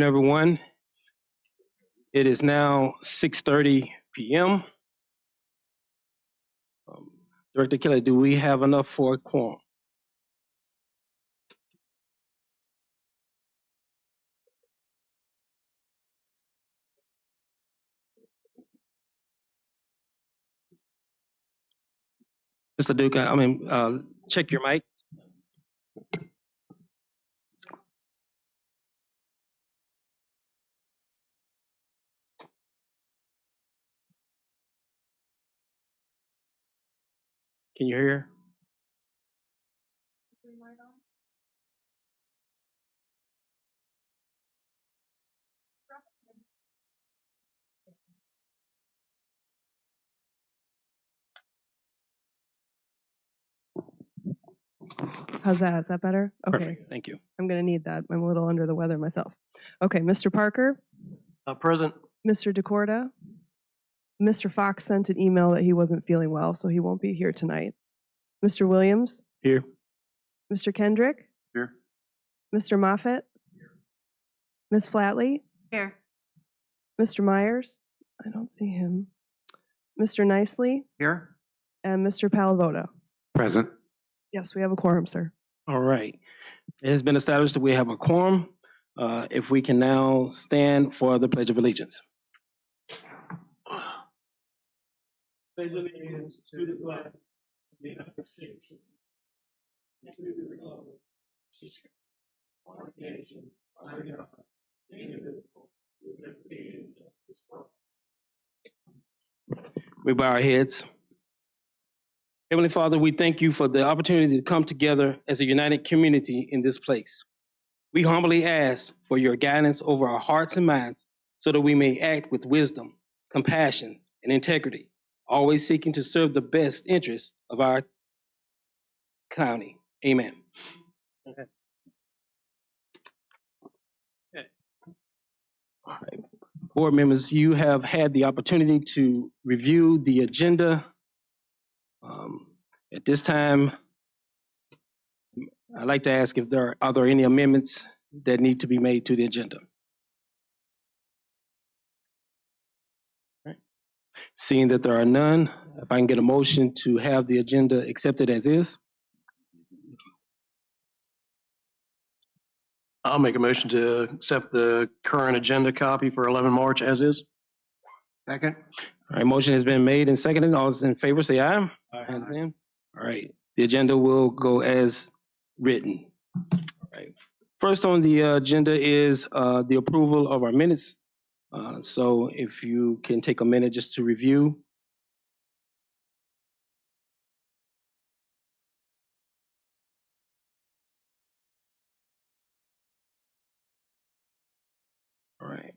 everyone. It is now 6:30 p.m. Director Kelly, do we have enough for a quorum? Mr. Duke, check your mic. Can you hear? How's that? Is that better? Okay. Perfect. Thank you. I'm going to need that. I'm a little under the weather myself. Okay, Mr. Parker, Present. Mr. DeCorda. Mr. Fox sent an email that he wasn't feeling well, so he won't be here tonight. Mr. Williams, Here. Mr. Kendrick, Here. Mr. Moffitt, Ms. Flatley, Here. Mr. Myers, I don't see him, Mr. Nicely, Here. and Mr. Palavoda. Present. Yes, we have a quorum, sir. All right. It has been established that we have a quorum. If we can now stand for the Pledge of Allegiance. Pledge allegiance to the flag of the United States and to the republic for one nation under God, indivisible, with liberty and justice for all. We bow our heads. Heavenly Father, we thank you for the opportunity to come together as a united community in this place. We humbly ask for your guidance over our hearts and minds so that we may act with wisdom, compassion, and integrity, always seeking to serve the best interests of our county. Amen. Okay. All right. Board members, you have had the opportunity to review the agenda. At this time, I'd like to ask if are there any amendments that need to be made to the agenda? Right. Seeing that there are none, if I can get a motion to have the agenda accepted as is. I'll make a motion to accept the current agenda copy for 11 March as is. Second. All right, motion has been made and seconded. All those in favor say aye. Aye. All right, the agenda will go as written. All right. First on the agenda is the approval of our minutes. So if you can take a minute just to review. All right.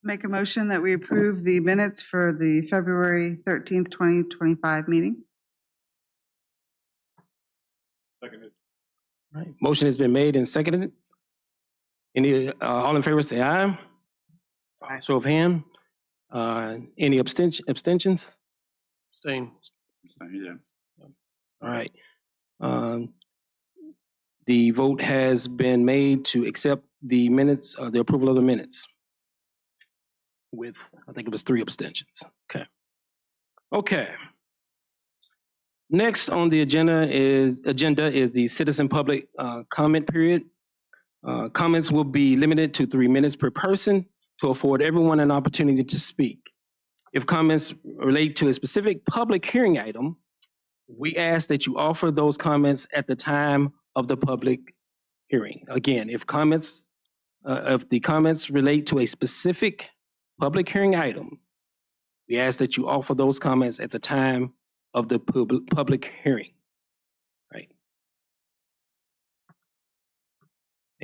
Make a motion that we approve the minutes for the February 13th, 2025 meeting. Seconded. All right. Motion has been made and seconded. Any all in favor say aye. Aye. Show of hand. Any abstentions? Abstain. Yeah. All right. The vote has been made to accept the minutes, the approval of the minutes with, I think it was 3 abstentions. Okay. Okay. Next on the agenda is the citizen public comment period. Comments will be limited to 3 minutes per person to afford everyone an opportunity to speak. If comments relate to a specific public hearing item, we ask that you offer those comments at the time of the public hearing. Again, if the comments relate to a specific public hearing item, we ask that you offer those comments at the time of the public hearing. Right.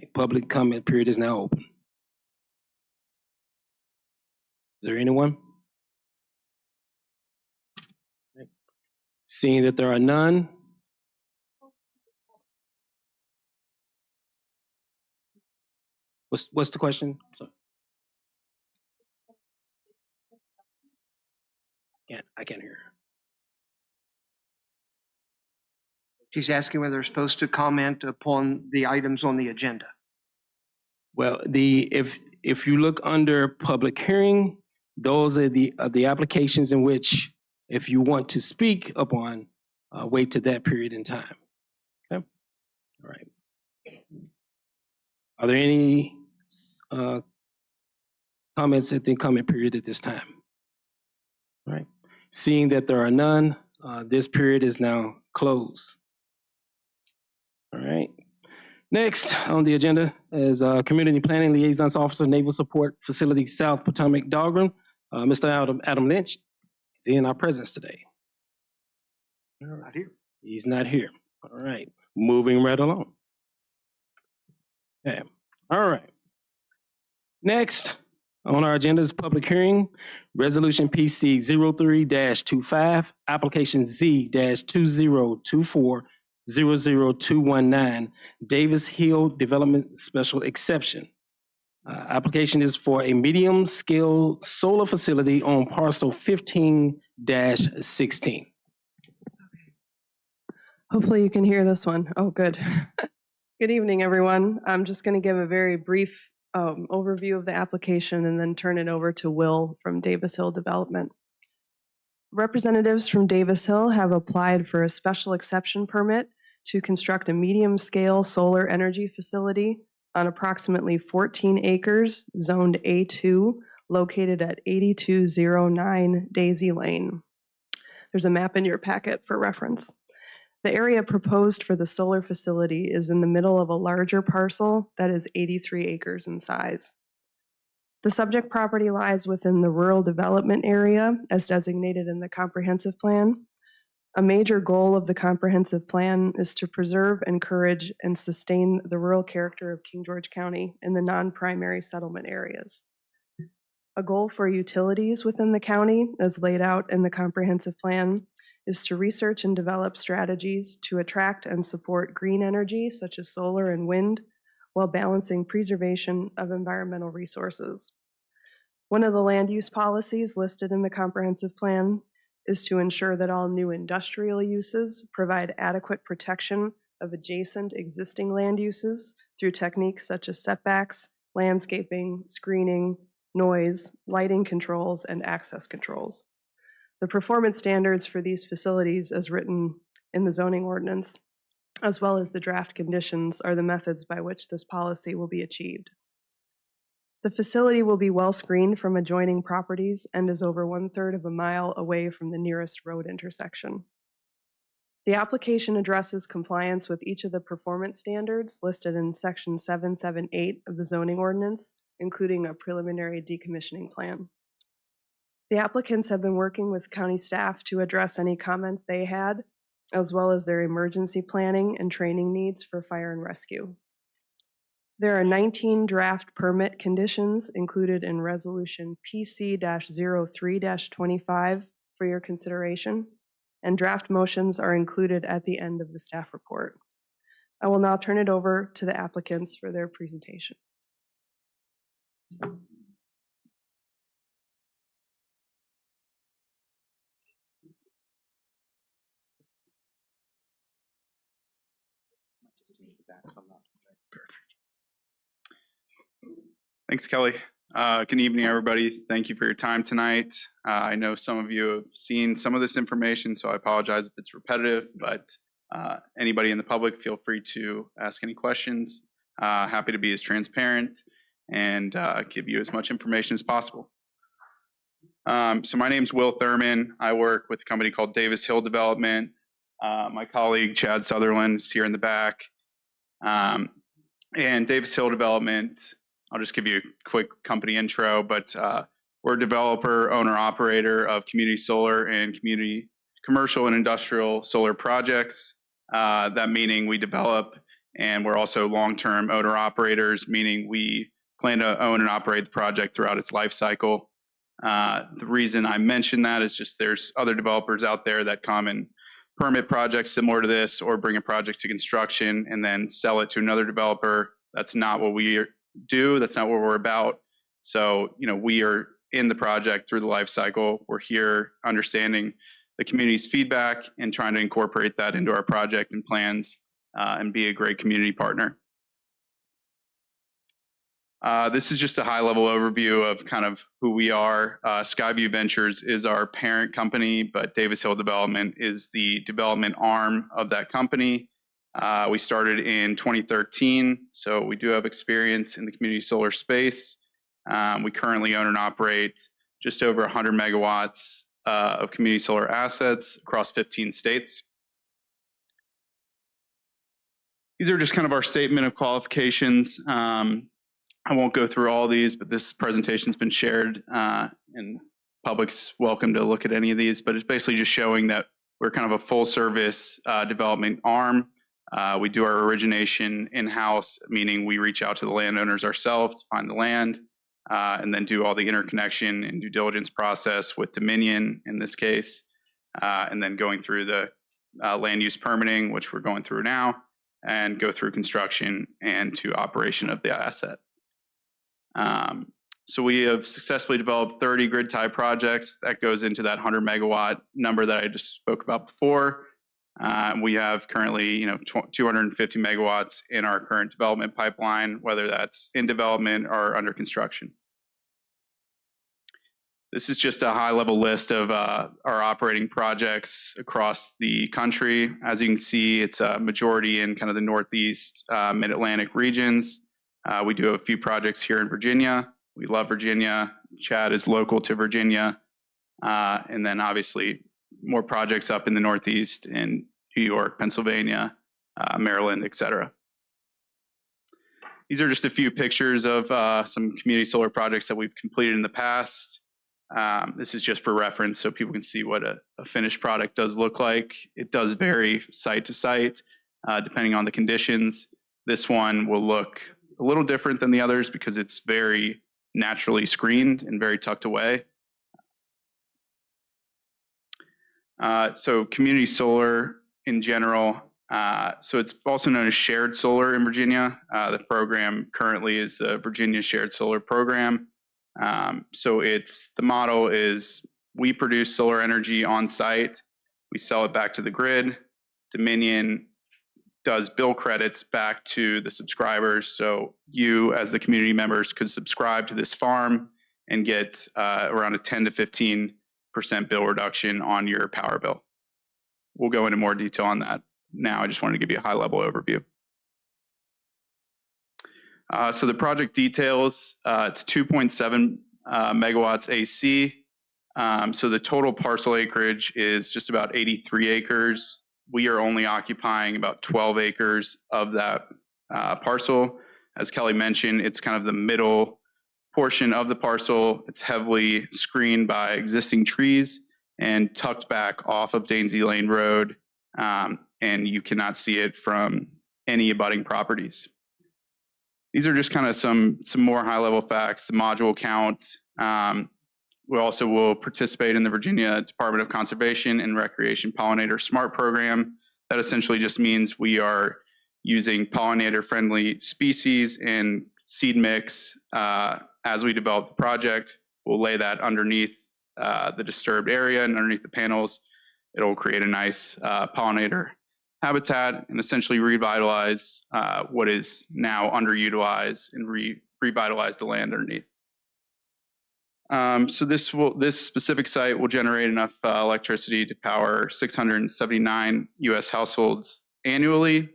A public comment period is now open. Is there anyone? Seeing that there are none. What's the question? Sorry. I can't hear. She's asking whether they're supposed to comment upon the items on the agenda. Well, if you look under public hearing, those are the applications in which, if you want to speak upon, wait to that period in time. Okay. All right. Are there any comments at the comment period at this time? All right. Seeing that there are none, this period is now closed. All right. Next on the agenda is Community Planning Liaisons Officer, Naval Support Facility, South Potomac, Dahlgren. Mr. Adam Lynch is in our presence today. Not here. He's not here. All right. Moving right along. Okay. All right. Next on our agenda is public hearing, Resolution PC 03-25, Application Z-202400219, Davis Hill Development Special Exception. Application is for a medium-scale solar facility on parcel 15-16. Hopefully you can hear this one. Oh, good. Good evening, everyone. I'm just going to give a very brief overview of the application and then turn it over to Will from Davis Hill Development. Representatives from Davis Hill have applied for a special exception permit to construct a medium-scale solar energy facility on approximately 14 acres, zoned A2, located at 8209 Daisy Lane. There's a map in your packet for reference. The area proposed for the solar facility is in the middle of a larger parcel that is 83 acres in size. The subject property lies within the rural development area as designated in the comprehensive plan. A major goal of the comprehensive plan is to preserve, encourage, and sustain the rural character of King George County in the non-primary settlement areas. A goal for utilities within the county, as laid out in the comprehensive plan, is to research and develop strategies to attract and support green energy, such as solar and wind, while balancing preservation of environmental resources. One of the land use policies listed in the comprehensive plan is to ensure that all new industrial uses provide adequate protection of adjacent existing land uses through techniques such as setbacks, landscaping, screening, noise, lighting controls, and access controls. The performance standards for these facilities, as written in the zoning ordinance, as well as the draft conditions, are the methods by which this policy will be achieved. The facility will be well screened from adjoining properties and is over 1/3 of a mile away from the nearest road intersection. The application addresses compliance with each of the performance standards listed in section 778 of the zoning ordinance, including a preliminary decommissioning plan. The applicants have been working with county staff to address any comments they had, as well as their emergency planning and training needs for fire and rescue. There are 19 draft permit conditions included in Resolution PC-03-25 for your consideration, and draft motions are included at the end of the staff report. I will now turn it over to the applicants for their presentation. Thanks, Kelly. Good evening, everybody. Thank you for your time tonight. I know some of you have seen some of this information, so I apologize if it's repetitive, but anybody in the public, feel free to ask any questions. Happy to be as transparent and give you as much information as possible. So my name's Will Thurman. I work with a company called Davis Hill Development. My colleague, Chad Sutherland, is here in the back. And Davis Hill Development, I'll just give you a quick company intro, but we're a developer, owner, operator of community solar and community commercial and industrial solar projects. That meaning we develop, and we're also long-term owner operators, meaning we plan to own and operate the project throughout its life cycle. The reason I mention that is just there's other developers out there that come and permit projects similar to this or bring a project to construction and then sell it to another developer. That's not what we do. That's not what we're about. So, we are in the project through the life cycle. We're here understanding the community's feedback and trying to incorporate that into our project and plans and be a great community partner. This is just a high-level overview of kind of who we are. Skyview Ventures is our parent company, but Davis Hill Development is the development arm of that company. We started in 2013, so we do have experience in the community solar space. We currently own and operate just over 100 megawatts of community solar assets across 15 states. These are just kind of our statement of qualifications. I won't go through all these, but this presentation's been shared and public's welcome to look at any of these, but it's basically just showing that we're kind of a full service development arm. We do our origination in-house, meaning we reach out to the landowners ourselves to find the land and then do all the interconnection and due diligence process with Dominion in this case, and then going through the land use permitting, which we're going through now, and go through construction and to operation of the asset. So we have successfully developed 30 grid tie projects. That goes into that 100 megawatt number that I just spoke about before. We have currently, 250 megawatts in our current development pipeline, whether that's in development or under construction. This is just a high-level list of our operating projects across the country. As you can see, it's a majority in kind of the Northeast, Mid-Atlantic regions. We do have a few projects here in Virginia. We love Virginia. Chad is local to Virginia. And then obviously more projects up in the Northeast in New York, Pennsylvania, Maryland, et cetera. These are just a few pictures of some community solar projects that we've completed in the past. This is just for reference so people can see what a finished product does look like. It does vary site to site, depending on the conditions. This one will look a little different than the others because it's very naturally screened and very tucked away. So community solar in general, so it's also known as shared solar in Virginia. The program currently is the Virginia Shared Solar Program. So the model is we produce solar energy on site, we sell it back to the grid. Dominion does bill credits back to the subscribers. So you as the community members could subscribe to this farm and get around a 10 to 15% bill reduction on your power bill. We'll go into more detail on that now. I just wanted to give you a high level overview. So the project details, it's 2.7 megawatts AC. So the total parcel acreage is just about 83 acres. We are only occupying about 12 acres of that parcel. As Kelly mentioned, it's kind of the middle portion of the parcel. It's heavily screened by existing trees and tucked back off of Dansey Lane Road, and you cannot see it from any abutting properties. These are just kind of some more high-level facts. The module count. We also will participate in the Virginia Department of Conservation and Recreation Pollinator SMART program. That essentially just means we are using pollinator-friendly species and seed mix as we develop the project. We'll lay that underneath the disturbed area and underneath the panels. It'll create a nice pollinator habitat and essentially revitalize what is now underutilized and revitalize the land underneath. So this specific site will generate enough electricity to power 679 U.S. households annually,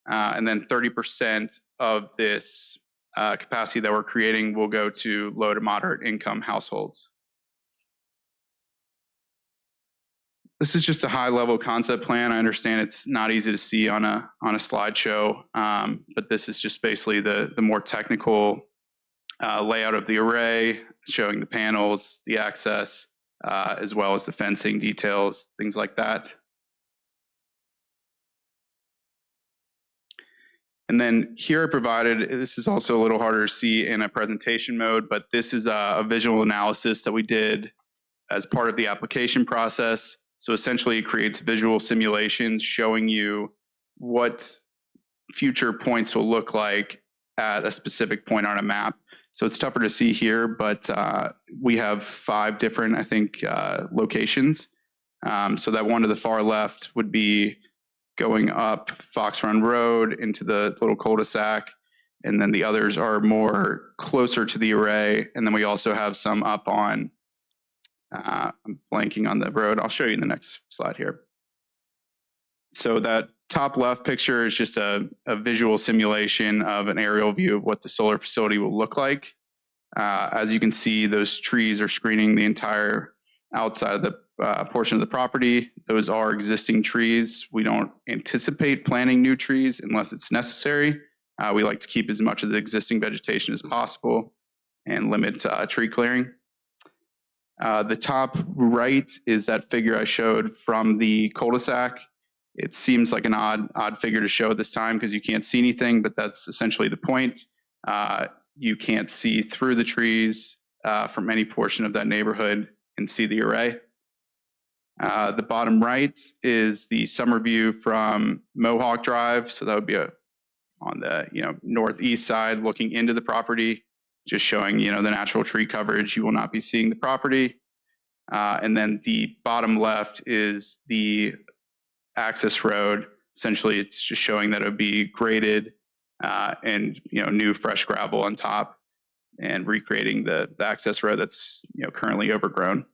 and then 30% of this capacity that we're creating will go to low to moderate income households. This is just a high-level concept plan. I understand it's not easy to see on a slideshow, but this is just basically the more technical layout of the array, showing the panels, the access, as well as the fencing details, things like that. And then here I provided, this is also a little harder to see in a presentation mode, but this is a visual analysis that we did as part of the application process. So essentially it creates visual simulations showing you what future points will look like at a specific point on a map. So it's tougher to see here, but we have 5 different, I think, locations. So that one to the far left would be going up Fox Run Road into the little cul-de-sac, and then the others are more closer to the array. And then we also have some up on, I'm blanking on the road. I'll show you in the next slide here. So that top left picture is just a visual simulation of an aerial view of what the solar facility will look like. As you can see, those trees are screening the entire outside of the portion of the property. Those are existing trees. We don't anticipate planting new trees unless it's necessary. We like to keep as much of the existing vegetation as possible and limit tree clearing. The top right is that figure I showed from the cul-de-sac. It seems like an odd figure to show at this time because you can't see anything, but that's essentially the point. You can't see through the trees from any portion of that neighborhood and see the array. The bottom right is the summer view from Mohawk Drive. So that would be on the northeast side looking into the property, just showing the natural tree coverage. You will not be seeing the property. And then the bottom left is the access road. Essentially, it's just showing that it would be graded and new fresh gravel on top, and recreating the access road that's currently overgrown.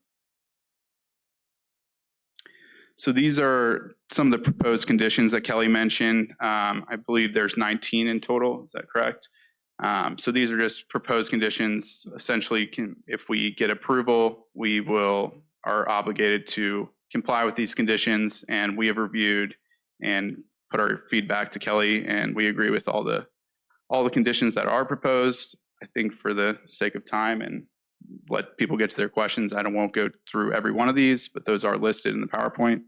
So these are some of the proposed conditions that Kelly mentioned. I believe there's 19 in total. Is that correct? So these are just proposed conditions. Essentially, if we get approval, we are obligated to comply with these conditions, and we have reviewed and put our feedback to Kelly, and we agree with all the conditions that are proposed. I think for the sake of time and let people get to their questions, I won't go through every one of these, but those are listed in the PowerPoint.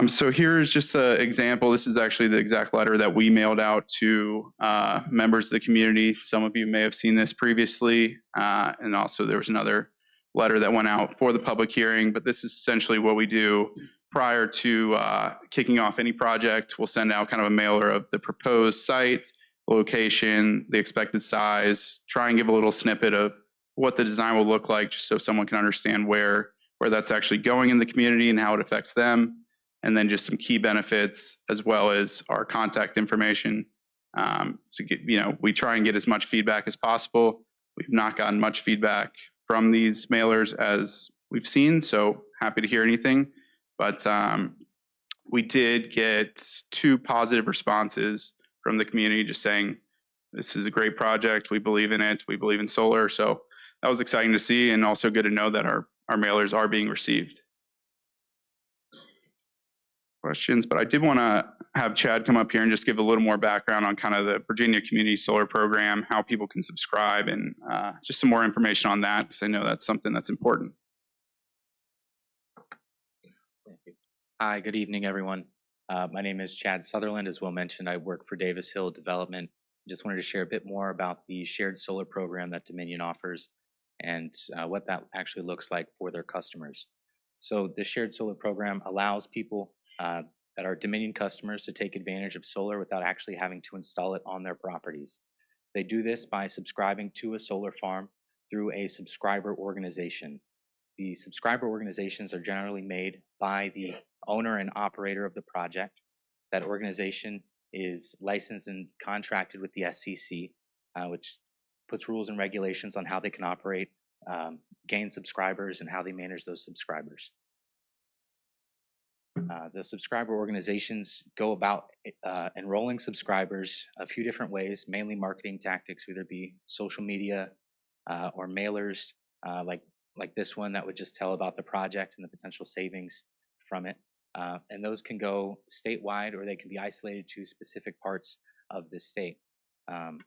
So here's just an example. This is actually the exact letter that we mailed out to members of the community. Some of you may have seen this previously, and also there was another letter that went out for the public hearing, but this is essentially what we do prior to kicking off any project. We'll send out kind of a mailer of the proposed site, location, the expected size, try and give a little snippet of what the design will look like, just so someone can understand where that's actually going in the community and how it affects them. And then just some key benefits, as well as our contact information. We try and get as much feedback as possible. We've not gotten much feedback from these mailers as we've seen, so happy to hear anything. But we did get 2 positive responses from the community, just saying, this is a great project, we believe in it, we believe in solar. So that was exciting to see, and also good to know that our mailers are being received. Questions, but I did want to have Chad come up here and just give a little more background on kind of the Virginia Community Solar Program, how people can subscribe, and just some more information on that, because I know that's something that's important. Thank you. Hi, good evening, everyone. My name is Chad Sutherland. As Will mentioned, I work for Davis Hill Development. Just wanted to share a bit more about the shared solar program that Dominion offers and what that actually looks like for their customers. So the shared solar program allows people that are Dominion customers to take advantage of solar without actually having to install it on their properties. They do this by subscribing to a solar farm through a subscriber organization. The subscriber organizations are generally made by the owner and operator of the project. That organization is licensed and contracted with the SCC, which puts rules and regulations on how they can operate, gain subscribers, and how they manage those subscribers. The subscriber organizations go about enrolling subscribers a few different ways, mainly marketing tactics, whether it be social media or mailers like this one that would just tell about the project and the potential savings from it. And those can go statewide, or they can be isolated to specific parts of the state. And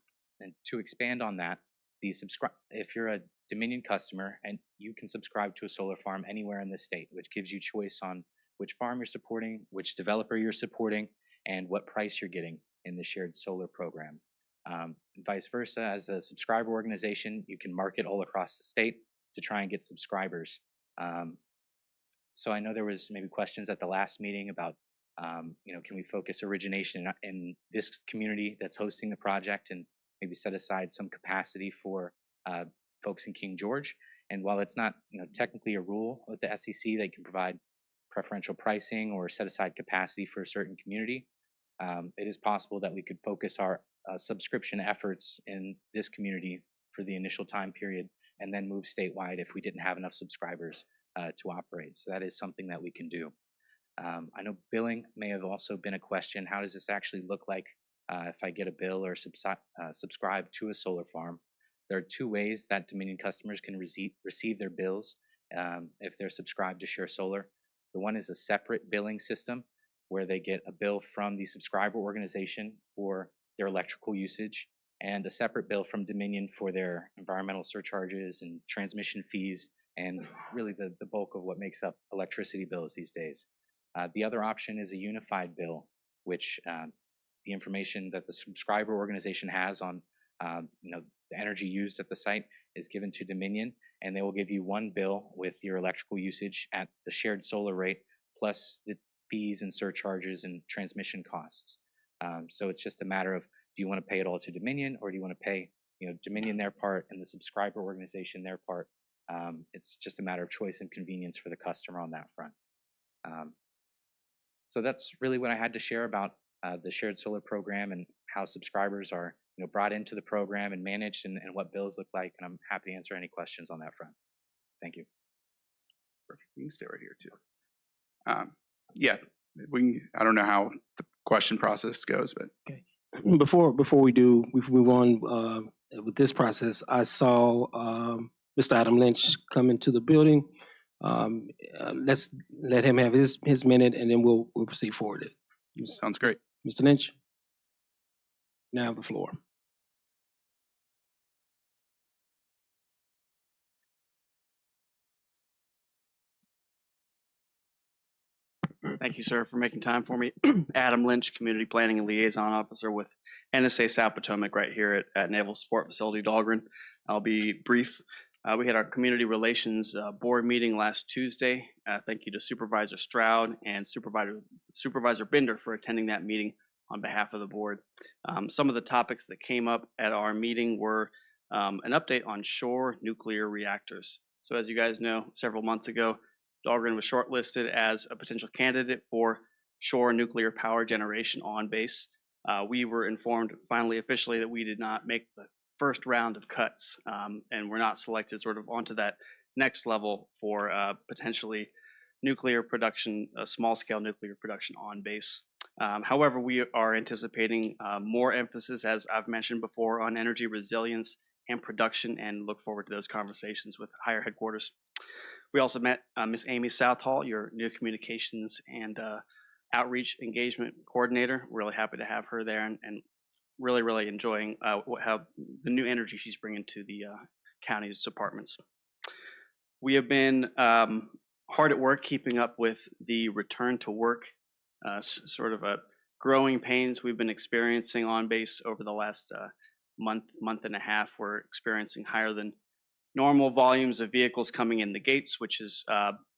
to expand on that, if you're a Dominion customer, and you can subscribe to a solar farm anywhere in the state, which gives you choice on which farm you're supporting, which developer you're supporting, and what price you're getting in the shared solar program. Vice versa, as a subscriber organization, you can market all across the state to try and get subscribers. So I know there was maybe questions at the last meeting about, can we focus origination in this community that's hosting the project and maybe set aside some capacity for folks in King George? And while it's not, technically a rule with the SEC, they can provide preferential pricing or set aside capacity for a certain community. it is possible that we could focus our subscription efforts in this community for the initial time period and then move statewide if we didn't have enough subscribers to operate. So that is something that we can do. I know billing may have also been a question. How does this actually look like if I get a bill or subscribe to a solar farm? There are two ways that Dominion customers can receive their bills if they're subscribed to Share Solar. The one is a separate billing system where they get a bill from the subscriber organization for their electrical usage and a separate bill from Dominion for their environmental surcharges and transmission fees and really the bulk of what makes up electricity bills these days. The other option is a unified bill, which the information that the subscriber organization has on the energy used at the site is given to Dominion, and they will give you one bill with your electrical usage at the shared solar rate plus the fees and surcharges and transmission costs. So it's just a matter of, do you want to pay it all to Dominion, or do you want to pay Dominion their part and the subscriber organization their part? It's just a matter of choice and convenience for the customer on that front. So that's really what I had to share about the shared solar program and how subscribers are brought into the program and managed, and what bills look like. And I'm happy to answer any questions on that front. Thank you. Perfect. You can stay right here too. Yeah, I don't know how the question process goes, but Before we move on with this process, I saw Mr. Adam Lynch come into the building. Let's let him have his minute, and then we'll proceed forward. sounds great. Mr. Lynch, you now have the floor. Thank you, sir, for making time for me. Adam Lynch, Community Planning and Liaison Officer with NSA South Potomac right here at Naval Support Facility Dahlgren. I'll be brief. We had our Community Relations Board meeting last Tuesday. Thank you to Supervisor Stroud and Supervisor Binder for attending that meeting on behalf of the board. Some of the topics that came up at our meeting were an update on Shore nuclear reactors. So as you guys know, several months ago, Dahlgren was shortlisted as a potential candidate for Shore nuclear power generation on base. We were informed finally officially that we did not make the first round of cuts, and we're not selected sort of onto that next level for potentially nuclear production, small scale nuclear production on base. However, we are anticipating more emphasis, as I've mentioned before, on energy resilience and production, and look forward to those conversations with higher headquarters. We also met Ms. Amy Southall, your new communications and outreach engagement coordinator. We're really happy to have her there, and really enjoying how the new energy she's bringing to the county's departments. We have been hard at work keeping up with the return to work sort of growing pains we've been experiencing on base over the last month and a half. We're experiencing higher than normal volumes of vehicles coming in the gates, which is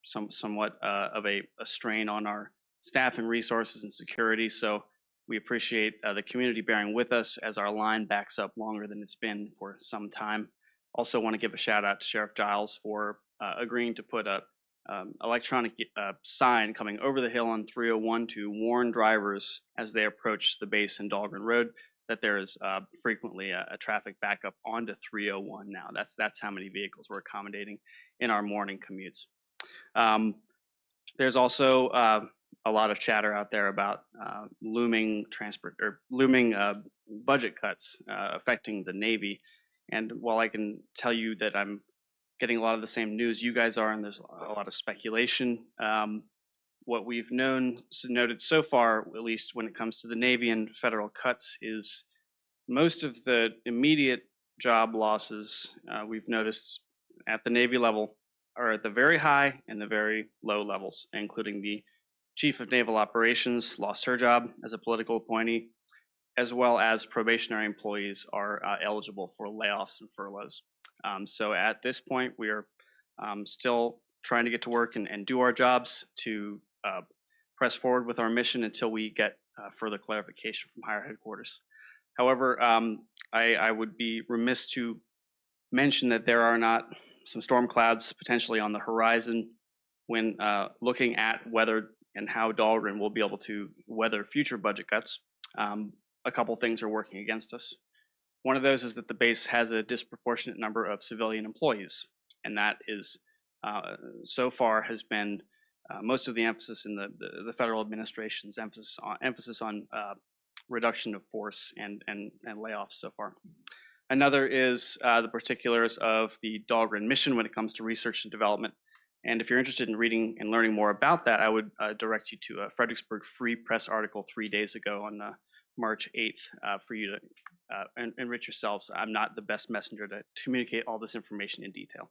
somewhat of a strain on our staff and resources and security. So we appreciate the community bearing with us as our line backs up longer than it's been for some time. Also want to give a shout out to Sheriff Giles for agreeing to put a electronic sign coming over the hill on 301 to warn drivers as they approach the base in Dahlgren Road that there is frequently a traffic backup onto 301 now. That's how many vehicles we're accommodating in our morning commutes. There's also a lot of chatter out there about looming budget cuts affecting the Navy. And while I can tell you that I'm getting a lot of the same news you guys are, and there's a lot of speculation, what we've noted so far, at least when it comes to the Navy and federal cuts, is most of the immediate job losses we've noticed at the Navy level are at the very high and the very low levels, including the Chief of Naval Operations lost her job as a political appointee, as well as probationary employees are eligible for layoffs and furloughs. So at this point, we are still trying to get to work and do our jobs to press forward with our mission until we get further clarification from higher headquarters. However, I would be remiss to mention that there are not some storm clouds potentially on the horizon when looking at whether and how Dahlgren will be able to weather future budget cuts. a couple things are working against us. One of those is that the base has a disproportionate number of civilian employees, and that is so far has been most of the emphasis in the federal administration's emphasis on reduction of force and layoffs so far. Another is the particulars of the Dahlgren mission when it comes to research and development. And if you're interested in reading and learning more about that, I would direct you to a Fredericksburg Free Press article 3 days ago on March 8th for you to enrich yourselves. I'm not the best messenger to communicate all this information in detail.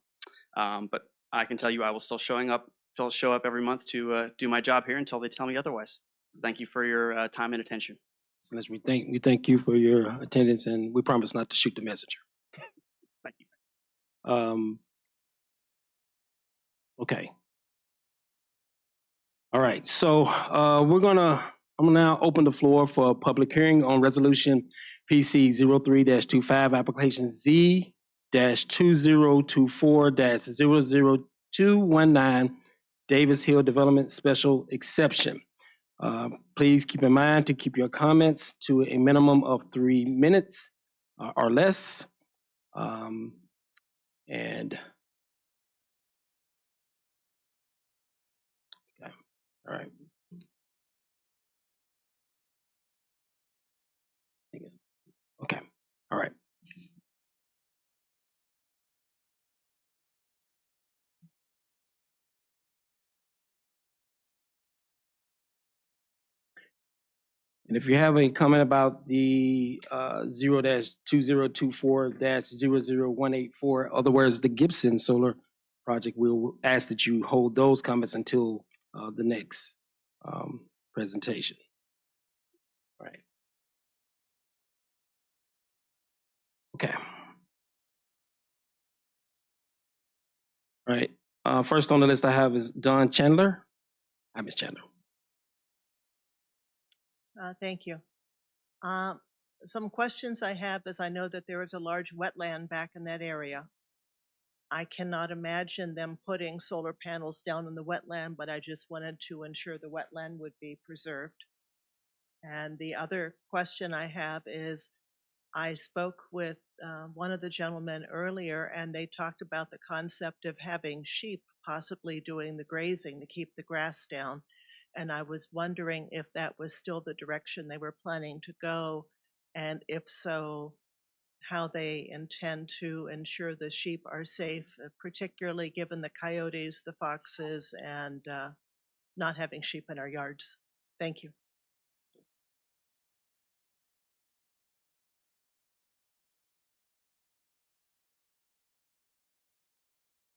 But I can tell you I will still show up every month to do my job here until they tell me otherwise. Thank you for your time and attention. So we thank you for your attendance, and we promise not to shoot the messenger. Thank you. Okay. All right. So I'm gonna now open the floor for a public hearing on resolution PC 03-25 application Z-2024-00219 Davis Hill Development Special Exception. Please keep in mind to keep your comments to a minimum of 3 minutes or less. And okay, all right. Okay, all right. And if you have a comment about the 0-2024-00184, other words, the Gibson Solar Project, we'll ask that you hold those comments until the next presentation. All right. Okay. All right. First on the list I have is Don Chandler. Hi, Ms. Chandler. Thank you. Some questions I have is I know that there is a large wetland back in that area. I cannot imagine them putting solar panels down in the wetland, but I just wanted to ensure the wetland would be preserved. And the other question I have is I spoke with one of the gentlemen earlier, and they talked about the concept of having sheep possibly doing the grazing to keep the grass down. And I was wondering if that was still the direction they were planning to go, and if so, how they intend to ensure the sheep are safe, particularly given the coyotes, the foxes, and not having sheep in our yards. Thank you.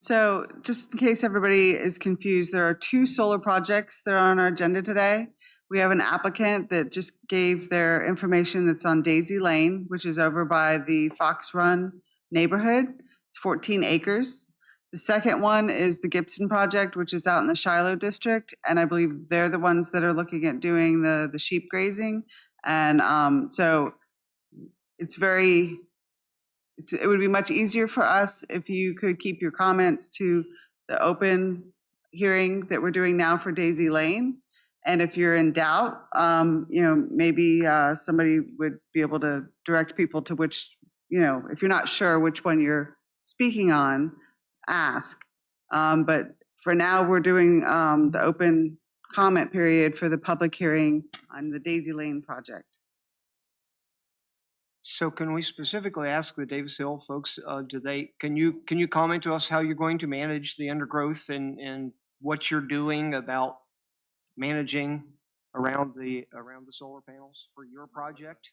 So just in case everybody is confused, there are 2 solar projects that are on our agenda today. We have an applicant that just gave their information that's on Daisy Lane, which is over by the Fox Run neighborhood. It's 14 acres. The second one is the Gibson project, which is out in the Shiloh district. And I believe they're the ones that are looking at doing the sheep grazing. And so it would be much easier for us if you could keep your comments to the open hearing that we're doing now for Daisy Lane. And if you're in doubt, maybe somebody would be able to direct people to which, if you're not sure which one you're speaking on, ask. But for now, we're doing the open comment period for the public hearing on the Daisy Lane project. So can we specifically ask the Davis Hill folks, can you comment to us how you're going to manage the undergrowth and what you're doing about managing around the solar panels for your project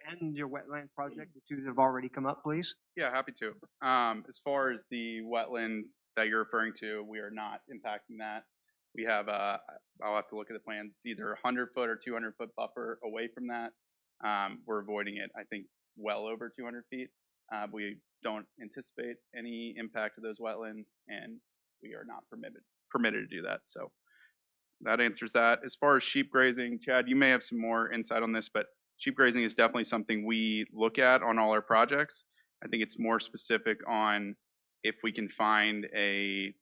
and your wetland project, the 2 that have already come up, please? Yeah, happy to. As far as the wetlands that you're referring to, we are not impacting that. We have I'll have to look at the plans. It's either 100-foot or 200-foot buffer away from that. We're avoiding it, I think, well over 200 feet. We don't anticipate any impact to those wetlands, and we are not permitted to do that. So that answers that. As far as sheep grazing, Chad, you may have some more insight on this, but sheep grazing is definitely something we look at on all our projects. I think it's more specific on if we can find a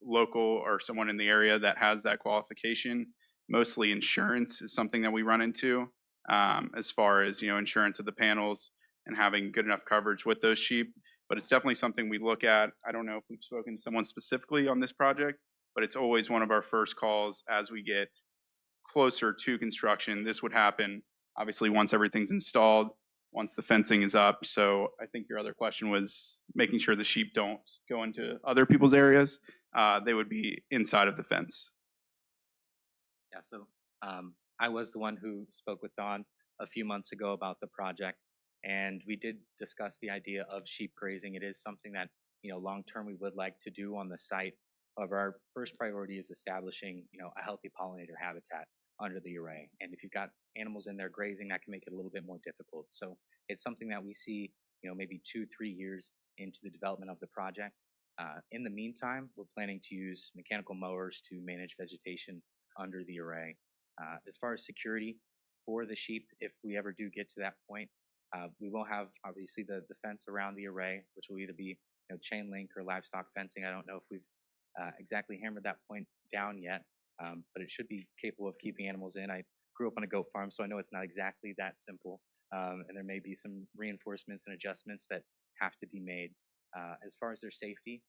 local or someone in the area that has that qualification. Mostly insurance is something that we run into. as far as, insurance of the panels and having good enough coverage with those sheep. But it's definitely something we look at. I don't know if we've spoken to someone specifically on this project, but it's always one of our first calls as we get closer to construction. This would happen obviously once everything's installed, once the fencing is up. So I think your other question was making sure the sheep don't go into other people's areas. They would be inside of the fence. Yeah, so I was the one who spoke with Don a few months ago about the project, and we did discuss the idea of sheep grazing. It is something that, long term we would like to do on the site. However, our first priority is establishing, a healthy pollinator habitat under the array. And if you've got animals in there grazing, that can make it a little bit more difficult. So it's something that we see, maybe 2-3 years into the development of the project. In the meantime, we're planning to use mechanical mowers to manage vegetation under the array. As far as security for the sheep, if we ever do get to that point, we will have obviously the fence around the array, which will either be chain link or livestock fencing. I don't know if we've exactly hammered that point down yet, but it should be capable of keeping animals in. I grew up on a goat farm, so I know it's not exactly that simple, and there may be some reinforcements and adjustments that have to be made. As far as their safety,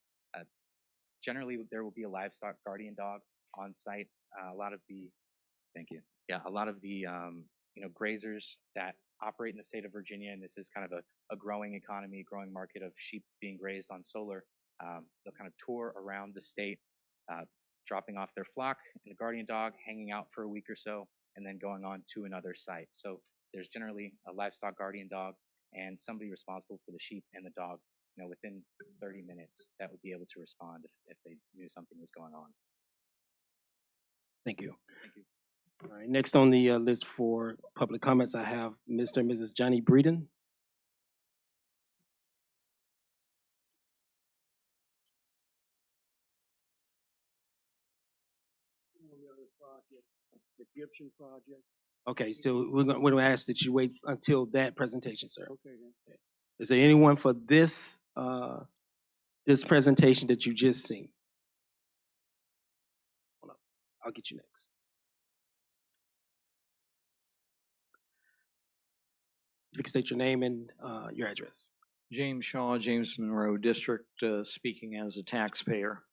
generally there will be a livestock guardian dog on site. A lot of the Thank you. Yeah, a lot of the grazers that operate in the state of Virginia, and this is kind of a growing economy, growing market of sheep being grazed on solar. They'll kind of tour around the state, dropping off their flock and the guardian dog, hanging out for a week or so, and then going on to another site. So there's generally a livestock guardian dog and somebody responsible for the sheep and the dog. Within 30 minutes, that would be able to respond if they knew something was going on. Thank you. Thank you. All right, next on the list for public comments, I have Mr. and Mrs. Johnny Breeden. The Gibson project. Okay, so we're gonna ask that you wait until that presentation, sir. Okay, then. Is there anyone for this this presentation that you just seen? Hold on, I'll get you next. You can state your name and your address. James Shaw, James Monroe District, speaking as a taxpayer.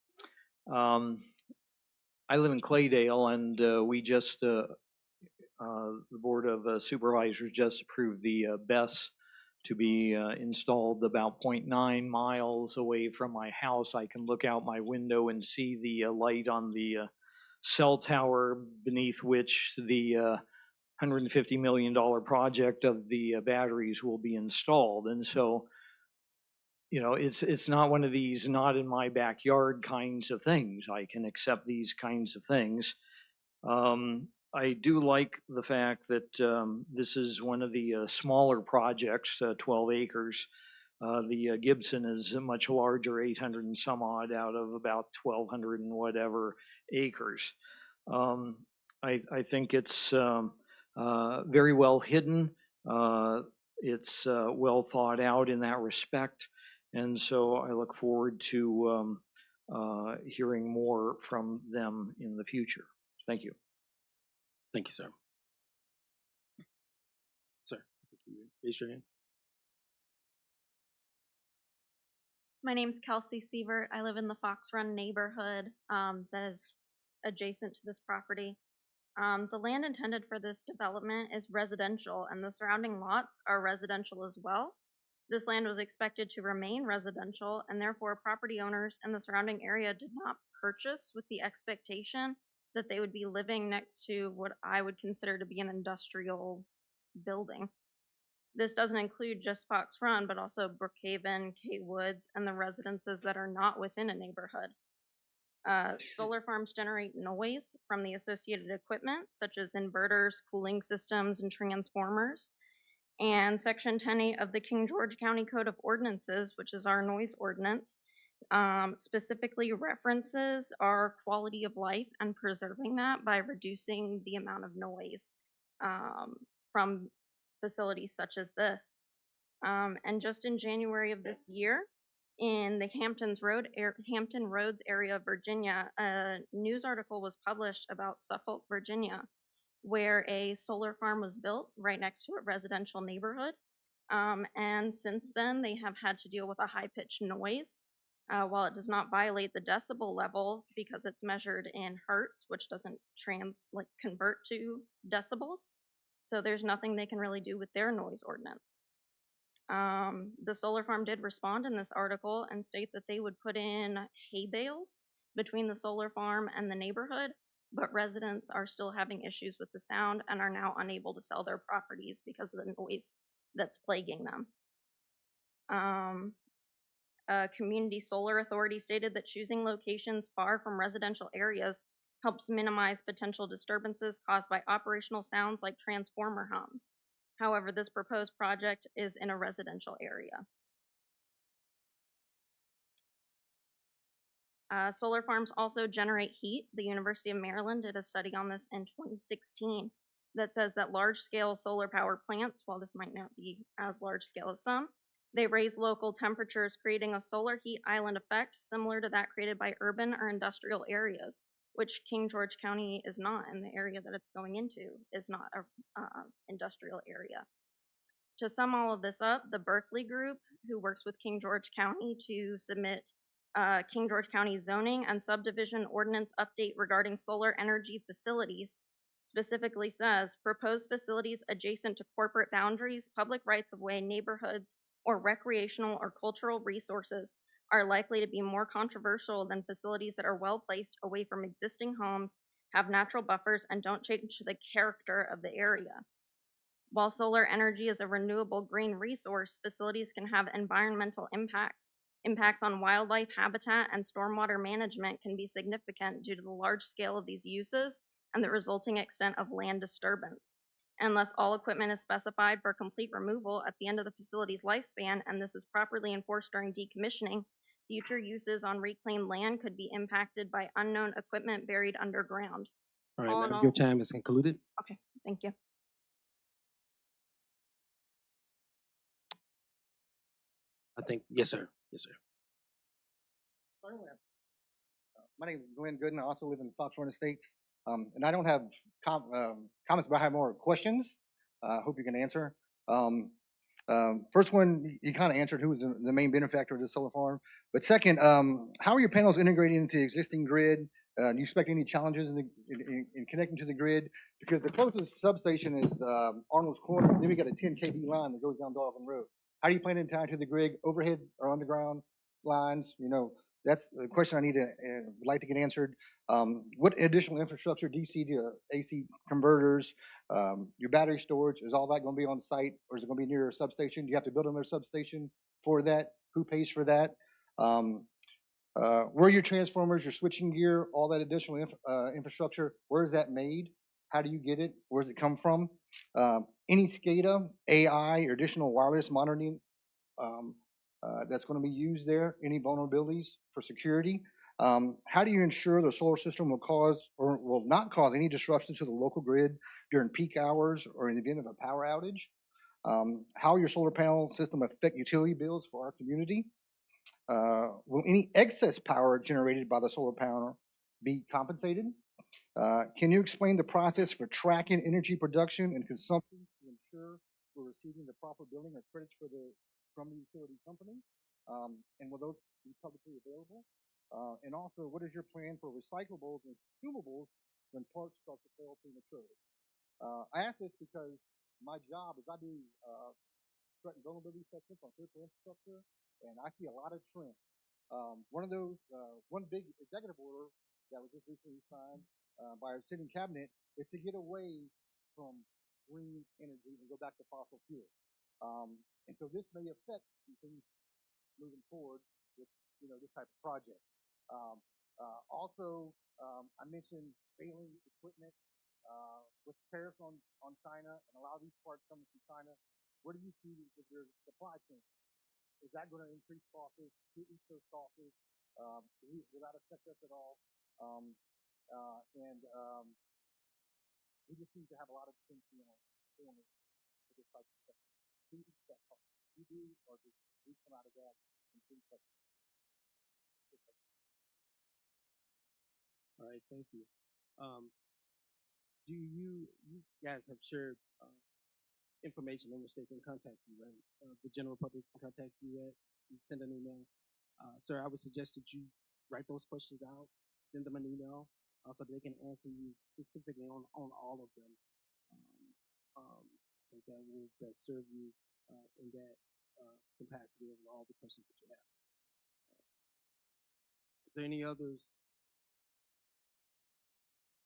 I live in Claydale, and we just, the Board of Supervisors just approved the BESS to be installed about 0.9 miles away from my house. I can look out my window and see the light on the cell tower beneath which the $150 million project of the batteries will be installed. And so, it's not one of these not in my backyard kinds of things. I can accept these kinds of things. I do like the fact that this is one of the smaller projects, 12 acres. The Gibson is much larger, 800 and some odd out of about 1,200 and whatever acres. I think it's very well hidden. It's well thought out in that respect. And so I look forward to hearing more from them in the future. Thank you. Thank you, sir. Sir, raise your hand. My name's Kelsey Sievert. I live in the Fox Run neighborhood that is adjacent to this property. The land intended for this development is residential, and the surrounding lots are residential as well. This land was expected to remain residential, and therefore property owners in the surrounding area did not purchase with the expectation that they would be living next to what I would consider to be an industrial building. This doesn't include just Fox Run, but also Brookhaven, K Woods, and the residences that are not within a neighborhood. Solar farms generate noise from the associated equipment, such as inverters, cooling systems, and transformers. And Section 10A of the King George County Code of Ordinances, which is our noise ordinance, specifically references our quality of life and preserving that by reducing the amount of noise from facilities such as this. And just in January of this year, in the Hampton Roads area of Virginia, a news article was published about Suffolk, Virginia, where a solar farm was built right next to a residential neighborhood. And since then, they have had to deal with a high-pitched noise. While it does not violate the decibel level because it's measured in hertz, which doesn't convert to decibels, so there's nothing they can really do with their noise ordinance. The solar farm did respond in this article and state that they would put in hay bales between the solar farm and the neighborhood, but residents are still having issues with the sound and are now unable to sell their properties because of the noise that's plaguing them. Community Solar Authority stated that choosing locations far from residential areas helps minimize potential disturbances caused by operational sounds like transformer hums. However, this proposed project is in a residential area. Solar farms also generate heat. The University of Maryland did a study on this in 2016 that says that large-scale solar power plants, while this might not be as large-scale as some, they raise local temperatures, creating a solar heat island effect similar to that created by urban or industrial areas, which King George County is not, and the area that it's going into is not a industrial area. To sum all of this up, the Berkeley Group, who works with King George County to submit King George County zoning and subdivision ordinance update regarding solar energy facilities, specifically says proposed facilities adjacent to corporate boundaries, public rights of way, neighborhoods, or recreational or cultural resources are likely to be more controversial than facilities that are well placed away from existing homes, have natural buffers, and don't change the character of the area. While solar energy is a renewable green resource, facilities can have environmental impacts. Impacts on wildlife habitat and stormwater management can be significant due to the large scale of these uses and the resulting extent of land disturbance. Unless all equipment is specified for complete removal at the end of the facility's lifespan, and this is properly enforced during decommissioning, future uses on reclaimed land could be impacted by unknown equipment buried underground. All right, All in madam, all- your time is concluded. Okay, thank you. I think, yes, sir. Yes, sir. My name is Glenn Gooden. I also live in Fox Run Estates. And I don't have comments, but I have more questions. I hope you can answer. First one, you kind of answered who was the main benefactor of the solar farm. But second, how are your panels integrated into the existing grid? Do you expect any challenges in connecting to the grid? Because the closest substation is Arnold's Corner. Then we got a 10 kV line that goes down Dolphin Road. How do you plan to tie it to the grid, overhead or underground lines? You know, that's the question I need to would like to get answered. What additional infrastructure, DC to AC converters, your battery storage, is all that going to be on site, or is it going to be near a substation? Do you have to build another substation for that? Who pays for that? Where are your transformers, your switching gear, all that additional infrastructure, where is that made? How do you get it? Where does it come from? Any SCADA, AI, or additional wireless monitoring that's going to be used there? Any vulnerabilities for security? How do you ensure the solar system will cause or will not cause any disruption to the local grid during peak hours or in the event of a power outage? How will your solar panel system affect utility bills for our community? Will any excess power generated by the solar panel be compensated? Can you explain the process for tracking energy production and consumption to ensure we're receiving the proper billing or credits from the utility company? And will those be publicly available? And also, what is your plan for recyclables and consumables when parts start to fail prematurely? I ask this because my job is I do threat and vulnerability assessments on critical infrastructure, and I see a lot of trends. One of those, one big executive order that was just recently signed by our sitting cabinet is to get away from green energy and go back to fossil fuel. And so this may affect things moving forward with this type of project. Also, I mentioned failing equipment with tariffs on China and a lot of these parts coming from China. What do you see with your supply chain? Is that going to increase costs, decrease those costs? Will that affect us at all? We just seem to have a lot of things going on with this type of stuff. Who eats that cost? You do, or do we come out of that and things like that? All right, thank you. you guys have shared information in which they can contact you, right? The general public can contact you at, you send an email. Sir, I would suggest that you write those questions out, send them an email, so they can answer you specifically on all of them. I think that will best serve you in that capacity of all the questions that you have. Is there any others?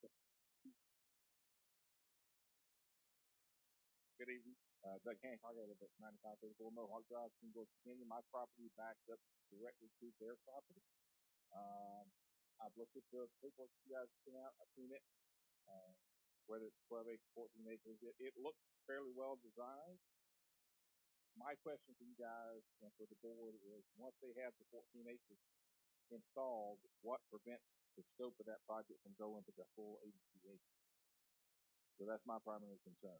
Yes. Good evening. Doug Hancock, I live at 9534 Mohawk Drive, Steamboat, Virginia. My property backs up directly to their property. I've looked at the paperwork you guys sent out. I've seen it. Whether it's 12 acres, 14 acres, it looks fairly well designed. My question for you guys and for the board is, once they have the 14 acres installed, what prevents the scope of that project from going to the full 82 acres? So that's my primary concern.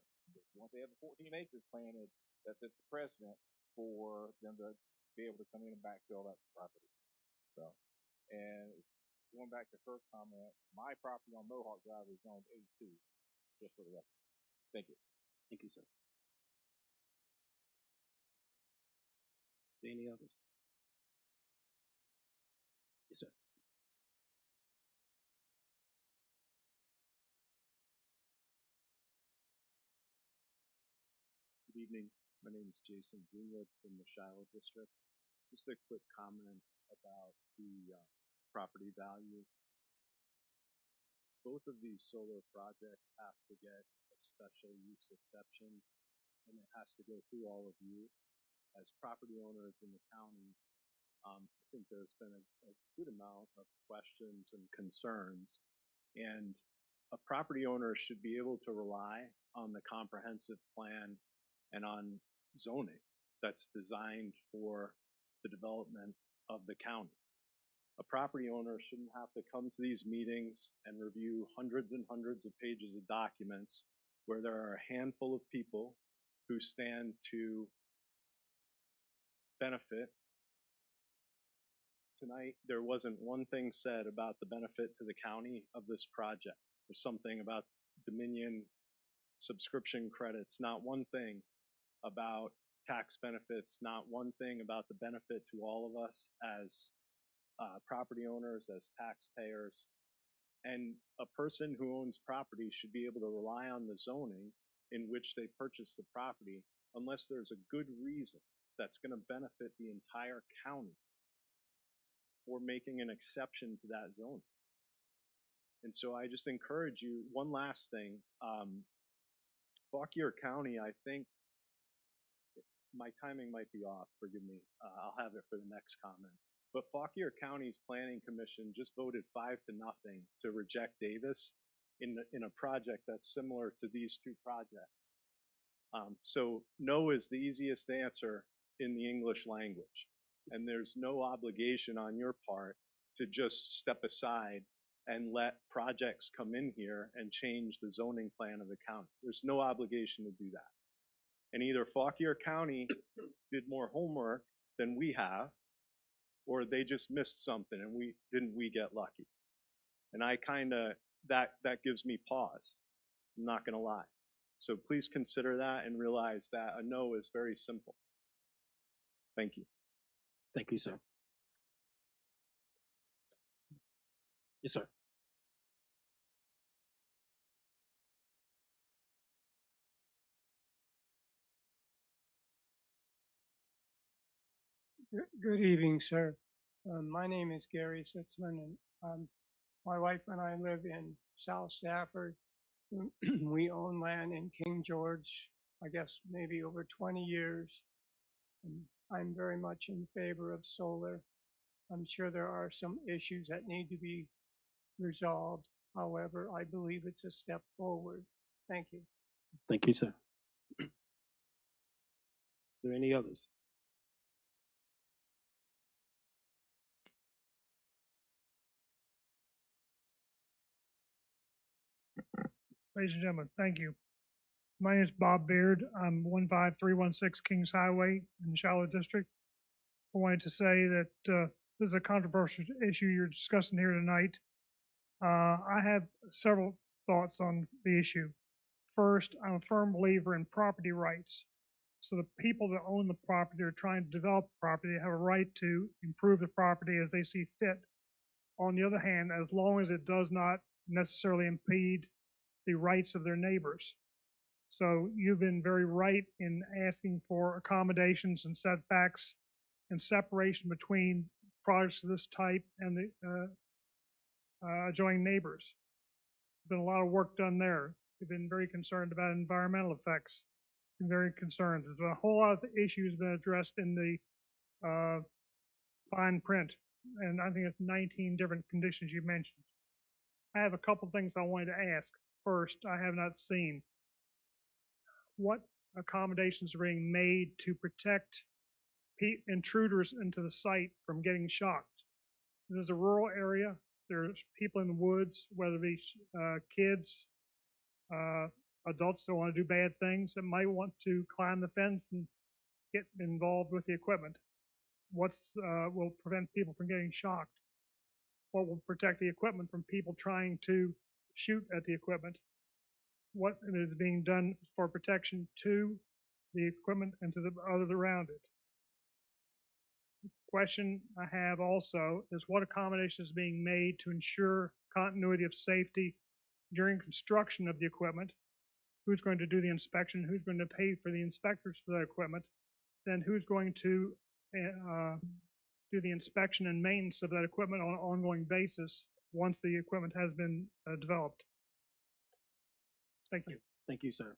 Once they have the 14 acres planted, that sets the precedence for them to be able to come in and backfill that property. So, and going back to her comment, my property on Mohawk Drive is zoned A2, just for the record. Thank you. Thank you, sir. Any others? Yes, sir. Good evening. My name is Jason Greenwood from the Shiloh District. Just a quick comment about the property value. Both of these solar projects have to get a special use exception, and it has to go through all of you. As property owners in the county, I think there's been a good amount of questions and concerns, and a property owner should be able to rely on the comprehensive plan and on zoning that's designed for the development of the county. A property owner shouldn't have to come to these meetings and review hundreds and hundreds of pages of documents where there are a handful of people who stand to benefit. Tonight, there wasn't one thing said about the benefit to the county of this project. There's something about Dominion subscription credits, not one thing about tax benefits, not one thing about the benefit to all of us as property owners, as taxpayers. And a person who owns property should be able to rely on the zoning in which they purchase the property unless there's a good reason that's going to benefit the entire county for making an exception to that zone. And so I just encourage you, one last thing, Fauquier County, I think, my timing might be off, forgive me, I'll have it for the next comment. But Fauquier County's Planning Commission just voted 5-0 to reject Davis in a project that's similar to these two projects. So no is the easiest answer in the English language. And there's no obligation on your part to just step aside and let projects come in here and change the zoning plan of the county. There's no obligation to do that. And either Fauquier County did more homework than we have, or they just missed something and we get lucky. And I that gives me pause. I'm not gonna lie. So please consider that and realize that a no is very simple. Thank you. Thank you, sir. Yes, sir. Good evening, sir. My name is Gary Sitzman, and my wife and I live in South Stafford. We own land in King George, I guess maybe over 20 years. And I'm very much in favor of solar. I'm sure there are some issues that need to be resolved. However, I believe it's a step forward. Thank you. Thank you, sir. Are there any others? Ladies and gentlemen, thank you. My name is Bob Beard. I'm 15316 Kings Highway in the Shiloh District. I wanted to say that this is a controversial issue you're discussing here tonight. I have several thoughts on the issue. First, I'm a firm believer in property rights. So the people that own the property or trying to develop the property have a right to improve the property as they see fit. On the other hand, as long as it does not necessarily impede the rights of their neighbors. So you've been very right in asking for accommodations and setbacks and separation between projects of this type and the adjoining neighbors. There's been a lot of work done there. We've been very concerned about environmental effects. Been very concerned. There's a whole lot of issues been addressed in the fine print, and I think it's 19 different conditions you mentioned. I have a couple things I wanted to ask. First, I have not seen what accommodations are being made to protect intruders into the site from getting shocked. This is a rural area. There's people in the woods, whether it be kids, adults that want to do bad things that might want to climb the fence and get involved with the equipment. What will prevent people from getting shocked? What will protect the equipment from people trying to shoot at the equipment? What is being done for protection to the equipment and to the others around it? Question I have also is what accommodations is being made to ensure continuity of safety during construction of the equipment? Who's going to do the inspection? Who's going to pay for the inspectors for that equipment? Then who's going to do the inspection and maintenance of that equipment on an ongoing basis once the equipment has been developed? Thank you. Thank you, sir.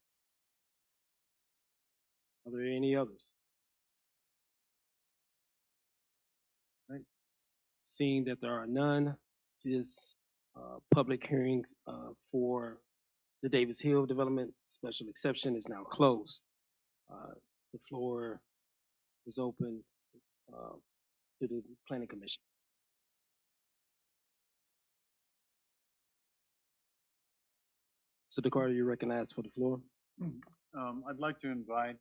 Are there any others? Right. Seeing that there are none, this public hearing for the Davis Hill Development Special Exception is now closed. The floor is open to the Planning Commission. So Dakota, you're recognized for the floor. I'd like to invite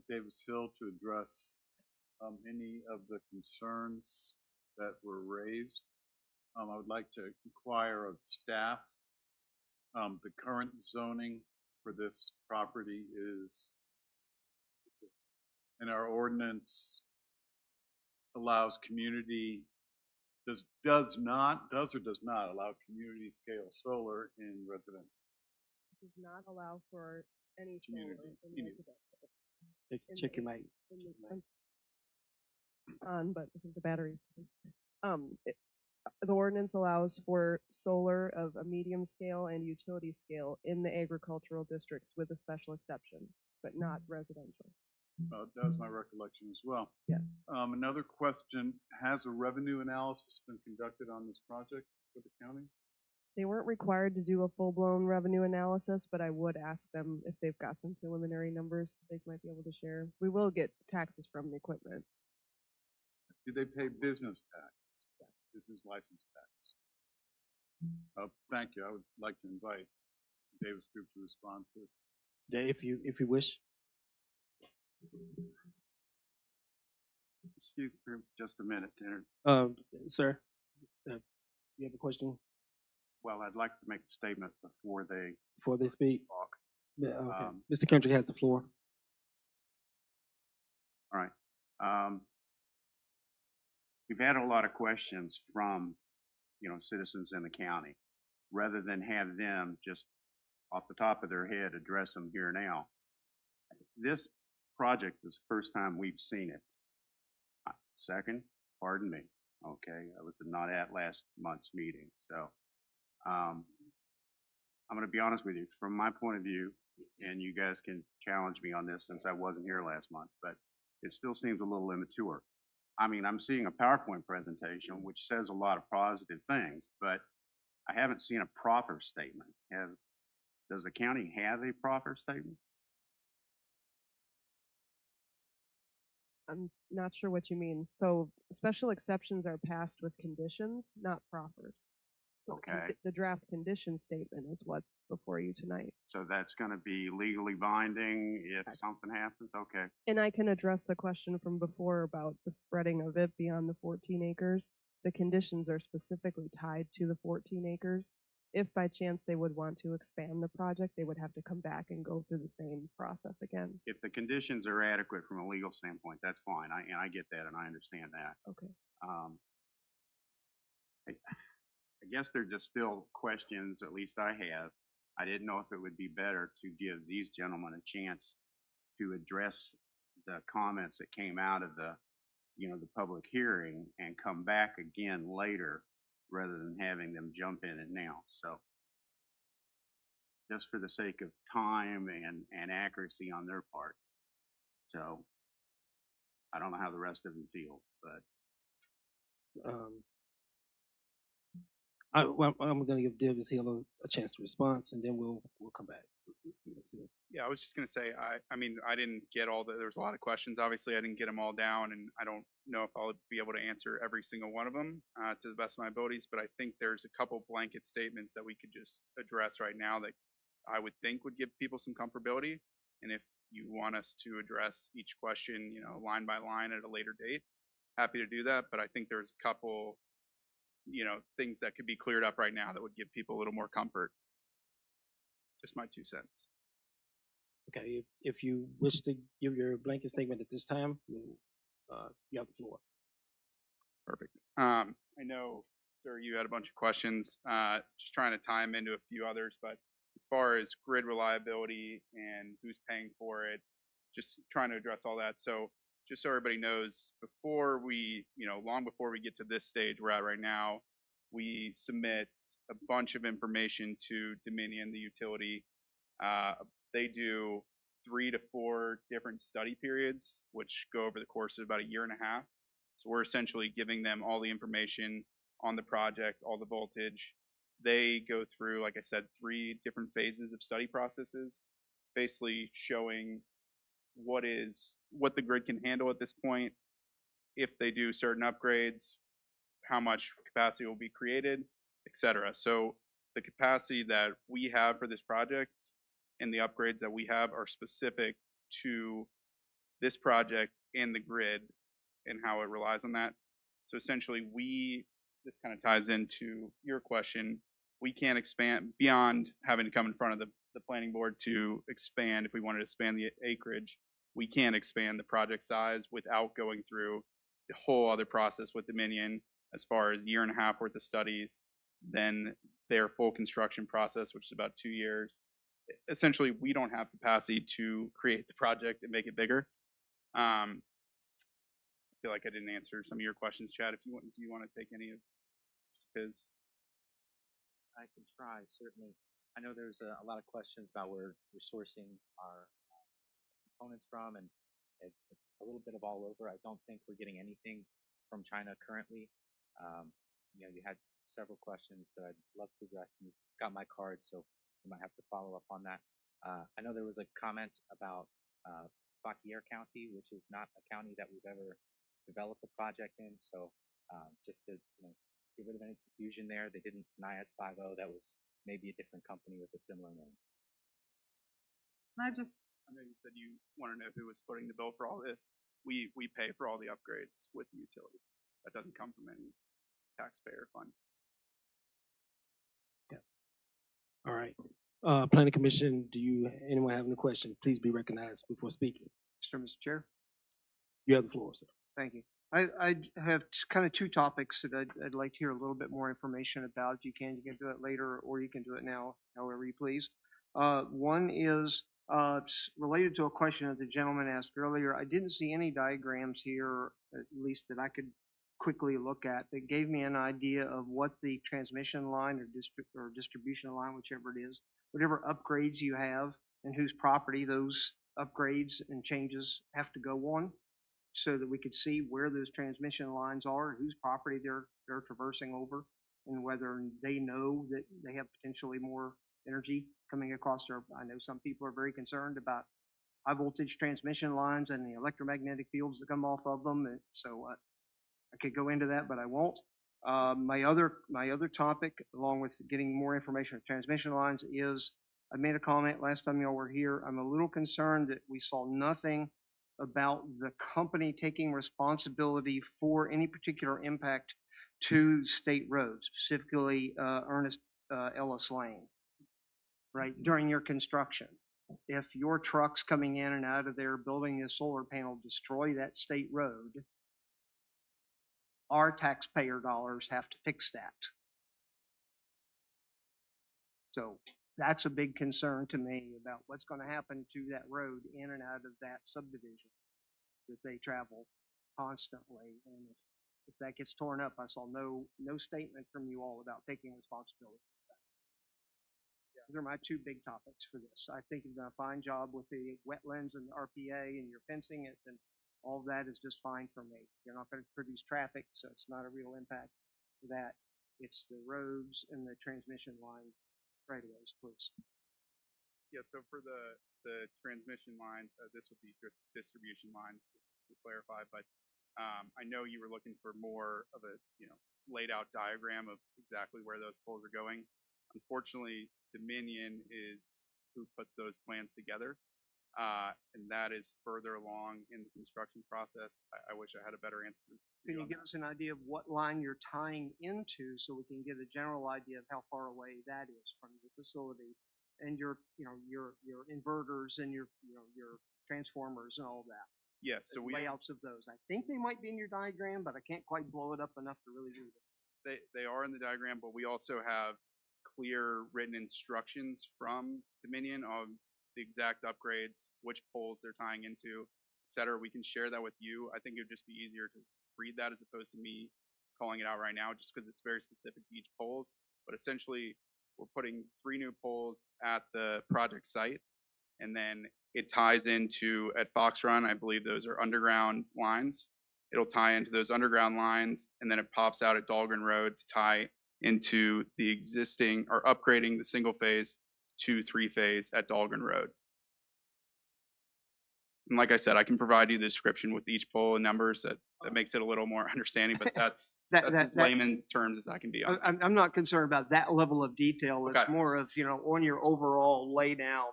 Davis Hill to address any of the concerns that were raised. I would like to inquire of staff. The current zoning for this property is, and our ordinance allows does or does not allow community scale solar in residential. Does not allow for any solar in residential. Check your mic. On, but I think the battery. The ordinance allows for solar of a medium scale and utility scale in the agricultural districts with a special exception, but not residential. That's my recollection as well. Yeah. Another question, has a revenue analysis been conducted on this project for the county? They weren't required to do a full-blown revenue analysis, but I would ask them if they've got some preliminary numbers they might be able to share. We will get taxes from the equipment. Do they pay business tax? Yeah. Business license tax? Thank you. I would like to invite Davis Group to respond to. If you wish. Excuse me for just a minute, Tanner. Sir, you have a question? Well, I'd like to make a statement before they speak. Talk. Yeah, okay. Mr. Kendrick has the floor. All right. We've had a lot of questions from, citizens in the county. Rather than have them just off the top of their head address them here now. This project is the first time we've seen it. Second, pardon me. Okay, I was not at last month's meeting, so. I'm going to be honest with you, from my point of view, and you guys can challenge me on this since I wasn't here last month, but it still seems a little immature. I mean, I'm seeing a PowerPoint presentation which says a lot of positive things, but I haven't seen a proffer statement. Does the county have a proffer statement? I'm not sure what you mean. So special exceptions are passed with conditions, not proffers. So okay. The draft condition statement is what's before you tonight. So that's going to be legally binding if something happens? Okay. And I can address the question from before about the spreading of it beyond the 14 acres. The conditions are specifically tied to the 14 acres. if by chance they would want to expand the project, they would have to come back and go through the same process again. If the conditions are adequate from a legal standpoint, that's fine. I get that and I understand that. Okay. I guess they're just still questions, at least I have. I didn't know if it would be better to give these gentlemen a chance to address the comments that came out of the public hearing and come back again later rather than having them jump in it now. So just for the sake of time and accuracy on their part. So I don't know how the rest of them feel, but I'm going to give Davis Hill a chance to respond, and then we'll come back. Yeah, I was just gonna say, I mean, I didn't get there was a lot of questions. Obviously, I didn't get them all down, and I don't know if I'll be able to answer every single one of them to the best of my abilities. But I think there's a couple blanket statements that we could just address right now that I would think would give people some comfortability. And if you want us to address each question, line by line at a later date, happy to do that. But I think there's a couple, things that could be cleared up right now that would give people a little more comfort. Just my 2 cents. Okay, if you wish to give your blanket statement at this time, you have the floor. Perfect. I know, sir, you had a bunch of questions, just trying to tie them into a few others, but as far as grid reliability and who's paying for it, just trying to address all that. So just so everybody knows, before we, long before we get to this stage we're at right now, we submit a bunch of information to Dominion, the utility. They do 3 to 4 different study periods, which go over the course of about a year and a half. So we're essentially giving them all the information on the project, all the voltage. They go through, like I said, 3 different phases of study processes, basically showing what the grid can handle at this point, if they do certain upgrades, how much capacity will be created, et cetera. So the capacity that we have for this project and the upgrades that we have are specific to this project and the grid and how it relies on that. So essentially, this kind of ties into your question, we can't expand beyond having to come in front of the planning board to expand. If we wanted to expand the acreage, we can't expand the project size without going through the whole other process with Dominion, as far as 1.5 years worth of studies, then their full construction process, which is about 2 years. Essentially, we don't have capacity to create the project and make it bigger. I feel like I didn't answer some of your questions, Chad. Do you want to take any of his? I can try, certainly. I know there's a lot of questions about where we're sourcing our components from, and it's a little bit of all over. I don't think we're getting anything from China currently. You had several questions that I'd love to address. You got my card, so you might have to follow up on that. I know there was a comment about Fauquier County, which is not a county that we've ever developed a project in. So just to get rid of any confusion there, they didn't deny us 5.0. That was maybe a different company with a similar name. I know you said you want to know who was footing the bill for all this. We pay for all the upgrades with the utility. That doesn't come from any taxpayer fund. Yeah. All right. Planning Commission, anyone have any questions? Please be recognized before speaking. Mr. Chair. You have the floor, sir. Thank you. I have kind of 2 topics that I'd like to hear a little bit more information about. If you can do it later, or you can do it now, however you please. One is related to a question that the gentleman asked earlier. I didn't see any diagrams here, at least that I could quickly look at, that gave me an idea of what the transmission line or distribution line, whichever it is, whatever upgrades you have and whose property those upgrades and changes have to go on, so that we could see where those transmission lines are, whose property they're traversing over, and whether they know that they have potentially more energy coming across their. I know some people are very concerned about high voltage transmission lines and the electromagnetic fields that come off of them, and so I could go into that, but I won't. My other topic, along with getting more information on transmission lines, is I made a comment last time y'all were here. I'm a little concerned that we saw nothing about the company taking responsibility for any particular impact to state roads, specifically Ernest Ellis Lane, right, during your construction. If your trucks coming in and out of there building this solar panel destroy that state road, our taxpayer dollars have to fix that. So that's a big concern to me about what's going to happen to that road in and out of that subdivision that they travel constantly. And if that gets torn up, I saw no statement from you all about taking responsibility. Those are my two big topics for this. I think you've done a fine job with the wetlands and the RPA and your fencing it, and all of that is just fine for me. You're not going to produce traffic, so it's not a real impact for that. It's the roads and the transmission line right of ways, please. Yeah, so for the transmission lines, this would be distribution lines, just to clarify, but I know you were looking for more of a, laid out diagram of exactly where those poles are going. Unfortunately, Dominion is who puts those plans together, and that is further along in the construction process. I wish I had a better answer. Can you give us an idea of what line you're tying into so we can get a general idea of how far away that is from the facility and your inverters and your transformers and all that? Yes, so we layouts of those. I think they might be in your diagram, but I can't quite blow it up enough to really read it. They are in the diagram, but we also have clear written instructions from Dominion on the exact upgrades, which poles they're tying into, et cetera. We can share that with you. I think it would just be easier to read that as opposed to me calling it out right now, just because it's very specific to each poles. But essentially, we're putting 3 new poles at the project site, and then it ties into, at Fox Run, I believe those are underground lines. It'll tie into those underground lines, and then it pops out at Dahlgren Road to tie into the existing, or upgrading the single phase to 3-phase at Dahlgren Road. And like I said, I can provide you the description with each pole and numbers that makes it a little more understanding, but that's as layman terms as I can be on. I'm not concerned about that level of detail. It's more of, on your overall laydown,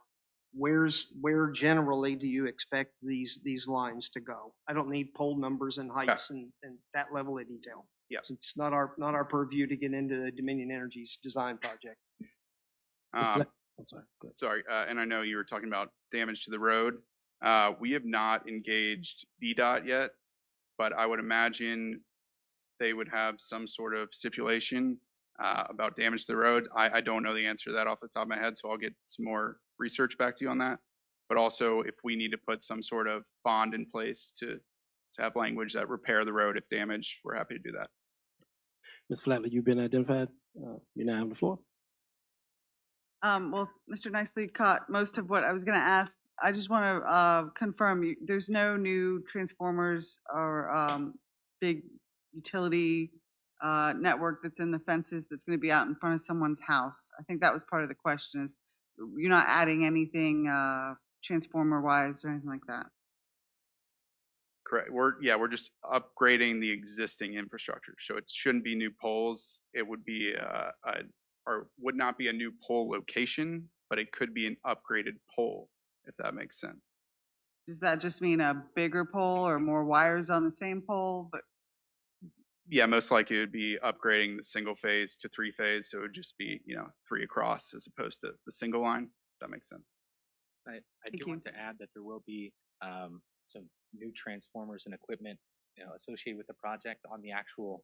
where generally do you expect these lines to go? I don't need pole numbers and heights and that level of detail. Yes. It's not our purview to get into the Dominion Energy's design project. I'm sorry. And I know you were talking about damage to the road. We have not engaged VDOT yet, but I would imagine they would have some sort of stipulation about damage to the road. I don't know the answer to that off the top of my head, so I'll get some more research back to you on that. But also, if we need to put some sort of bond in place to have language that repair the road if damaged, we're happy to do that. Ms. Flatley, you've been identified. You now have the floor. Well, Mr. Nicely caught most of what I was going to ask. I just want to confirm there's no new transformers or big utility network that's in the fences that's going to be out in front of someone's house. I think that was part of the question, is you're not adding anything transformer wise or anything like that. Correct. We're just upgrading the existing infrastructure. So it shouldn't be new poles. It would be or would not be a new pole location, but it could be an upgraded pole, if that makes sense. Does that just mean a bigger pole or more wires on the same pole? But yeah, most likely it would be upgrading the single phase to 3-phase. So it would just be, 3 across as opposed to the single line. If that makes sense. I do want to add that there will be some new transformers and equipment associated with the project on the actual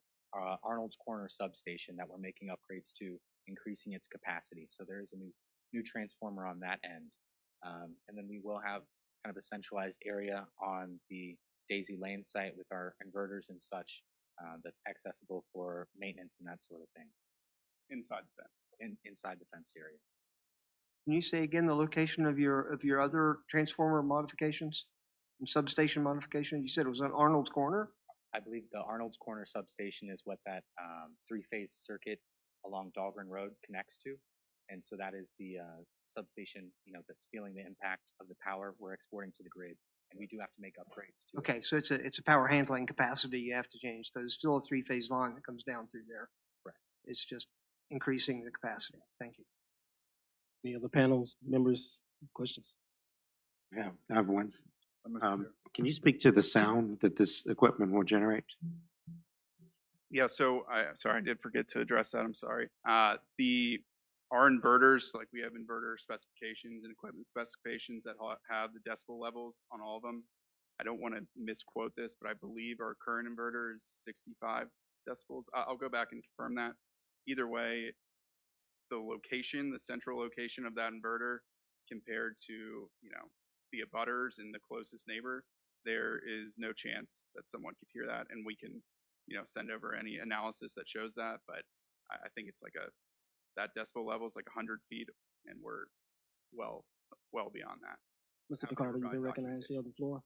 Arnold's Corner substation that we're making upgrades to, increasing its capacity. So there is a new transformer on that end. And then we will have kind of a centralized area on the Daisy Lane site with our inverters and such that's accessible for maintenance and that sort of thing. Inside the fence. Inside the fenced area. Can you say again the location of your other transformer modifications and substation modifications? You said it was on Arnold's Corner? I believe the Arnold's Corner substation is what that 3-phase circuit along Dahlgren Road connects to. And so that is the substation, that's feeling the impact of the power we're exporting to the grid. And we do have to make upgrades to it. Okay, so it's a power handling capacity you have to change. So there's still a 3-phase line that comes down through there. Correct. It's just increasing the capacity. Thank you. Any other panels, members, questions? Yeah, I have one. Can you speak to the sound that this equipment will generate? Yeah, so sorry, I did forget to address that. I'm sorry. The our inverters, like we have inverter specifications and equipment specifications that have the decibel levels on all of them. I don't want to misquote this, but I believe our current inverter is 65 decibels. I'll go back and confirm that. Either way, the location, the central location of that inverter compared to, you know, the abutters and the closest neighbor, there is no chance that someone could hear that, and we can, you know, send over any analysis that shows that. But I think it's like that decibel level is like 100 feet, and we're well beyond that. Mr. DeCarlo, you've been recognized. You have the floor.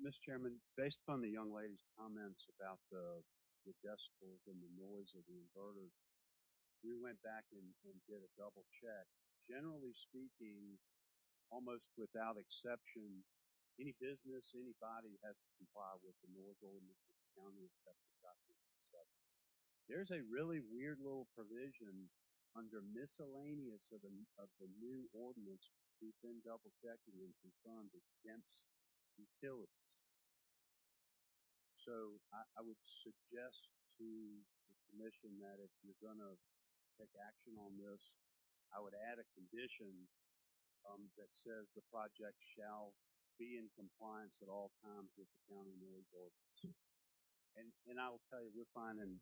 Mr. Chairman, based upon the young lady's comments about the decibels and the noise of the inverters, we went back and did a double check. Generally speaking, almost without exception, any business, anybody has to comply with the noise ordinance of the county except for documents. There's a really weird little provision under miscellaneous of the new ordinance. We've been double checking and confirmed exempts utilities. So I would suggest to the commission that if you're going to take action on this, I would add a condition that says the project shall be in compliance at all times with the county noise ordinance. And I will tell you, we're finding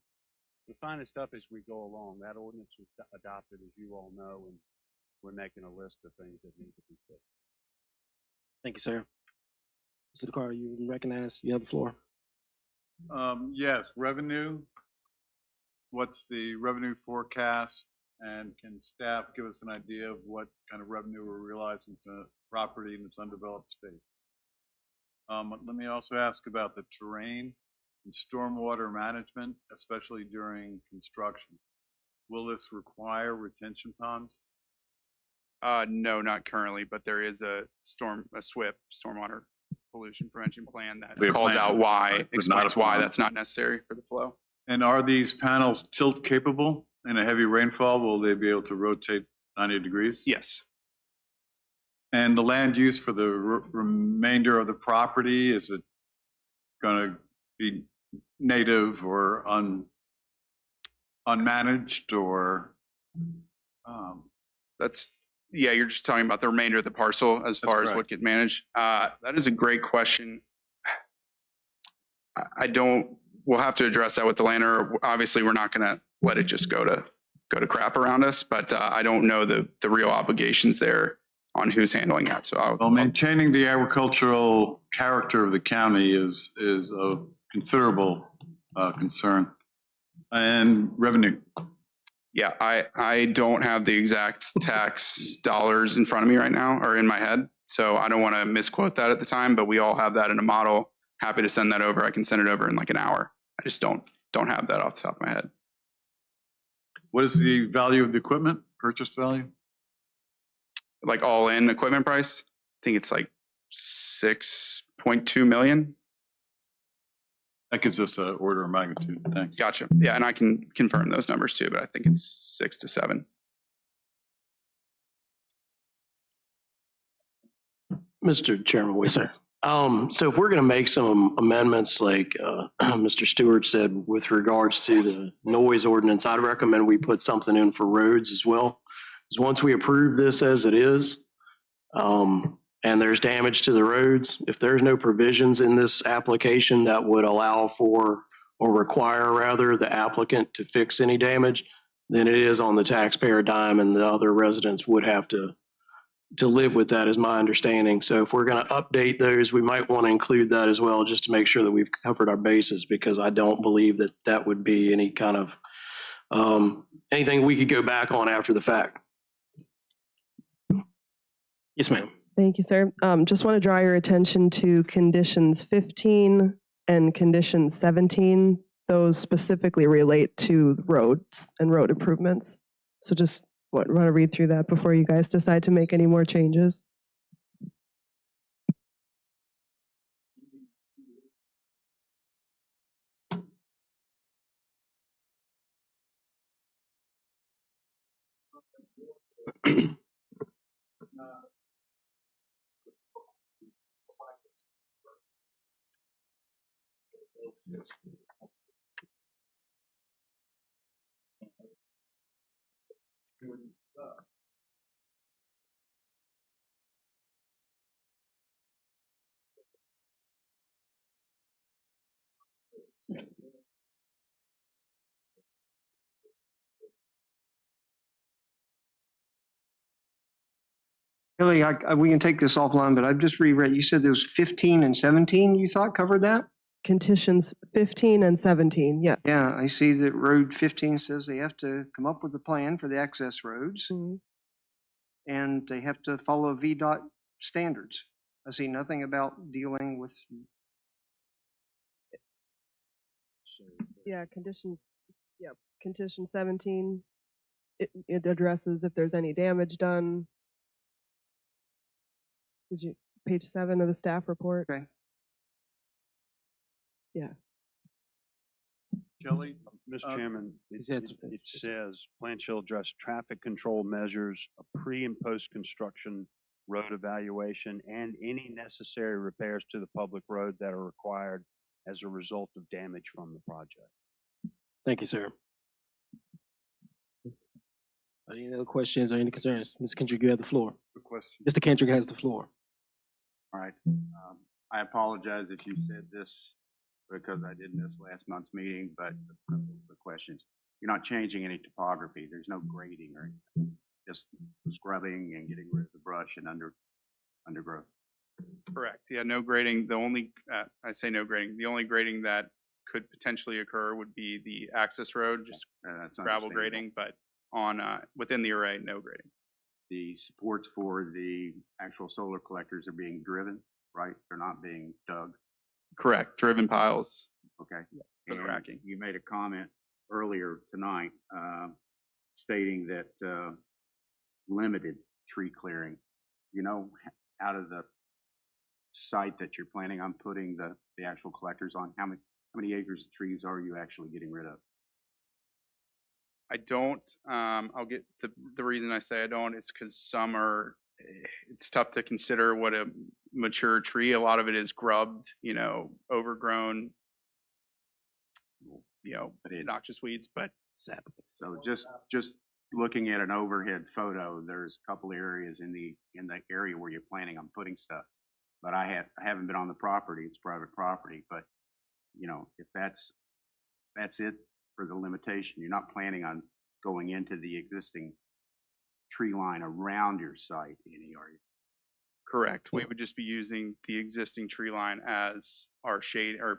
stuff as we go along. That ordinance was adopted, as you all know, and we're making a list of things that need to be fixed. Thank you, sir. Mr. DeCarlo, you've been recognized. You have the floor. Yes, revenue. What's the revenue forecast? And can staff give us an idea of what kind of revenue we're realizing to property in its undeveloped space? Let me also ask about the terrain and stormwater management, especially during construction. Will this require retention ponds? No, not currently, but there is a SWIP, stormwater pollution prevention plan that calls out why, explains why that's not necessary for the flow. And are these panels tilt capable? In a heavy rainfall, will they be able to rotate 90 degrees? Yes. And the land use for the remainder of the property, is it going to be native or unmanaged or? Yeah, you're just talking about the remainder of the parcel as far as what get managed. That is a great question. We'll have to address that with the landowner. Obviously, we're not going to let it just go to crap around us, but I don't know the real obligations there on who's handling that. So maintaining the agricultural character of the county is a considerable concern. And revenue. Yeah, I don't have the exact tax dollars in front of me right now or in my head, so I don't want to misquote that at the time, but we all have that in a model. Happy to send that over. I can send it over in like an hour. I just don't have that off the top of my head. What is the value of the equipment, purchased value? Like all in equipment price? I think it's like 6.2 million. That gives us an order of magnitude. Thanks. Gotcha. Yeah, and I can confirm those numbers too, but I think it's 6 to 7. Mr. Chairman, wait, sir. So if we're going to make some amendments, like Mr. Stewart said, with regards to the noise ordinance, I'd recommend we put something in for roads as well. Because once we approve this as it is, and there's damage to the roads, if there's no provisions in this application that would allow for, or require rather, the applicant to fix any damage, then it is on the taxpayer dime, and the other residents would have to live with that, is my understanding. So if we're going to update those, we might want to include that as well, just to make sure that we've covered our bases, because I don't believe that that would be any kind of anything we could go back on after the fact. Yes, ma'am. Thank you, sir. Just want to draw your attention to conditions 15 and condition 17. Those specifically relate to roads and road improvements. So just want to read through that before you guys decide to make any more changes. Kelly, we can take this offline, but I've just reread, you said there was 15 and 17 you thought covered that? Conditions 15 and 17, yeah. Yeah, I see that road 15 says they have to come up with a plan for the access roads. And they have to follow VDOT standards. I see nothing about dealing with, Yeah, condition 17, it addresses if there's any damage done. Page 7 of the staff report? Okay. Yeah. Kelly, Mr. Chairman, it says plan shall address traffic control measures, a pre and post construction road evaluation, and any necessary repairs to the public road that are required as a result of damage from the project. Thank you, sir. Any other questions or any concerns? Mr. Kendrick, you have the floor. Good question. Mr. Kendrick has the floor. All right. I apologize if you said this because I did miss last month's meeting, but the questions. You're not changing any topography. There's no grading or anything. Just scrubbing and getting rid of the brush and undergrowth. Correct. Yeah, no grading. The only, I say no grading, the only grading that could potentially occur would be the access road, just That's gravel understandable. grading, but on, within the array, no grading. The supports for the actual solar collectors are being driven, right? They're not being dug. Correct. Driven piles. Okay. For the And racking. you made a comment earlier tonight stating that limited tree clearing. You know, out of the site that you're planning on putting the actual collectors on, how many acres of trees are you actually getting rid of? I don't, I'll get, the reason I say I don't is because some are, it's tough to consider what a mature tree, a lot of it is grubbed, you know, overgrown, you know, noxious weeds, but sap. So just looking at an overhead photo, there's a couple areas in the area where you're planning on putting stuff. But I haven't been on the property, it's private property, but you know, if that's it for the limitation, you're not planning on going into the existing tree line around your site any, are you? Correct. We would just be using the existing tree line as our shade or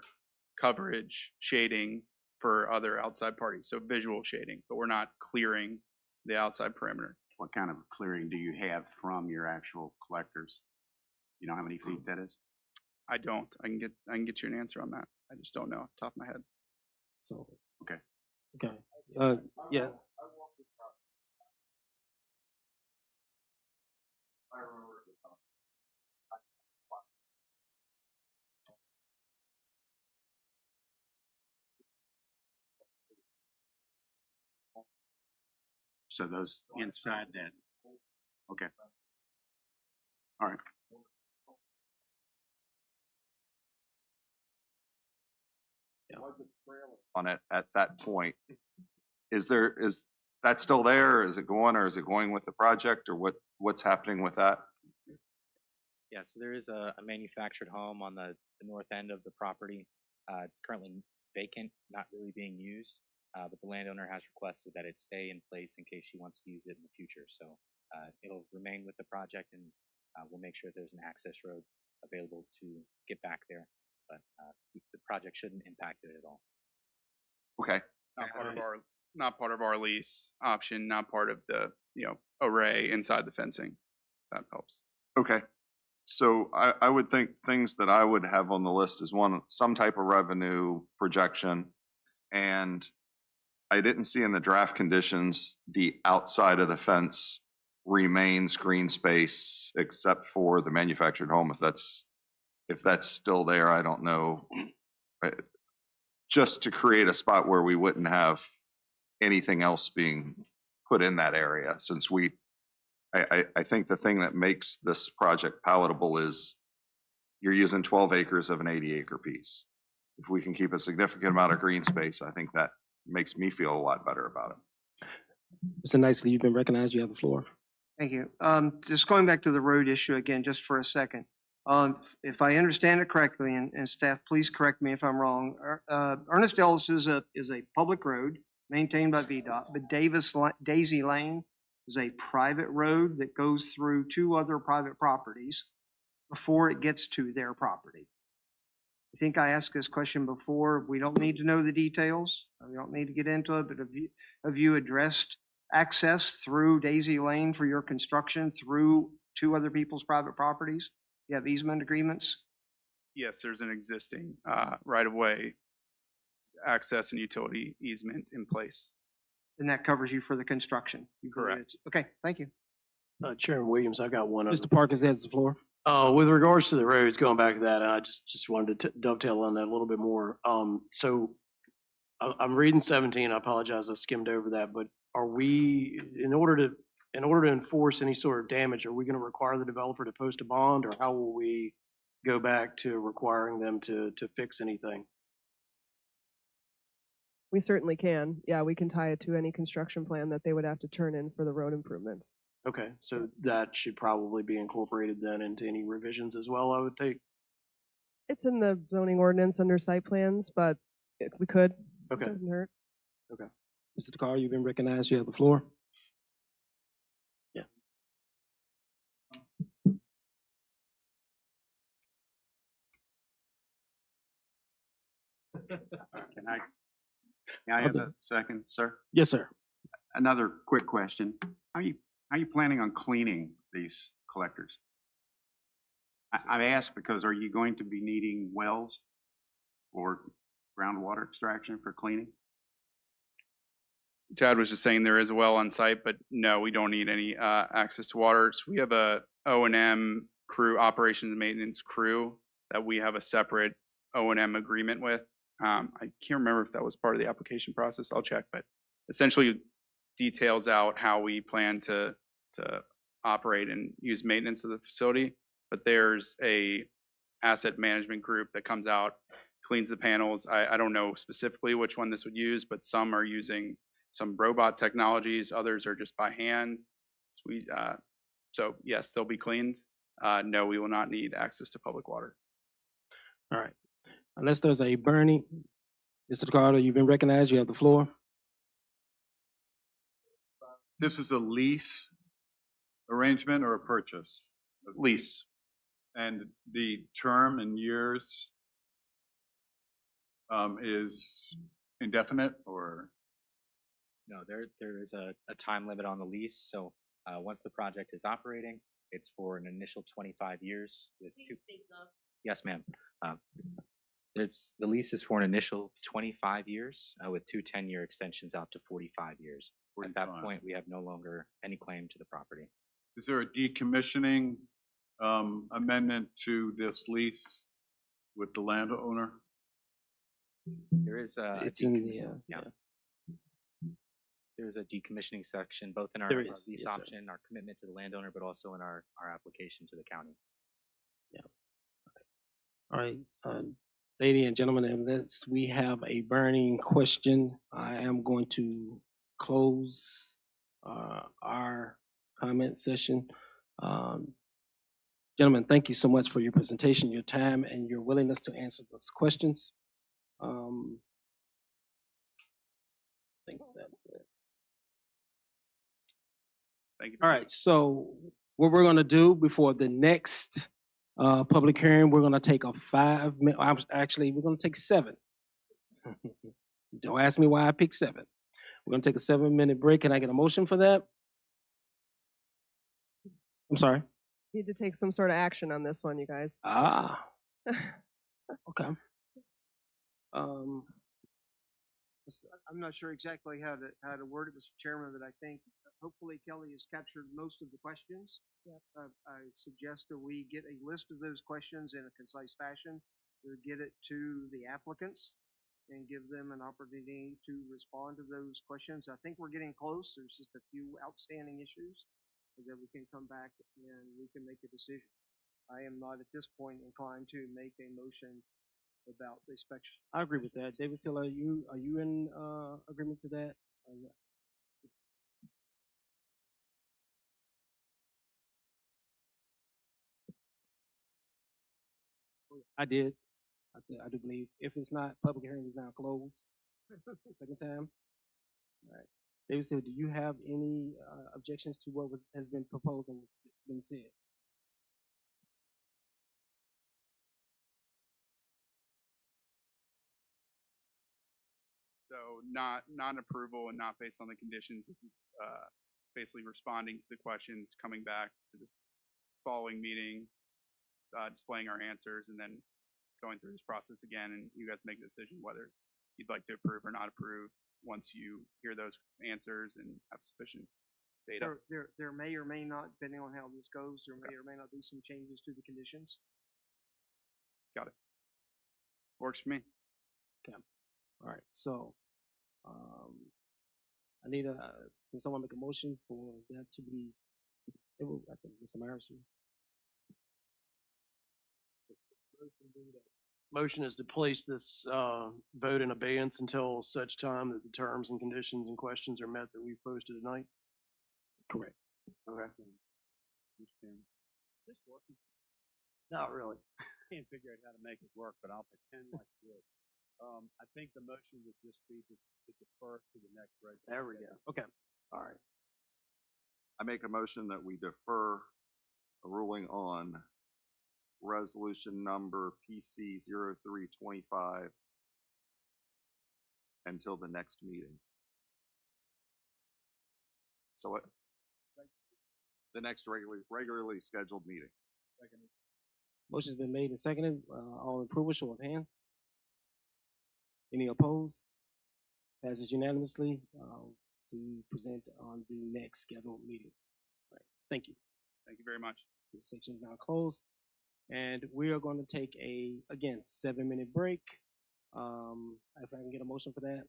coverage shading for other outside parties. So visual shading, but we're not clearing the outside perimeter. What kind of clearing do you have from your actual collectors? You know how many feet that is? I don't. I can get you an answer on that. I just don't know off the top of my head. So, okay. Okay. Yeah. So those inside that, okay. All right. On it at that point. Is that still there? Is it going or is it going with the project or what's happening with that? Yeah, so there is a manufactured home on the north end of the property. It's currently vacant, not really being used, but the landowner has requested that it stay in place in case she wants to use it in the future. So it'll remain with the project and we'll make sure there's an access road available to get back there. But the project shouldn't impact it at all. Okay. Not part of our lease option, not part of the, you know, array inside the fencing. That helps. Okay. So I would think things that I would have on the list is some type of revenue projection. And I didn't see in the draft conditions, the outside of the fence remains green space except for the manufactured home. If that's still there, I don't know. Just to create a spot where we wouldn't have anything else being put in that area, since I think the thing that makes this project palatable is you're using 12 acres of an 80-acre piece. if we can keep a significant amount of green space, I think that makes me feel a lot better about it. Mr. Nicely, you've been recognized. You have the floor. Thank you. Just going back to the road issue again, just for a second. If I understand it correctly, and staff, please correct me if I'm wrong. Ernest Ellis is a public road maintained by VDOT, but Daisy Lane is a private road that goes through two other private properties before it gets to their property. I think I asked this question before. We don't need to know the details. We don't need to get into it, but have you addressed access through Daisy Lane for your construction through two other people's private properties? You have easement agreements? Yes, there's an existing right-of-way access and utility easement in place. And that covers you for the construction? Correct. Okay, thank you. Chairman Williams, I got one. Mr. Parkins has the floor. With regards to the roads, going back to that, I just wanted to dovetail on that a little bit more. So I'm reading 17. I apologize, I skimmed over that, but are we, in order to enforce any sort of damage, are we going to require the developer to post a bond, or how will we go back to requiring them to fix anything? We certainly can. Yeah, we can tie it to any construction plan that they would have to turn in for the road improvements. Okay, so that should probably be incorporated then into any revisions as well, I would think. It's in the zoning ordinance under site plans, but we could. Okay. It doesn't hurt. Okay. Mr. Takar, you've been recognized. You have the floor. Can I have a second, sir? Yes, sir. Another quick question. How are you planning on cleaning these collectors? I ask because are you going to be needing wells or groundwater extraction for cleaning? Chad was just saying there is a well on site, but no, we don't need any access to water. So we have a O&M crew, operations and maintenance crew, that we have a separate O&M agreement with. I can't remember if that was part of the application process. I'll check, but essentially details out how we plan to operate and use maintenance of the facility. But there's a asset management group that comes out, cleans the panels. I don't know specifically which one this would use, but some are using some robot technologies. Others are just by hand. So yes, they'll be cleaned. No, we will not need access to public water. All right. Unless there's a burning, Mr. Carter, you've been recognized. You have the floor. This is a lease arrangement or a purchase? Lease. And the term in years is indefinite, or? No, there is a time limit on the lease. So once the project is operating, it's for an initial 25 years with two. Yes, ma'am. The lease is for an initial 25 years with two 10-year extensions out to 45 years. At that point, we have no longer any claim to the property. Is there a decommissioning amendment to this lease with the landowner? There is a It's in the, yeah. There's a decommissioning section both in our There is, lease yes, sir. option, our commitment to the landowner, but also in our application to the county. All right. Ladies and gentlemen, unless we have a burning question, I am going to close our comment session. Gentlemen, thank you so much for your presentation, your time, and your willingness to answer those questions. I think that's it. Thank you. All right, so what we're gonna do before the next public hearing, we're gonna take a 5-minute, actually, we're gonna take 7. Don't ask me why I picked 7. We're gonna take a 7-minute break. Can I get a motion for that? I'm sorry. Need to take some sort of action on this one, you guys. Ah, okay. I'm not sure exactly how to word it, Mr. Chairman, but I think hopefully Kelly has captured most of the questions. I suggest that we get a list of those questions in a concise fashion, to get it to the applicants and give them an opportunity to respond to those questions. I think we're getting close. There's just a few outstanding issues that we can come back and we can make a decision. I am not at this point inclined to make a motion about the inspection. I agree with that. David Hill, are you in, agreement to that? Yeah. I did. I do believe. If it's not, public hearing is now closed. Second time. All right. David Hill, do you have any, objections to what has been proposed and what's been said? So not non-approval and not based on the conditions. This is basically responding to the questions, coming back to the following meeting, displaying our answers, and then going through this process again. And you guys make a decision whether you'd like to approve or not approve once you hear those answers and have sufficient data. There may or may not, depending on how this goes, there may or may not be some changes to the conditions. Got it. Works for me. Okay. All right. So, I need can someone make a motion for that to be, I think Mr. Myers. Motion is to place this vote in abeyance until such time that the terms and conditions and questions are met that we've posted tonight. Correct. Okay. This working? Not really. Can't figure out how to make it work, but I'll pretend like it is. I think the motion would just be to defer to the next regular. There we go. Okay. All right. I make a motion that we defer a ruling on resolution number PC 0325 until the next meeting. So what? The next regularly scheduled meeting. Motion's been made and seconded. All in approval, show of hand. Any opposed? Passes unanimously to present on the next scheduled meeting. All right. Thank you. Thank you very much. This section is now closed. And we are going to take a, again, 7-minute break. If I can get a motion for that.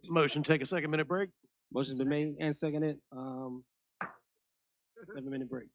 Motion, take a 2-minute break. Motion's been made and seconded. 7-minute break.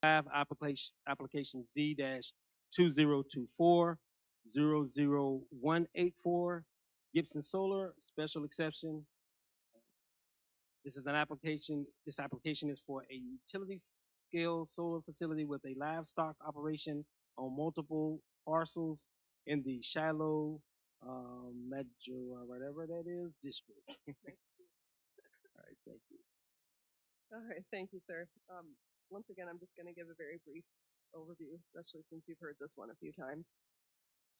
application Z-2024-00184, Gibson Solar, special exception. This application is for a utility scale solar facility with a livestock operation on multiple parcels in the Shiloh, Metro, whatever that is, district. All right, thank you. All right, thank you, sir. Once again, I'm just going to give a very brief overview, especially since you've heard this one a few times.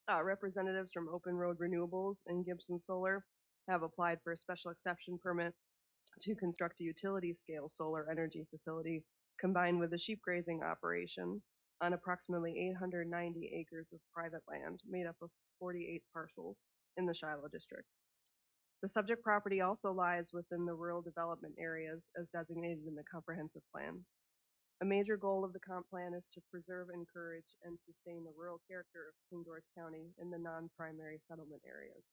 Representatives from Open Road Renewables and Gibson Solar have applied for a special exception permit to construct a utility scale solar energy facility combined with a sheep grazing operation on approximately 890 acres of private land made up of 48 parcels in the Shiloh district. The subject property also lies within the rural development areas as designated in the comprehensive plan. A major goal of the comp plan is to preserve, encourage, and sustain the rural character of King George County in the non-primary settlement areas.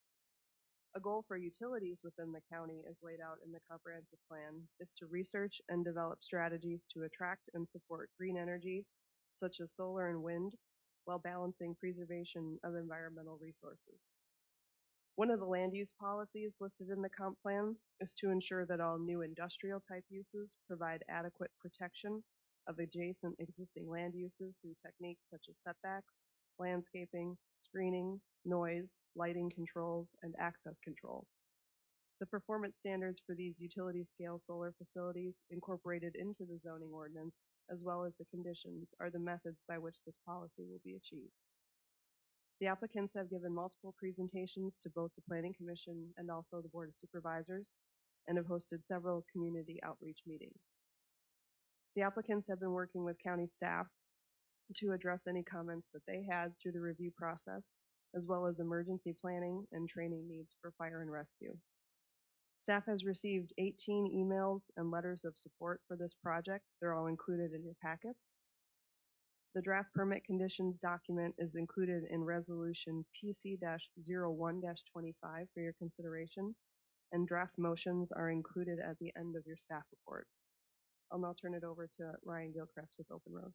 A goal for utilities within the county as laid out in the comprehensive plan is to research and develop strategies to attract and support green energy, such as solar and wind, while balancing preservation of environmental resources. One of the land use policies listed in the comp plan is to ensure that all new industrial type uses provide adequate protection of adjacent existing land uses through techniques such as setbacks, landscaping, screening, noise, lighting controls, and access control. The performance standards for these utility scale solar facilities incorporated into the zoning ordinance, as well as the conditions, are the methods by which this policy will be achieved. The applicants have given multiple presentations to both the Planning Commission and also the Board of Supervisors, and have hosted several community outreach meetings. The applicants have been working with county staff to address any comments that they had through the review process, as well as emergency planning and training needs for fire and rescue. Staff has received 18 emails and letters of support for this project. They're all included in your packets. The draft permit conditions document is included in resolution PC-01-25 for your consideration, and draft motions are included at the end of your staff report. I'll now turn it over to Ryan Gilchrist with Open Road.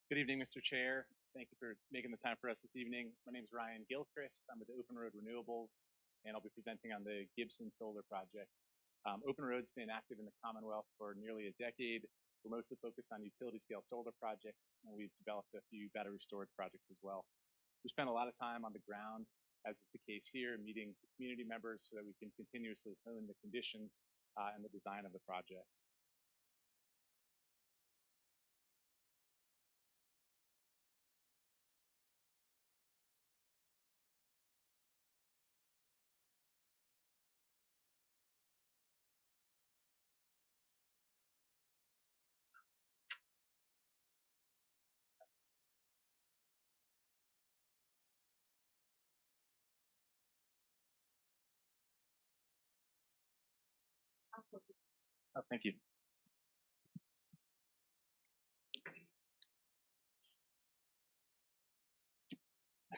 Good evening, Mr. Chair. Thank you for making the time for us this evening. My name is Ryan Gilchrist. I'm with Open Road Renewables, and I'll be presenting on the Gibson Solar Project. Open Road's been active in the Commonwealth for nearly a decade. We're mostly focused on utility-scale solar projects, and we've developed a few battery storage projects as well. We spent a lot of time on the ground, as is the case here, meeting the community members so that we can continuously hone the conditions and the design of the project. Oh, thank you.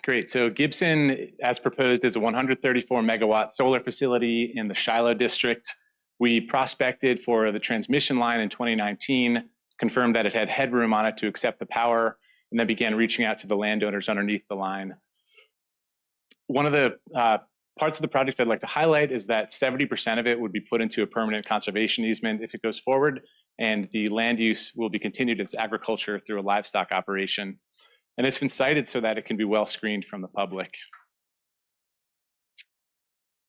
Great. So Gibson, as proposed, is a 134 megawatt solar facility in the Shiloh district. We prospected for the transmission line in 2019, confirmed that it had headroom on it to accept the power, and then began reaching out to the landowners underneath the line. One of the parts of the project I'd like to highlight is that 70% of it would be put into a permanent conservation easement if it goes forward, and the land use will be continued as agriculture through a livestock operation. And it's been sited so that it can be well screened from the public.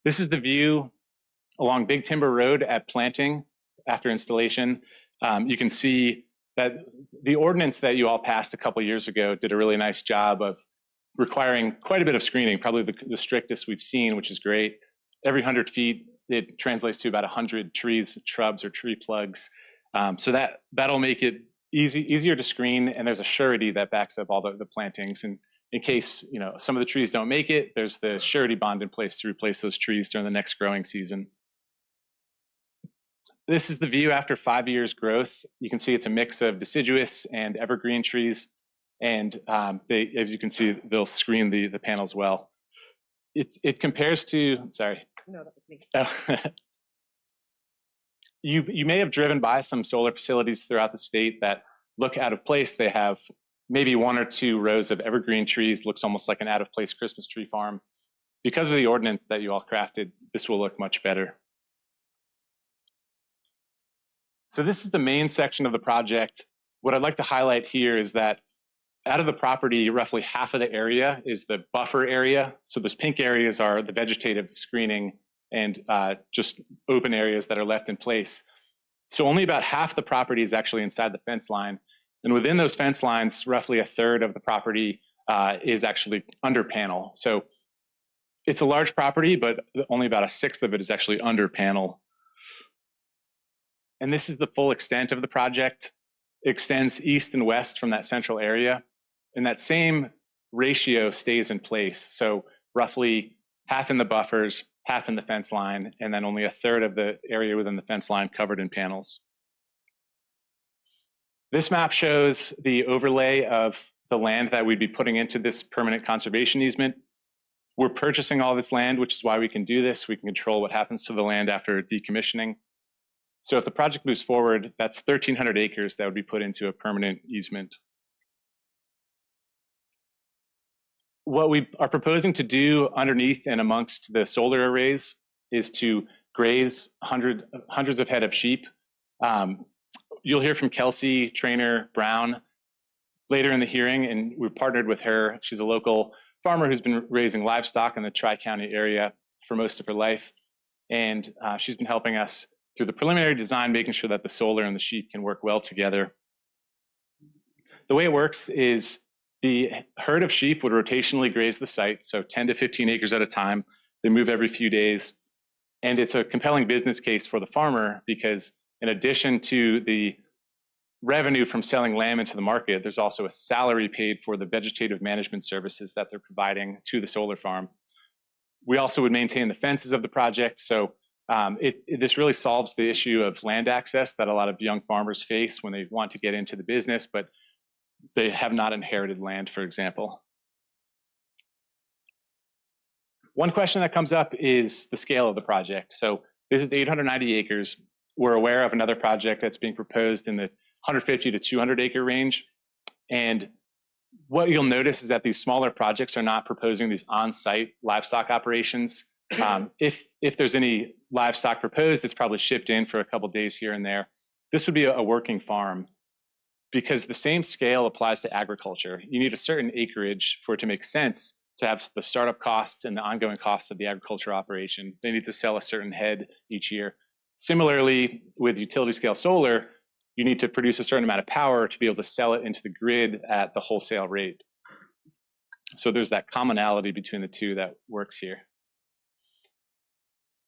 This is the view along Big Timber Road at planting after installation. You can see that the ordinance that you all passed a couple years ago did a really nice job of requiring quite a bit of screening, probably the strictest we've seen, which is great. Every 100 feet, it translates to about 100 trees, shrubs, or tree plugs. So that'll make it easier to screen, and there's a surety that backs up all the plantings. And in case some of the trees don't make it, there's the surety bond in place to replace those trees during the next growing season. This is the view after 5 years growth. You can see it's a mix of deciduous and evergreen trees. And as you can see, they'll screen the panels well. It compares to, sorry. No, that was me. You may have driven by some solar facilities throughout the state that look out of place. They have maybe 1 or 2 rows of evergreen trees, looks almost like an out of place Christmas tree farm. Because of the ordinance that you all crafted, this will look much better. So this is the main section of the project. What I'd like to highlight here is that out of the property, roughly half of the area is the buffer area. So those pink areas are the vegetative screening and just open areas that are left in place. So only about half the property is actually inside the fence line. And within those fence lines, roughly a third of the property is actually under panel. So it's a large property, but only about a sixth of it is actually under panel. And this is the full extent of the project. It extends east and west from that central area. And that same ratio stays in place. So roughly half in the buffers, half in the fence line, and then only a third of the area within the fence line covered in panels. This map shows the overlay of the land that we'd be putting into this permanent conservation easement. We're purchasing all this land, which is why we can do this. We can control what happens to the land after decommissioning. So if the project moves forward, that's 1,300 acres that would be put into a permanent easement. What we are proposing to do underneath and amongst the solar arrays is to graze hundreds of head of sheep. You'll hear from Kelsey Trainer Brown later in the hearing, and we partnered with her. She's a local farmer who's been raising livestock in the Tri-County area for most of her life. And she's been helping us through the preliminary design, making sure that the solar and the sheep can work well together. The way it works is the herd of sheep would rotationally graze the site, so 10 to 15 acres at a time. They move every few days. And it's a compelling business case for the farmer because in addition to the revenue from selling lamb into the market, there's also a salary paid for the vegetative management services that they're providing to the solar farm. We also would maintain the fences of the project. So this really solves the issue of land access that a lot of young farmers face when they want to get into the business, but they have not inherited land, for example. One question that comes up is the scale of the project. So this is 890 acres. We're aware of another project that's being proposed in the 150 to 200 acre range. And what you'll notice is that these smaller projects are not proposing these on-site livestock operations. If there's any livestock proposed, it's probably shipped in for a couple days here and there. This would be a working farm because the same scale applies to agriculture. You need a certain acreage for it to make sense to have the startup costs and the ongoing costs of the agriculture operation. They need to sell a certain head each year. Similarly, with utility scale solar, you need to produce a certain amount of power to be able to sell it into the grid at the wholesale rate. So there's that commonality between the two that works here.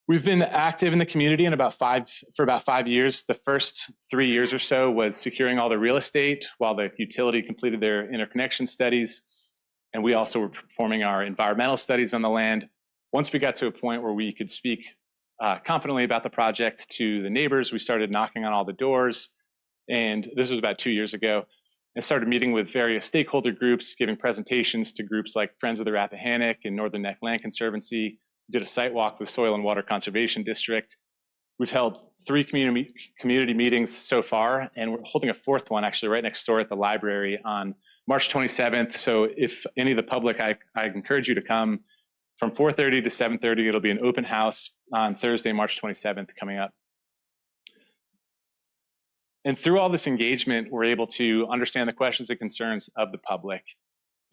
We've been active in the community for about 5 years. The first 3 years or so was securing all the real estate while the utility completed their interconnection studies. And we also were performing our environmental studies on the land. Once we got to a point where we could speak confidently about the project to the neighbors, we started knocking on all the doors. And this was about 2 years ago. And started meeting with various stakeholder groups, giving presentations to groups like Friends of the Rappahannock and Northern Neck Land Conservancy. Did a site walk with Soil and Water Conservation District. We've held 3 community meetings so far, and we're holding a 4th one actually right next door at the library on March 27th. So if any of the public, I encourage you to come from 4:30 to 7:30. It'll be an open house on Thursday, March 27th coming up. And through all this engagement, we're able to understand the questions and concerns of the public.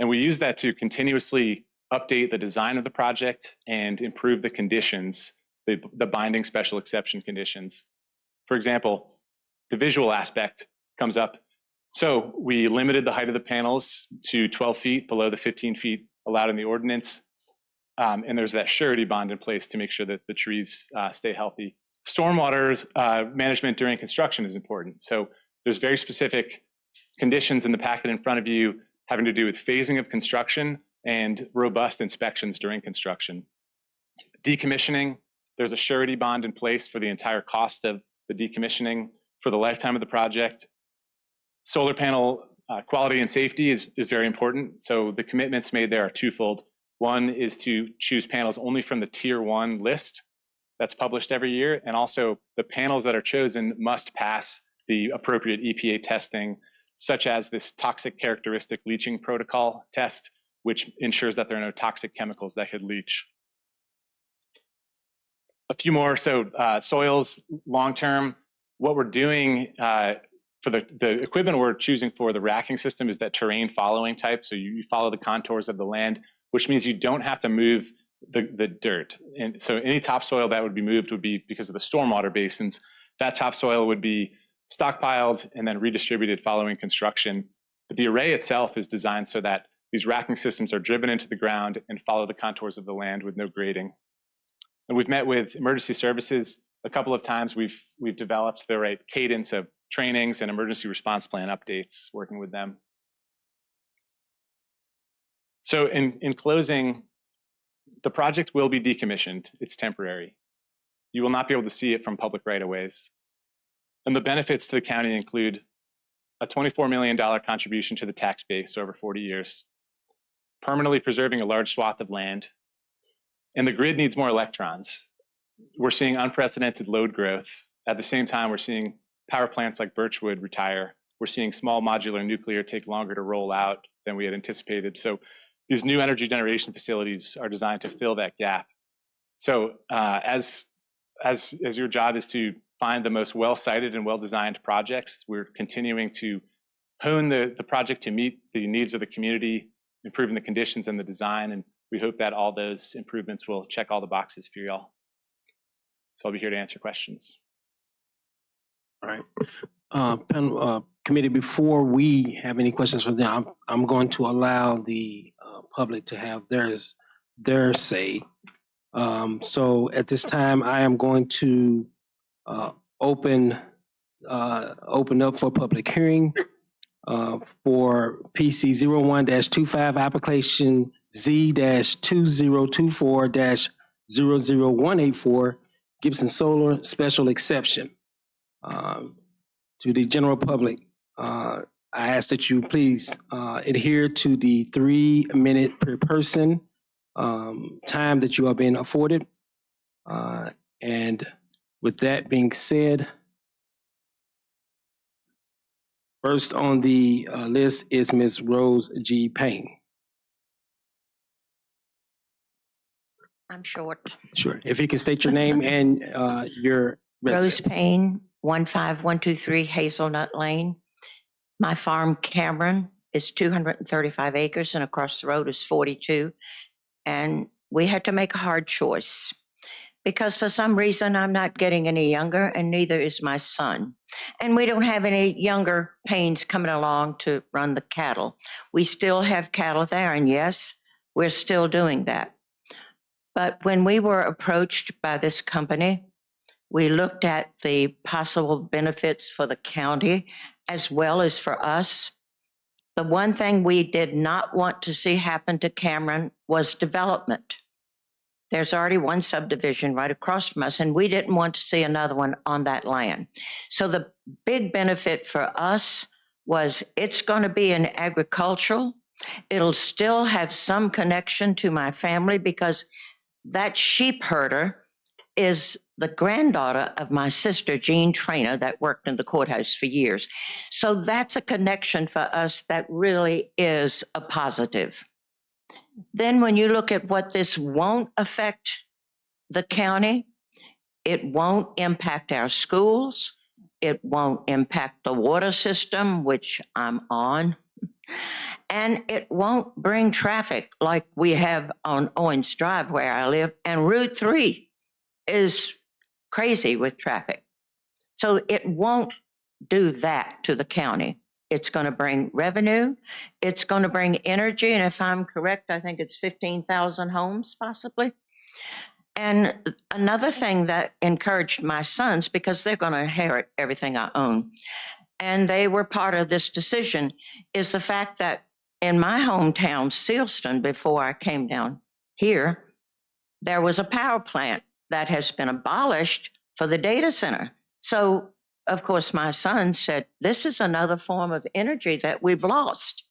And we use that to continuously update the design of the project and improve the conditions, the binding special exception conditions. For example, the visual aspect comes up. So we limited the height of the panels to 12 feet below the 15 feet allowed in the ordinance. And there's that surety bond in place to make sure that the trees stay healthy. Stormwater management during construction is important. So there's very specific conditions in the packet in front of you having to do with phasing of construction and robust inspections during construction. Decommissioning, there's a surety bond in place for the entire cost of the decommissioning for the lifetime of the project. Solar panel quality and safety is very important. So the commitments made there are twofold. One is to choose panels only from the Tier 1 list that's published every year, and also the panels that are chosen must pass the appropriate EPA testing, such as this toxic characteristic leaching protocol test, which ensures that there are no toxic chemicals that could leach. A few more, so soils long-term, what we're doing for the equipment we're choosing for the racking system is that terrain following type. So you follow the contours of the land, which means you don't have to move the dirt. And so any topsoil that would be moved would be because of the stormwater basins. That topsoil would be stockpiled and then redistributed following construction. But the array itself is designed so that these racking systems are driven into the ground and follow the contours of the land with no grading. And we've met with emergency services a couple of times. We've developed the right cadence of trainings and emergency response plan updates working with them. So in closing, the project will be decommissioned. It's temporary. You will not be able to see it from public right-of-ways. And the benefits to the county include a $24 million contribution to the tax base over 40 years, permanently preserving a large swath of land, and the grid needs more electrons. We're seeing unprecedented load growth. At the same time, we're seeing power plants like Birchwood retire. We're seeing small modular nuclear take longer to roll out than we had anticipated. So these new energy generation facilities are designed to fill that gap. So as your job is to find the most well-sited and well-designed projects, we're continuing to hone the project to meet the needs of the community, improving the conditions and the design, and we hope that all those improvements will check all the boxes for y'all. So I'll be here to answer questions. All right. Committee, before we have any questions for them, I'm going to allow the public to have their say. So at this time, I am going to open up for public hearing for PC 01-25 application Z-2024-00184 Gibson Solar special exception. To the general public, I ask that you please adhere to the 3-minute per person time that you are being afforded. And with that being said, first on the list is Ms. Rose G. Payne. I'm short. Sure. If you can state your name and your residence. Rose Payne, 15123 Hazelnut Lane. My farm, Cameron, is 235 acres, and across the road is 42. And we had to make a hard choice because for some reason I'm not getting any younger, and neither is my son. And we don't have any younger Paynes coming along to run the cattle. We still have cattle there, and yes, we're still doing that. But when we were approached by this company, we looked at the possible benefits for the county as well as for us. The one thing we did not want to see happen to Cameron was development. There's already one subdivision right across from us, and we didn't want to see another one on that land. So the big benefit for us was it's going to be an agricultural. It'll still have some connection to my family because that sheep herder is the granddaughter of my sister, Jean Trainer, that worked in the courthouse for years. So that's a connection for us that really is a positive. Then when you look at what this won't affect the county, it won't impact our schools. It won't impact the water system, which I'm on. And it won't bring traffic like we have on Owens Drive where I live. And Route 3 is crazy with traffic. So it won't do that to the county. It's going to bring revenue. It's going to bring energy. And if I'm correct, I think it's 15,000 homes possibly. And another thing that encouraged my sons, because they're going to inherit everything I own, and they were part of this decision, is the fact that in my hometown, Sealston, before I came down here, there was a power plant that has been abolished for the data center. So, of course, my son said, this is another form of energy that we've lost.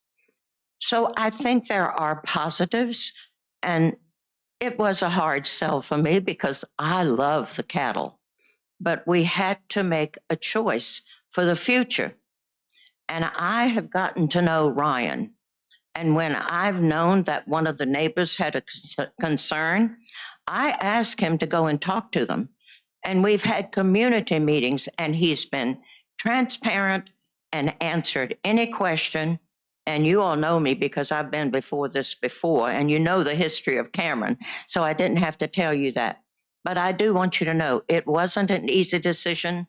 So I think there are positives, and it was a hard sell for me because I love the cattle, but we had to make a choice for the future. And I have gotten to know Ryan. And when I've known that one of the neighbors had a concern, I asked him to go and talk to them. And we've had community meetings, and he's been transparent and answered any question. And you all know me because I've been before this before, and you know the history of Cameron. So I didn't have to tell you that. But I do want you to know it wasn't an easy decision,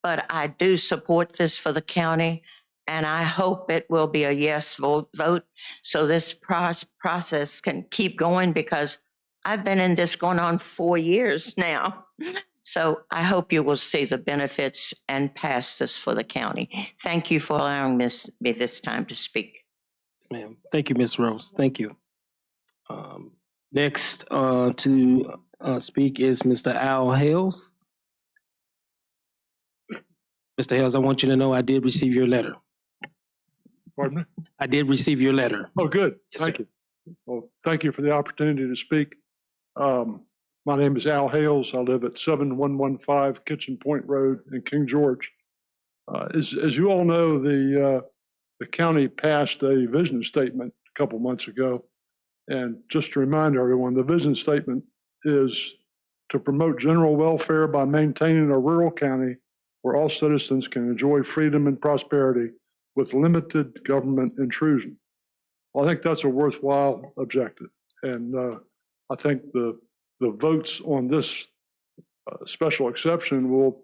but I do support this for the county. And I hope it will be a yes vote so this process can keep going, because I've been in this going on 4 years now. So I hope you will see the benefits and pass this for the county. Thank you for allowing me this time to speak. Yes, ma'am. Thank you, Ms. Rose. Thank you. Next to speak is Mr. Al Hales. Mr. Hales, I want you to know I did receive your letter. Pardon me? I did receive your letter. Oh, good. Yes, Thank sir. you. Well, thank you for the opportunity to speak. My name is Al Hales. I live at 7115 Kitchen Point Road in King George. As you all know, the county passed a vision statement a couple months ago. And just to remind everyone, the vision statement is to promote general welfare by maintaining a rural county where all citizens can enjoy freedom and prosperity with limited government intrusion. Well, I think that's a worthwhile objective. And I think the votes on this special exception will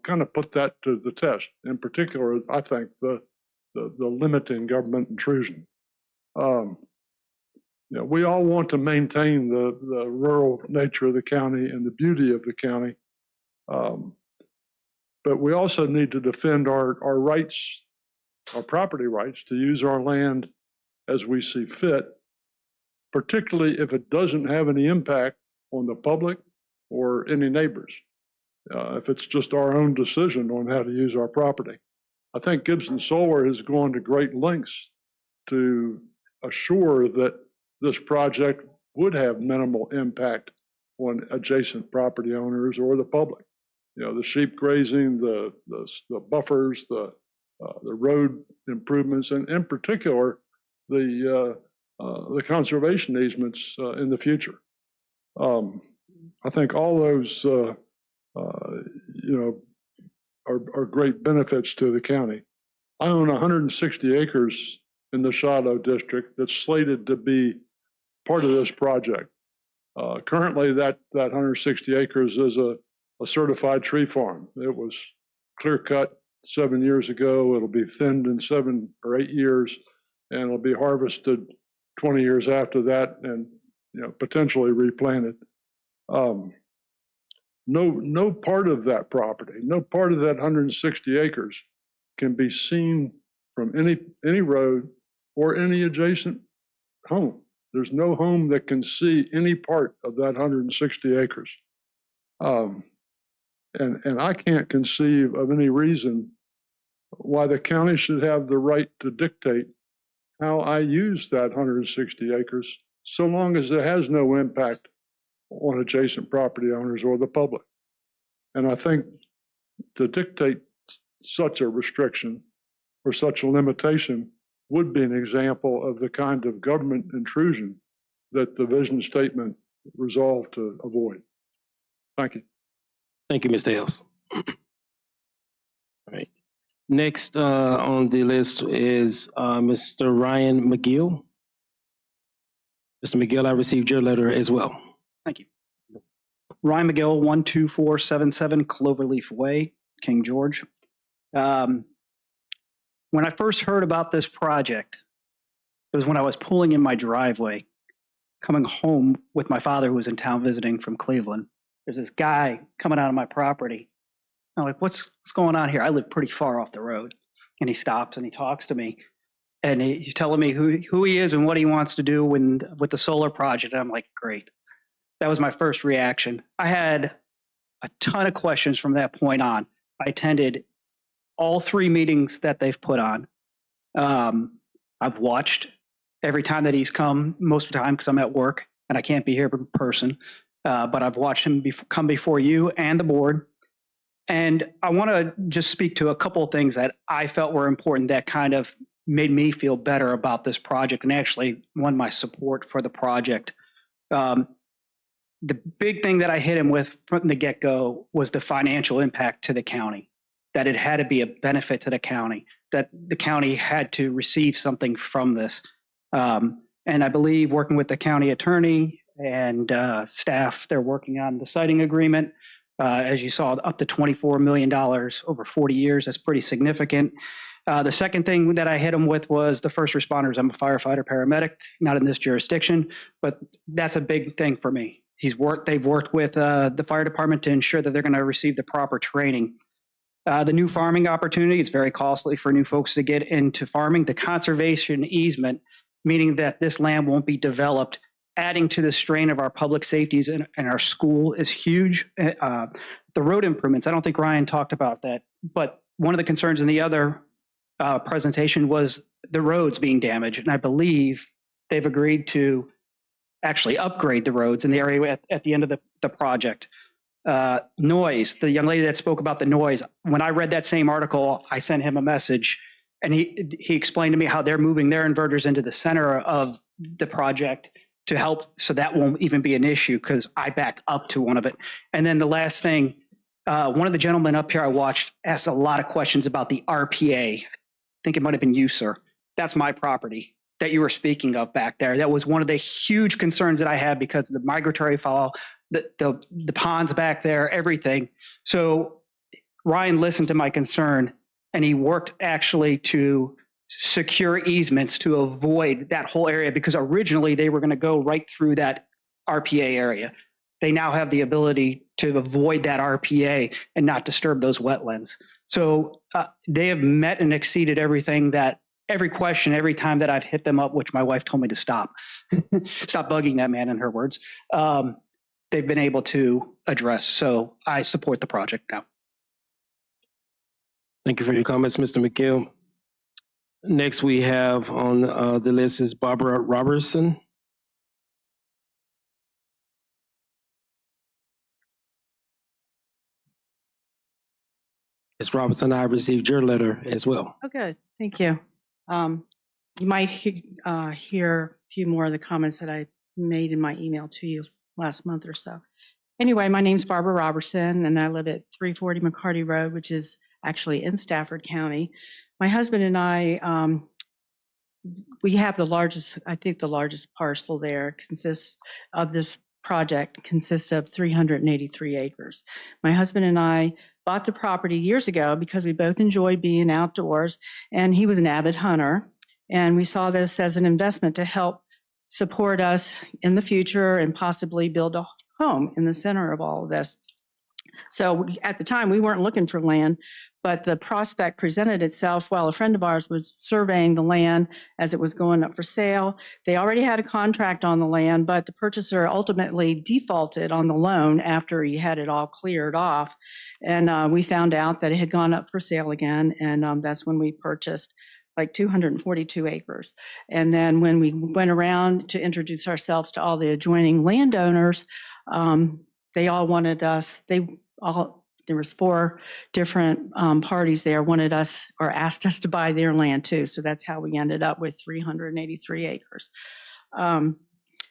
kind of put that to the test. In particular, I think the limiting government intrusion. We all want to maintain the rural nature of the county and the beauty of the county. But we also need to defend our rights, our property rights, to use our land as we see fit, particularly if it doesn't have any impact on the public or any neighbors, if it's just our own decision on how to use our property. I think Gibson Solar has gone to great lengths to assure that this project would have minimal impact on adjacent property owners or the public. The sheep grazing, the buffers, the road improvements, and in particular, the conservation easements in the future. I think all those, are great benefits to the county. I own 160 acres in the Shiloh district that's slated to be part of this project. Currently, that 160 acres is a certified tree farm. It was clear cut 7 years ago. It'll be thinned in 7 or 8 years, and it'll be harvested 20 years after that, and potentially replanted. No part of that property, no part of that 160 acres can be seen from any road or any adjacent home. There's no home that can see any part of that 160 acres. And I can't conceive of any reason why the county should have the right to dictate how I use that 160 acres, so long as it has no impact on adjacent property owners or the public. And I think to dictate such a restriction or such a limitation would be an example of the kind of government intrusion that the vision statement resolved to avoid. Thank you. Thank you, Mr. Hales. All right. Next on the list is Mr. Ryan McGill. Mr. McGill, I received your letter as well. Thank you. Ryan McGill, 12477 Cloverleaf Way, King George. When I first heard about this project, it was when I was pulling in my driveway, coming home with my father who was in town visiting from Cleveland. There's this guy coming out of my property. I'm like, what's going on here? I live pretty far off the road. And he stops and he talks to me. And he's telling me who he is and what he wants to do with the solar project. And I'm like, great. That was my first reaction. I had a ton of questions from that point on. I attended all 3 meetings that they've put on. I've watched every time that he's come, most of the time because I'm at work and I can't be here in person. But I've watched him come before you and the board. And I want to just speak to a couple of things that I felt were important that kind of made me feel better about this project and actually won my support for the project. The big thing that I hit him with from the get-go was the financial impact to the county, that it had to be a benefit to the county, that the county had to receive something from this. And I believe working with the county attorney and staff, they're working on the siting agreement. As you saw, up to $24 million over 40 years. That's pretty significant. The second thing that I hit him with was the first responders. I'm a firefighter, paramedic, not in this jurisdiction, but that's a big thing for me. They've worked with the fire department to ensure that they're going to receive the proper training. The new farming opportunity, it's very costly for new folks to get into farming. The conservation easement, meaning that this land won't be developed, adding to the strain of our public safeties and our school is huge. The road improvements, I don't think Ryan talked about that, but one of the concerns in the other presentation was the roads being damaged. And I believe they've agreed to actually upgrade the roads in the area at the end of the project. Noise, the young lady that spoke about the noise, when I read that same article, I sent him a message and he explained to me how they're moving their inverters into the center of the project to help, so that won't even be an issue because I back up to one of it. And then the last thing, one of the gentlemen up here I watched asked a lot of questions about the RPA. I think it might have been you, sir. That's my property that you were speaking of back there. That was one of the huge concerns that I had because of the migratory fowl, the ponds back there, everything. So Ryan listened to my concern and he worked actually to secure easements to avoid that whole area because originally they were going to go right through that RPA area. They now have the ability to avoid that RPA and not disturb those wetlands. So they have met and exceeded everything that every question, every time that I've hit them up, which my wife told me to stop, stop bugging that man in her words, they've been able to address. So I support the project now. Thank you for your comments, Mr. McGill. Next, we have on the list is Barbara Robertson. Ms. Robertson, I received your letter as well. Oh, good. Thank you. You might hear a few more of the comments that I made in my email to you last month or so. Anyway, my name's Barbara Robertson, and I live at 340 McCarty Road, which is actually in Stafford County. My husband and I, we have the largest, I think the largest parcel there consists of this project consists of 383 acres. My husband and I bought the property years ago because we both enjoy being outdoors, and he was an avid hunter. And we saw this as an investment to help support us in the future and possibly build a home in the center of all of this. So at the time, we weren't looking for land, but the prospect presented itself while a friend of ours was surveying the land as it was going up for sale. They already had a contract on the land, but the purchaser ultimately defaulted on the loan after he had it all cleared off. And we found out that it had gone up for sale again, and that's when we purchased like 242 acres. And then when we went around to introduce ourselves to all the adjoining landowners, they all wanted us, there was 4 different parties there wanted us or asked us to buy their land too. So that's how we ended up with 383 acres.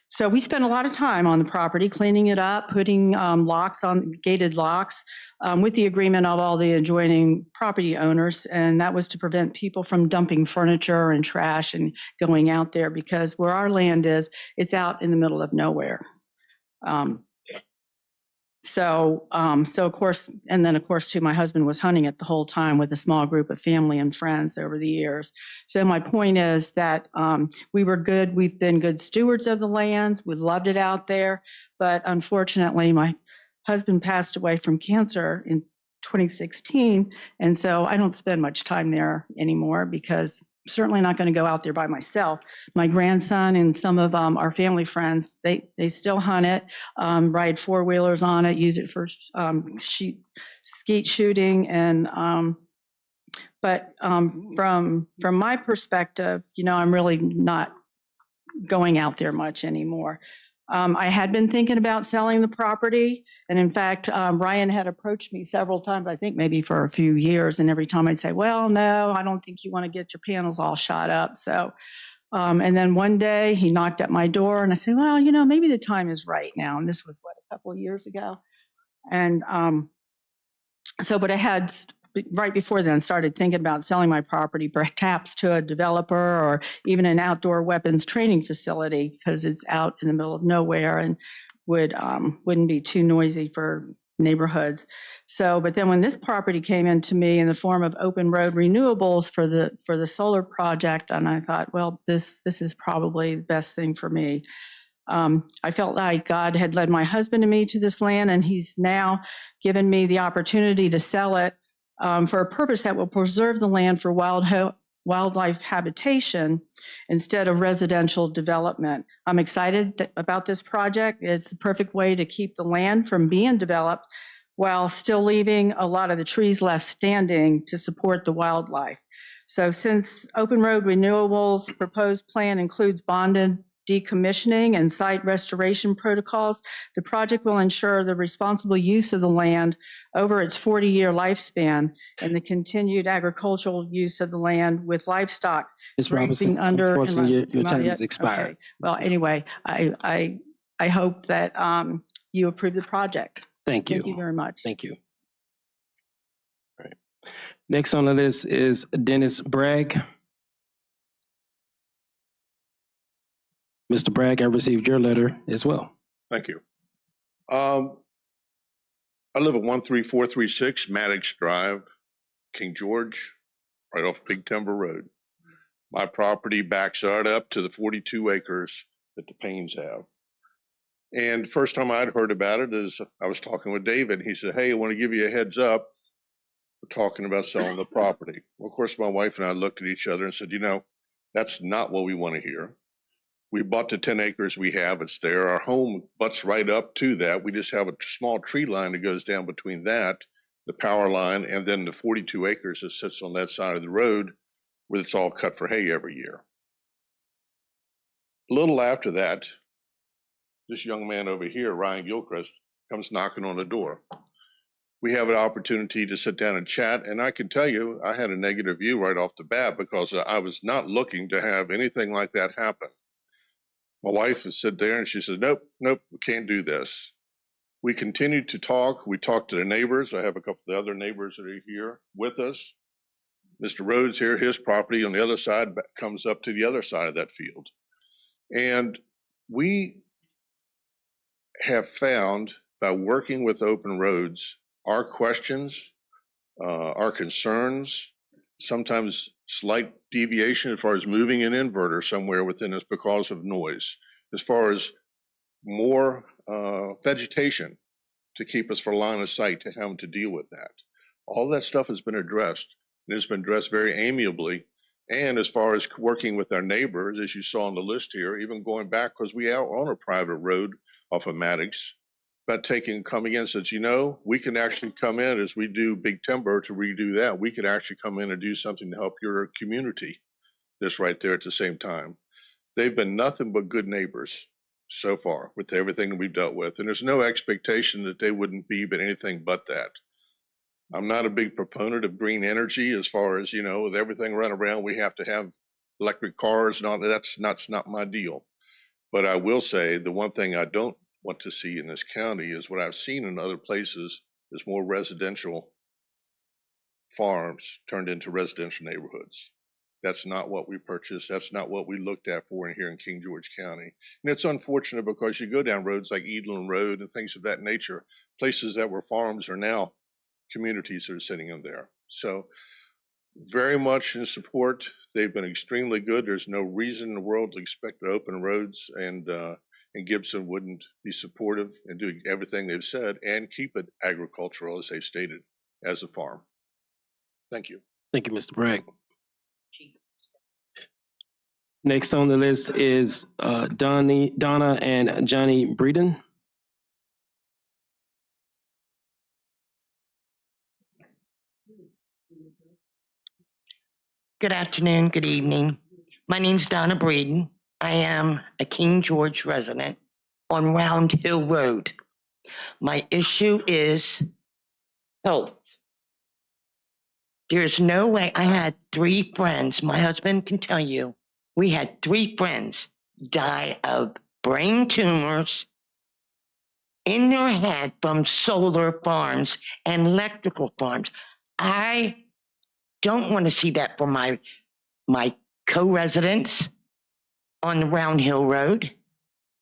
So we spent a lot of time on the property, cleaning it up, putting locks on, gated locks, with the agreement of all the adjoining property owners. And that was to prevent people from dumping furniture and trash and going out there, because where our land is, it's out in the middle of nowhere. So, so of course, and then of course too, my husband was hunting it the whole time with a small group of family and friends over the years. So my point is that we were good. We've been good stewards of the land. We loved it out there, but unfortunately, my husband passed away from cancer in 2016, and so I don't spend much time there anymore because I'm certainly not going to go out there by myself. My grandson and some of our family friends, they still hunt it, ride four-wheelers on it, use it for skeet shooting, and but from my perspective, you know, I'm really not going out there much anymore. I had been thinking about selling the property, and in fact, Ryan had approached me several times, I think maybe for a few years, and every time I'd say, well, no, I don't think you want to get your panels all shot up. So, and then one day he knocked at my door, and I said, well, you know, maybe the time is right now. And this was, what, a couple of years ago? And so, but I had right before then started thinking about selling my property perhaps to a developer or even an outdoor weapons training facility because it's out in the middle of nowhere and wouldn't be too noisy for neighborhoods. So, but then when this property came into me in the form of open road renewables for the solar project, and I thought, well, this is probably the best thing for me. I felt like God had led my husband and me to this land, and he's now given me the opportunity to sell it for a purpose that will preserve the land for wildlife habitation instead of residential development. I'm excited about this project. It's the perfect way to keep the land from being developed while still leaving a lot of the trees left standing to support the wildlife. So since Open Road Renewables proposed plan includes bonded decommissioning and site restoration protocols, the project will ensure the responsible use of the land over its 40-year lifespan and the continued agricultural use of the land with livestock Ms. grazing Robinson, under. unfortunately, your Not time yet? has expired. Okay. Well, anyway, I hope that you approve the project. Thank you. Thank you very much. Thank you. All right. Next on the list is Dennis Bragg. Mr. Bragg, I received your letter as well. Thank you. I live at 13436 Maddox Drive, King George, right off Big Timber Road. My property backs right up to the 42 acres that the Paynes have. And the first time I'd heard about it is I was talking with David. He said, hey, I want to give you a heads up. We're talking about selling the property. Well, of course, my wife and I looked at each other and said, you know, that's not what we want to hear. We bought the 10 acres we have. It's there. Our home butts right up to that. We just have a small tree line that goes down between that, the power line, and then the 42 acres that sits on that side of the road where it's all cut for hay every year. A little after that, this young man over here, Ryan Gilchrist, comes knocking on the door. We have an opportunity to sit down and chat, and I can tell you I had a negative view right off the bat because I was not looking to have anything like that happen. My wife has sit there and she said, nope, we can't do this. We continued to talk. We talked to the neighbors. I have a couple of the other neighbors that are here with us. Mr. Rhodes here, his property on the other side comes up to the other side of that field. And we have found by working with Open Roads, our questions, our concerns, sometimes slight deviation as far as moving an inverter somewhere within us because of noise, as far as more vegetation to keep us for line of sight to having to deal with that. All that stuff has been addressed, and it's been addressed very amiably. And as far as working with our neighbors, as you saw on the list here, even going back, because we are on a private road off of Maddox, but coming in and says, you know, we can actually come in as we do Big Timber to redo that. We could actually come in and do something to help your community. This right there at the same time. They've been nothing but good neighbors so far with everything that we've dealt with. And there's no expectation that they wouldn't be, but anything but that. I'm not a big proponent of green energy as far as, you know, with everything running around, we have to have electric cars and all that. That's not my deal. But I will say the one thing I don't want to see in this county is what I've seen in other places is more residential farms turned into residential neighborhoods. That's not what we purchased. That's not what we looked at for in here in King George County. And it's unfortunate because you go down roads like Edelin Road and things of that nature, places that were farms are now communities that are sitting in there. So very much in support. They've been extremely good. There's no reason in the world to expect to open roads, and Gibson wouldn't be supportive and do everything they've said and keep it agricultural as they've stated as a farm. Thank you. Thank you, Mr. Bragg. Next on the list is Donna and Johnny Breeden. Good afternoon, good evening. My name's Donna Breeden. I am a King George resident on Round Hill Road. My issue is health. There's no way. I had 3 friends, my husband can tell you, we had 3 friends die of brain tumors in their head from solar farms and electrical farms. I don't want to see that for my co-residents on the Round Hill Road,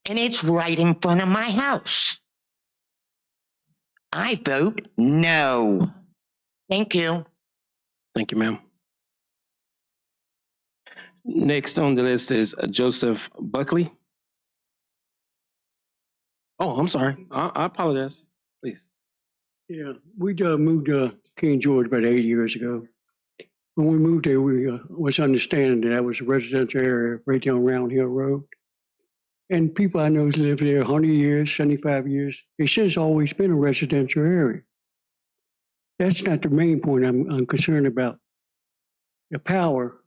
and it's right in front of my house. I vote no. Thank you. Thank you, ma'am. Next on the list is Joseph Buckley. Oh, I'm sorry. I apologize. Please. Yeah, we moved to King George about 8 years ago. When we moved there, we was understanding that was a residential area right down Round Hill Road. And people I know live there 100 years, 75 years. It says it's always been a residential area. That's not the main point I'm concerned about. The power.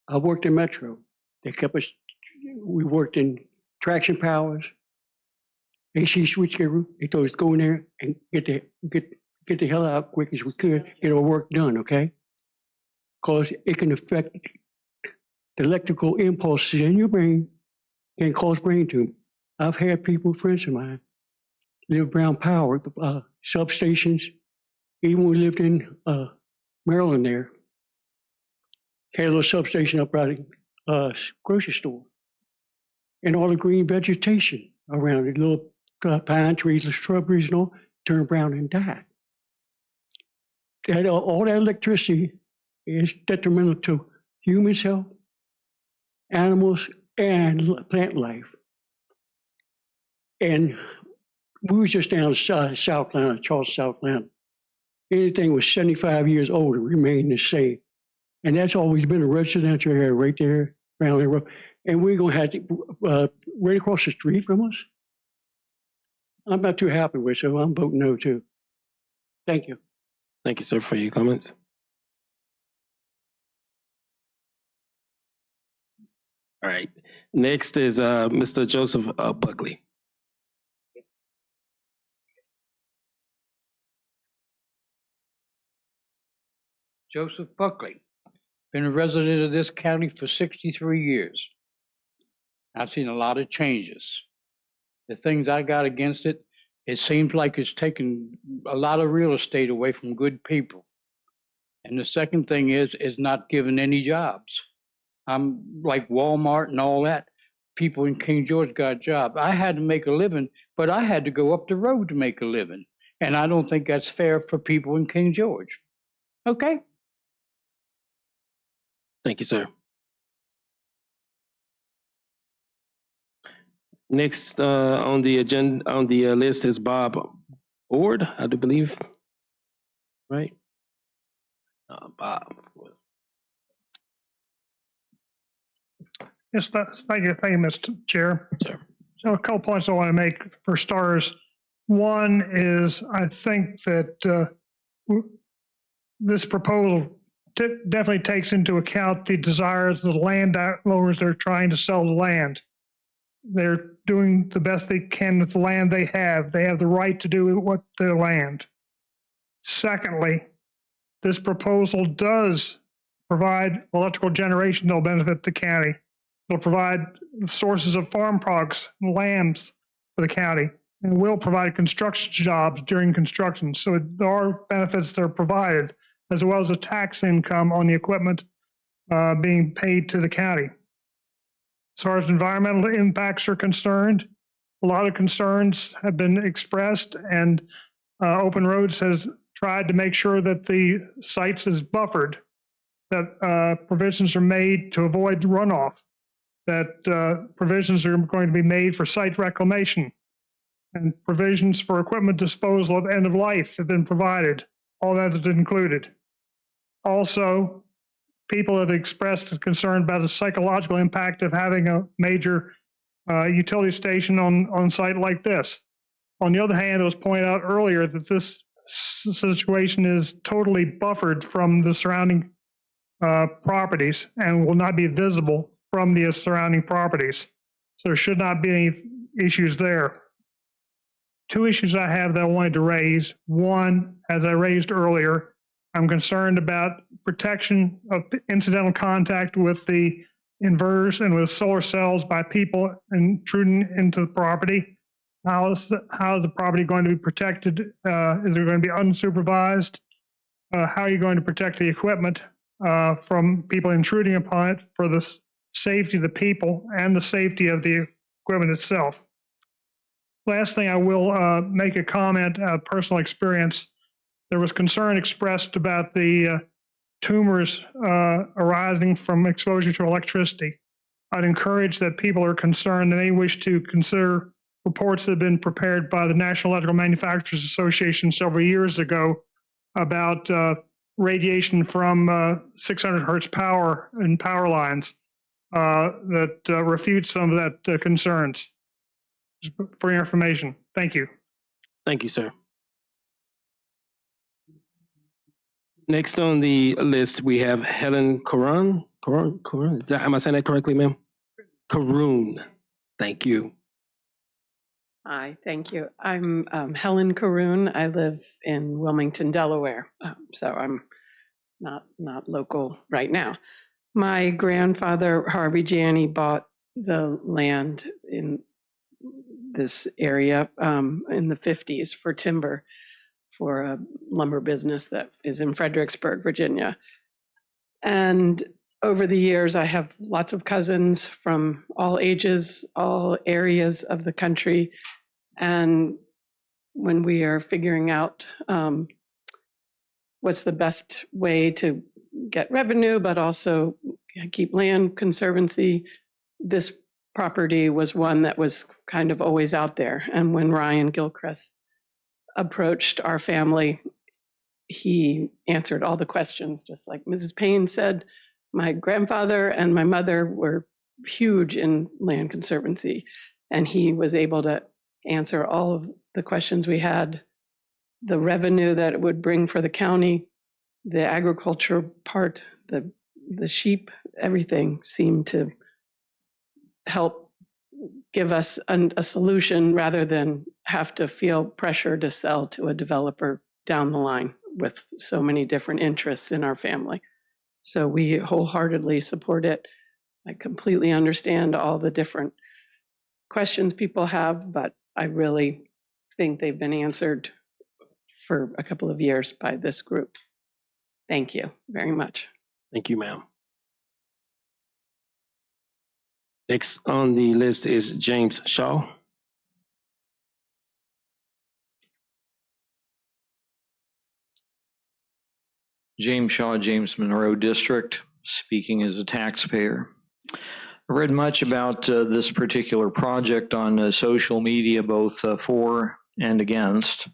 I worked in Metro. They kept us, we worked in traction powers, AC switchgear. They told us go in there and get the hell out quick as we could, get our work done, okay? Because it can affect the electrical impulses in your brain, can cause brain tumor. I've had people, friends of mine, live around power, substations. Even when we lived in Maryland there, had a little substation up by the grocery store. And all the green vegetation around it, little pine trees, the shrubberies and all, turned brown and died. All that electricity is detrimental to humans' health, animals, and plant life. And we were just down South Carolina, Charleston, South Carolina. Anything was 75 years old, it remained the same. And that's always been a residential area right there around the road. And we're going to have to, right across the street from us. I'm not too happy with it, so I'm voting no too. Thank you. Thank you, sir, for your comments. All right. Next is Mr. Joseph Buckley. Joseph Buckley, been a resident of this county for 63 years. I've seen a lot of changes. The things I got against it, it seems like it's taken a lot of real estate away from good people. And the second thing is not giving any jobs. I'm like Walmart and all that. People in King George got a job. I had to make a living, but I had to go up the road to make a living. And I don't think that's fair for people in King George. Okay? Thank you, sir. Next on the agenda, on the list is Bob Ord, I do believe, right? Bob. Yes, thank you, Mr. Chair. Sure. So a couple points I want to make for starters. One is I think that this proposal definitely takes into account the desires of the landowners that are trying to sell the land. They're doing the best they can with the land they have. They have the right to do with their land. Secondly, this proposal does provide electrical generation that will benefit the county. It'll provide sources of farm products and lands for the county, and will provide construction jobs during construction. So there are benefits that are provided, as well as a tax income on the equipment being paid to the county. As far as environmental impacts are concerned, a lot of concerns have been expressed, and Open Roads has tried to make sure that the sites is buffered, that provisions are made to avoid runoff, that provisions are going to be made for site reclamation, and provisions for equipment disposal at end of life have been provided. All that is included. Also, people have expressed a concern about the psychological impact of having a major utility station on site like this. On the other hand, it was pointed out earlier that this situation is totally buffered from the surrounding properties and will not be visible from the surrounding properties. So there should not be any issues there. Two issues I have that I wanted to raise. One, as I raised earlier, I'm concerned about protection of incidental contact with the inverters and with solar cells by people intruding into the property. How is the property going to be protected? Is it going to be unsupervised? How are you going to protect the equipment from people intruding upon it for the safety of the people and the safety of the equipment itself? Last thing, I will make a comment out of personal experience. There was concern expressed about the tumors arising from exposure to electricity. I'd encourage that people are concerned and they wish to consider reports that have been prepared by the National Electrical Manufacturers Association several years ago about radiation from 600 hertz power and power lines that refute some of that concerns. Just for your information. Thank you. Thank you, sir. Next on the list, we have Helen Caron. Am I saying that correctly, ma'am? Caroon. Thank you. Hi, thank you. I'm Helen Caroon. I live in Wilmington, Delaware, so I'm not local right now. My grandfather, Harvey Janney, bought the land in this area in the 50s for timber for a lumber business that is in Fredericksburg, Virginia. And over the years, I have lots of cousins from all ages, all areas of the country. And when we are figuring out what's the best way to get revenue, but also keep land conservancy, this property was one that was kind of always out there. And when Ryan Gilchrist approached our family, he answered all the questions, just like Mrs. Payne said. My grandfather and my mother were huge in land conservancy, and he was able to answer all of the questions we had. The revenue that it would bring for the county, the agriculture part, the sheep, everything seemed to help give us a solution rather than have to feel pressure to sell to a developer down the line with so many different interests in our family. So we wholeheartedly support it. I completely understand all the different questions people have, but I really think they've been answered for a couple of years by this group. Thank you very much. Thank you, ma'am. Next on the list is James Shaw. James Shaw, James Monroe District, speaking as a taxpayer. I read much about this particular project on social media, both for and against.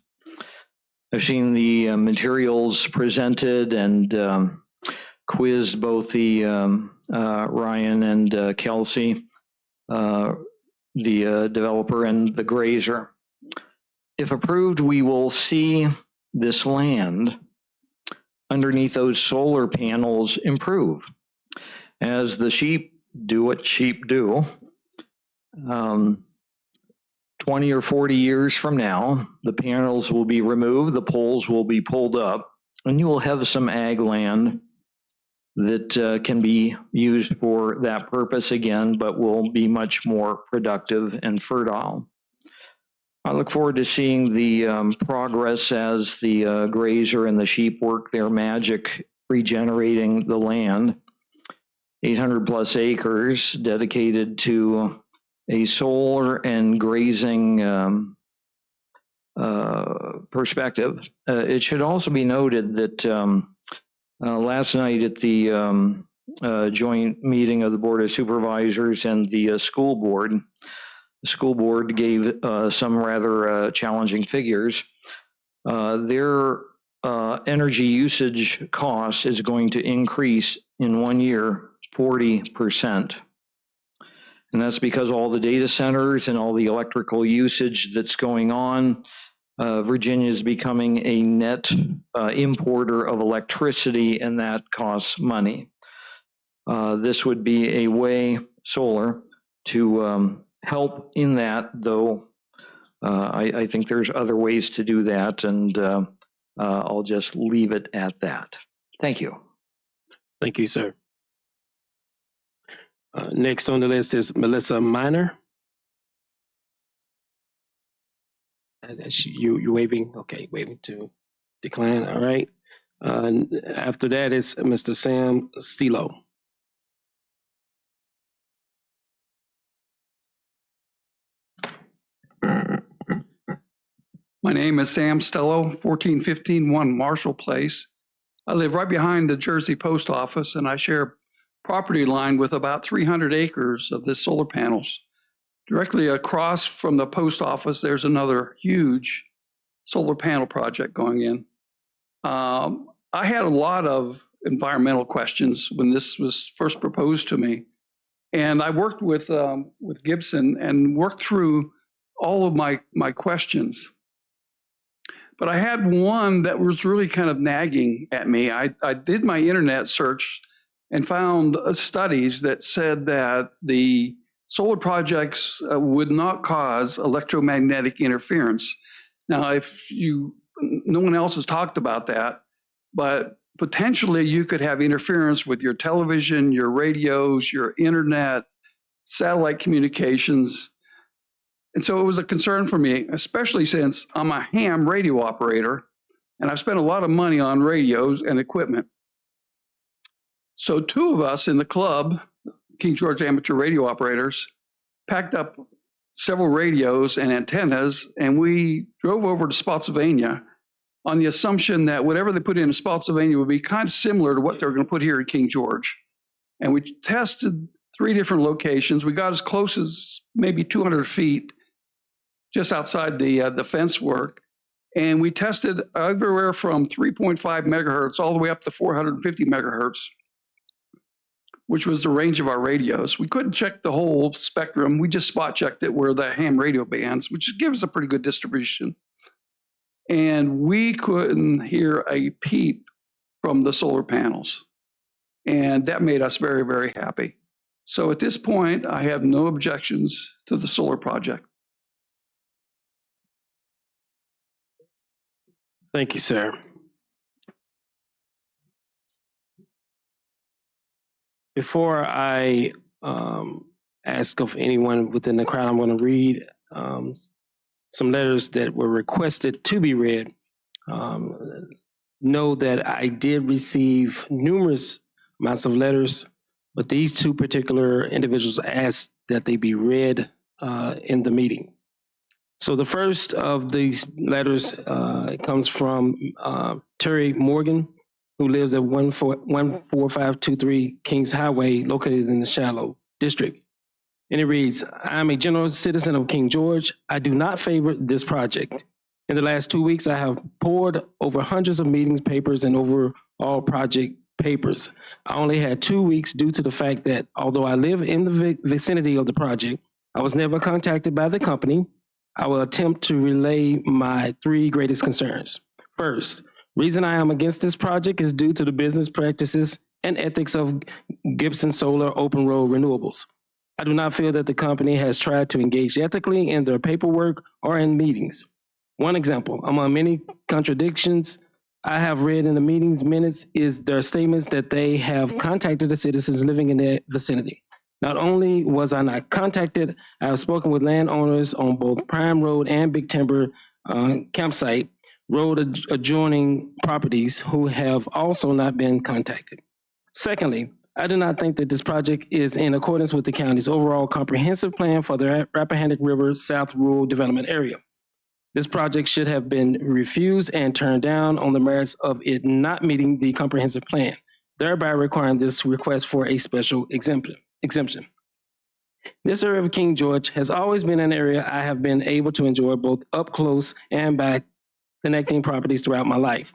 I've seen the materials presented and quizzed both the Ryan and Kelsey, the developer, and the grazer. If approved, we will see this land underneath those solar panels improve. As the sheep do what sheep do, 20 or 40 years from now, the panels will be removed, the poles will be pulled up, and you will have some ag land that can be used for that purpose again, but will be much more productive and fertile. I look forward to seeing the progress as the grazer and the sheep work their magic regenerating the land. 800 plus acres dedicated to a solar and grazing perspective. It should also be noted that last night at the joint meeting of the Board of Supervisors and the school board gave some rather challenging figures. Their energy usage cost is going to increase in 1 year 40%. And that's because all the data centers and all the electrical usage that's going on, Virginia is becoming a net importer of electricity, and that costs money. This would be a way, solar, to help in that, though I think there's other ways to do that, and I'll just leave it at that. Thank you. Thank you, sir. Next on the list is Melissa Miner. You waving? Okay, waving to decline. All right. After that is Mr. Sam Stilo. My name is Sam Stello, 1415 Marshall Place. I live right behind the Jersey Post Office, and I share property line with about 300 acres of this solar panels. Directly across from the post office, there's another huge solar panel project going in. I had a lot of environmental questions when this was first proposed to me, and I worked with Gibson and worked through all of my questions. But I had one that was really kind of nagging at me. I did my internet search and found studies that said that the solar projects would not cause electromagnetic interference. Now, no one else has talked about that, but potentially you could have interference with your television, your radios, your internet, satellite communications. And so it was a concern for me, especially since I'm a ham radio operator and I've spent a lot of money on radios and equipment. So two of us in the club, King George Amateur Radio Operators, packed up several radios and antennas, and we drove over to Spotsylvania on the assumption that whatever they put in Spotsylvania would be kind of similar to what they're going to put here in King George. And we tested 3 different locations. We got as close as maybe 200 feet just outside the fence work. And we tested everywhere from 3.5 megahertz all the way up to 450 megahertz, which was the range of our radios. We couldn't check the whole spectrum. We just spot checked it where the ham radio bands, which gives a pretty good distribution. And we couldn't hear a peep from the solar panels. And that made us very, very happy. So at this point, I have no objections to the solar project. Thank you, sir. Before I ask of anyone within the crowd, I'm going to read some letters that were requested to be read. Know that I did receive numerous amounts of letters, but these 2 particular individuals asked that they be read in the meeting. So the first of these letters comes from Terry Morgan, who lives at 14523 Kings Highway, located in the Shiloh District. And it reads, I'm a general citizen of King George. I do not favor this project. In the last 2 weeks, I have poured over hundreds of meetings, papers, and overall project papers. I only had 2 weeks due to the fact that although I live in the vicinity of the project, I was never contacted by the company. I will attempt to relay my 3 greatest concerns. First, reason I am against this project is due to the business practices and ethics of Gibson Solar Open Road Renewables. I do not feel that the company has tried to engage ethically in their paperwork or in meetings. One example, among many contradictions I have read in the meetings minutes, is their statements that they have contacted the citizens living in their vicinity. Not only was I not contacted, I have spoken with landowners on both Prime Road and Big Timber campsite, road adjoining properties, who have also not been contacted. Secondly, I do not think that this project is in accordance with the county's overall comprehensive plan for the Rappahannock River South Rural Development Area. This project should have been refused and turned down on the merits of it not meeting the comprehensive plan, thereby requiring this request for a special exemption. This area of King George has always been an area I have been able to enjoy both up close and by connecting properties throughout my life.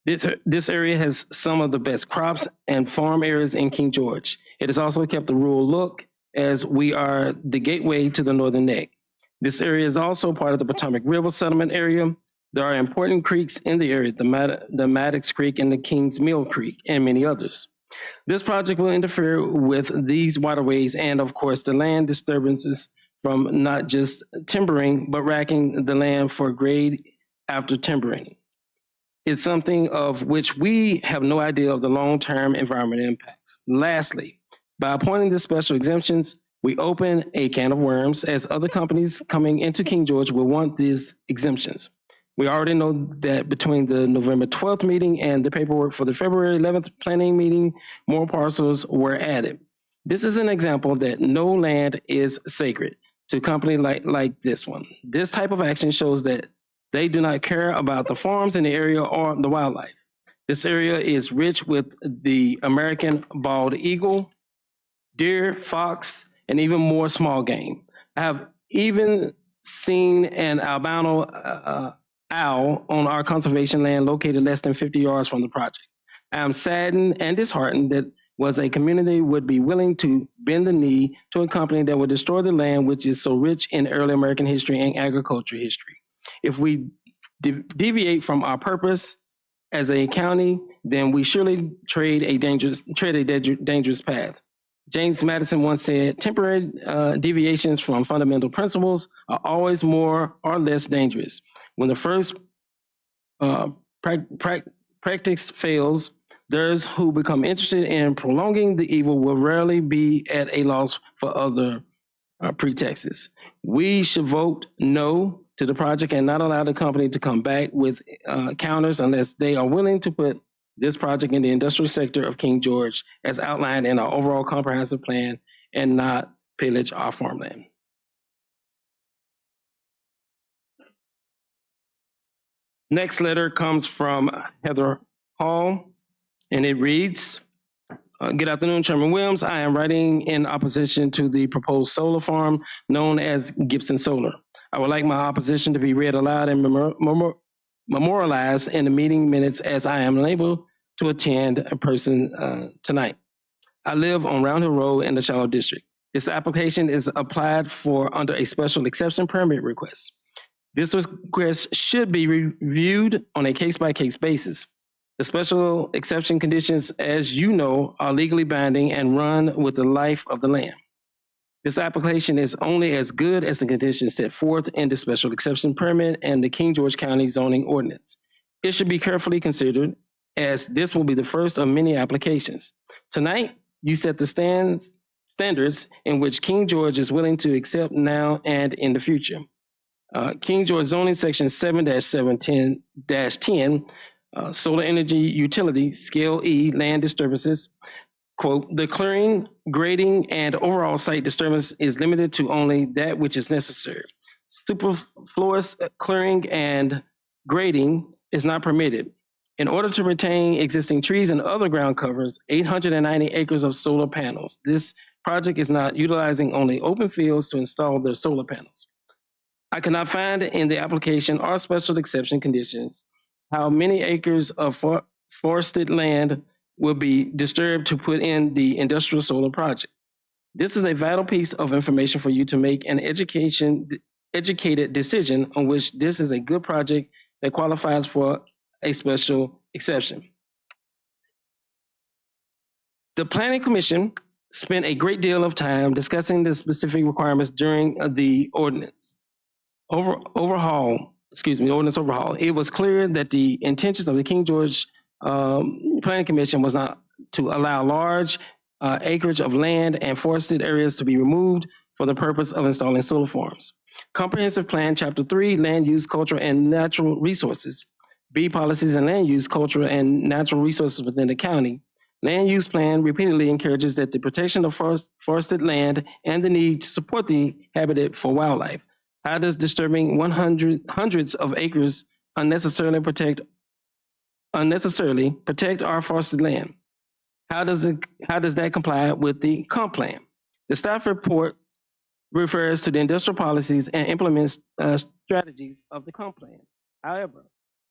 This area has some of the best crops and farm areas in King George. It has also kept the rural look as we are the gateway to the Northern Neck. This area is also part of the Potomac River settlement area. There are important creeks in the area, the Maddox Creek and the Kings Mill Creek, and many others. This project will interfere with these waterways and, of course, the land disturbances from not just timbering, but racking the land for grade after timbering. Is something of which we have no idea of the long-term environmental impacts. Lastly, by appointing the special exemptions, we open a can of worms as other companies coming into King George will want these exemptions. We already know that between the November 12th meeting and the paperwork for the February 11th planning meeting, more parcels were added. This is an example that no land is sacred to a company like this one. This type of action shows that they do not care about the farms in the area or the wildlife. This area is rich with the American bald eagle, deer, fox, and even more small game. I have even seen an albino owl on our conservation land located less than 50 yards from the project. I am saddened and disheartened that was a community would be willing to bend the knee to a company that would destroy the land which is so rich in early American history and agriculture history. If we deviate from our purpose as a county, then we surely tread a dangerous path. James Madison once said, temporary deviations from fundamental principles are always more or less dangerous. When the first practice fails, those who become interested in prolonging the evil will rarely be at a loss for other pretexts. We should vote no to the project and not allow the company to come back with counters unless they are willing to put this project in the industrial sector of King George as outlined in our overall comprehensive plan and not pillage our farmland. Next letter comes from Heather Hall, and it reads, good afternoon, Chairman Williams. I am writing in opposition to the proposed solar farm known as Gibson Solar. I would like my opposition to be read aloud and memorialized in the meeting minutes as I am unable to attend in person tonight. I live on Round Hill Road in the Shiloh District. This application is applied for under a special exception permit request. This request should be reviewed on a case-by-case basis. The special exception conditions, as you know, are legally binding and run with the life of the land. This application is only as good as the conditions set forth in the special exception permit and the King George County zoning ordinance. It should be carefully considered as this will be the first of many applications. Tonight, you set the standards in which King George is willing to accept now and in the future. King George zoning section 7-710-10, solar energy utility, scale E, land disturbances. Quote, the clearing, grading, and overall site disturbance is limited to only that which is necessary. Superfluous clearing and grading is not permitted. In order to retain existing trees and other ground covers, 890 acres of solar panels. This project is not utilizing only open fields to install their solar panels. I cannot find in the application or special exception conditions how many acres of forested land will be disturbed to put in the industrial solar project. This is a vital piece of information for you to make an educated decision on which this is a good project that qualifies for a special exception. The Planning Commission spent a great deal of time discussing the specific requirements during the ordinance overhaul. It was clear that the intentions of the King George Planning Commission was not to allow large acreage of land and forested areas to be removed for the purpose of installing solar farms. Comprehensive Plan, Chapter 3, Land Use, Culture, and Natural Resources, B, Policies and Land Use, Cultural, and Natural Resources within the county, Land use plan repeatedly encourages that the protection of forested land and the need to support the habitat for wildlife. How does disturbing hundreds of acres unnecessarily protect our forested land? How does that comply with the comp plan? The staff report refers to the industrial policies and implements strategies of the comp plan. However,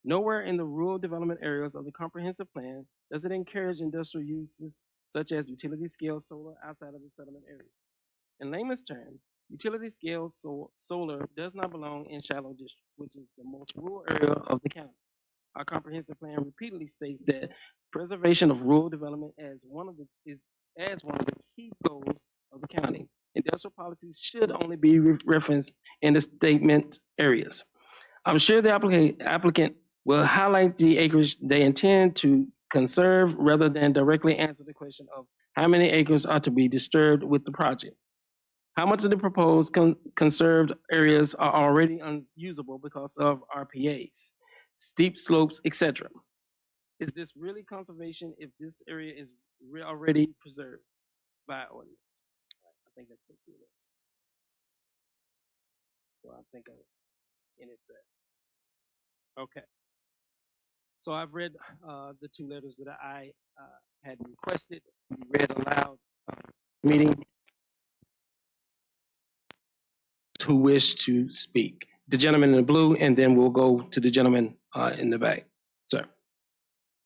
nowhere in the rural development areas of the comprehensive plan does it encourage industrial uses such as utility scale solar outside of the settlement areas. In layman's terms, utility scale solar does not belong in Shiloh District, which is the most rural area of the county. Our comprehensive plan repeatedly states that preservation of rural development as one of the key goals of the county. Industrial policies should only be referenced in the statement areas. I'm sure the applicant will highlight the acreage they intend to conserve rather than directly answer the question of how many acres are to be disturbed with the project. How much of the proposed conserved areas are already unusable because of RPAs, steep slopes, etc.? Is this really conservation if this area is already preserved by ordinance? I think that's what it is. So I think in it there. Okay. So I've read the two letters that I had requested to be read aloud meeting. Who wish to speak? The gentleman in the blue, and then we'll go to the gentleman in the back. Sir.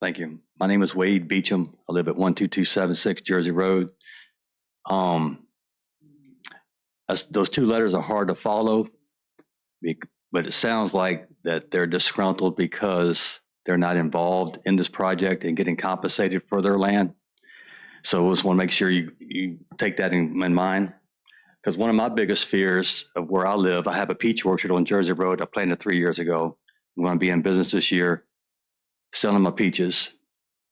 Thank you. My name is Wade Beecham. I live at 12276 Jersey Road. Those two letters are hard to follow, but it sounds like that they're disgruntled because they're not involved in this project and getting compensated for their land. So I just want to make sure you take that in mind. Because one of my biggest fears of where I live, I have a peach orchard on Jersey Road. I planted 3 years ago. I'm going to be in business this year selling my peaches.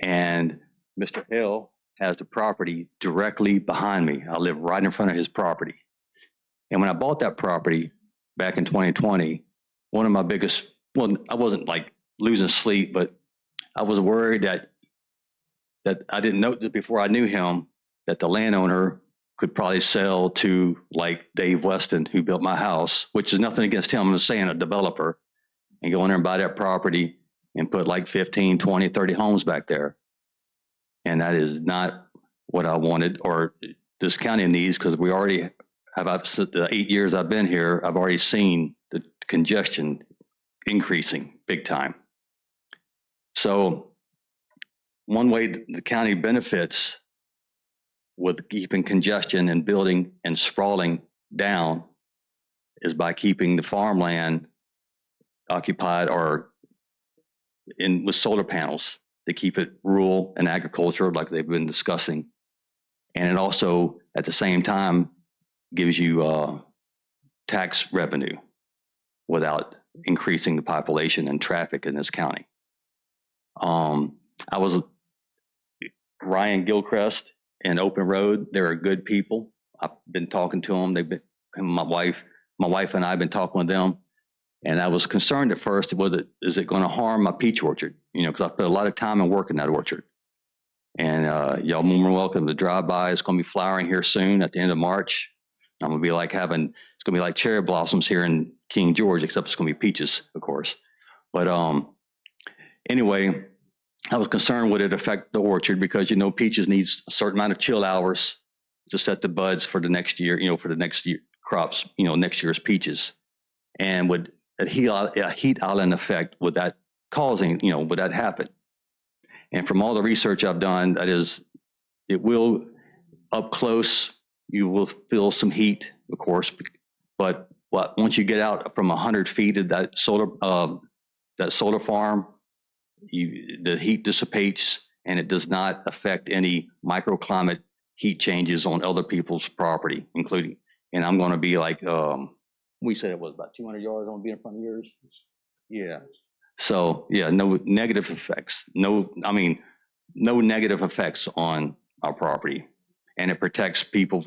And Mr. Hill has the property directly behind me. I live right in front of his property. And when I bought that property back in 2020, one of my biggest, well, I wasn't like losing sleep, but I was worried that I didn't know that before I knew him, that the landowner could probably sell to like Dave Weston, who built my house, which is nothing against him. I'm just saying a developer, and go in there and buy that property and put like 15, 20, 30 homes back there. And that is not what I wanted or this county needs, because we already have, the 8 years I've been here, I've already seen the congestion increasing big time. So one way the county benefits with keeping congestion and building and sprawling down is by keeping the farmland occupied or with solar panels to keep it rural and agriculture like they've been discussing. And it also, at the same time, gives you tax revenue without increasing the population and traffic in this county. I was Ryan Gilchrist and Open Road. They're good people. I've been talking to them. They've been, my wife and I have been talking with them. And I was concerned at first, is it going to harm my peach orchard? You know, because I put a lot of time and work in that orchard. And y'all more than welcome to drive by. It's going to be flowering here soon at the end of March. I'm going to be like it's going to be like cherry blossoms here in King George, except it's going to be peaches, of course. But anyway, I was concerned would it affect the orchard, because, you know, peaches needs a certain amount of chill hours to set the buds for the next year, you know, for the next year crops, you know, next year's peaches. And would a heat island effect, would that causing, you know, would that happen? And from all the research I've done, that is, it will, up close, you will feel some heat, of course, but once you get out from 100 feet of that solar farm, the heat dissipates, and it does not affect any microclimate heat changes on other people's property, including, and I'm going to be like, we said it was about 200 yards. I'm going to be in front of yours. Yeah. So yeah, no negative effects. No negative effects on our property, and it protects people,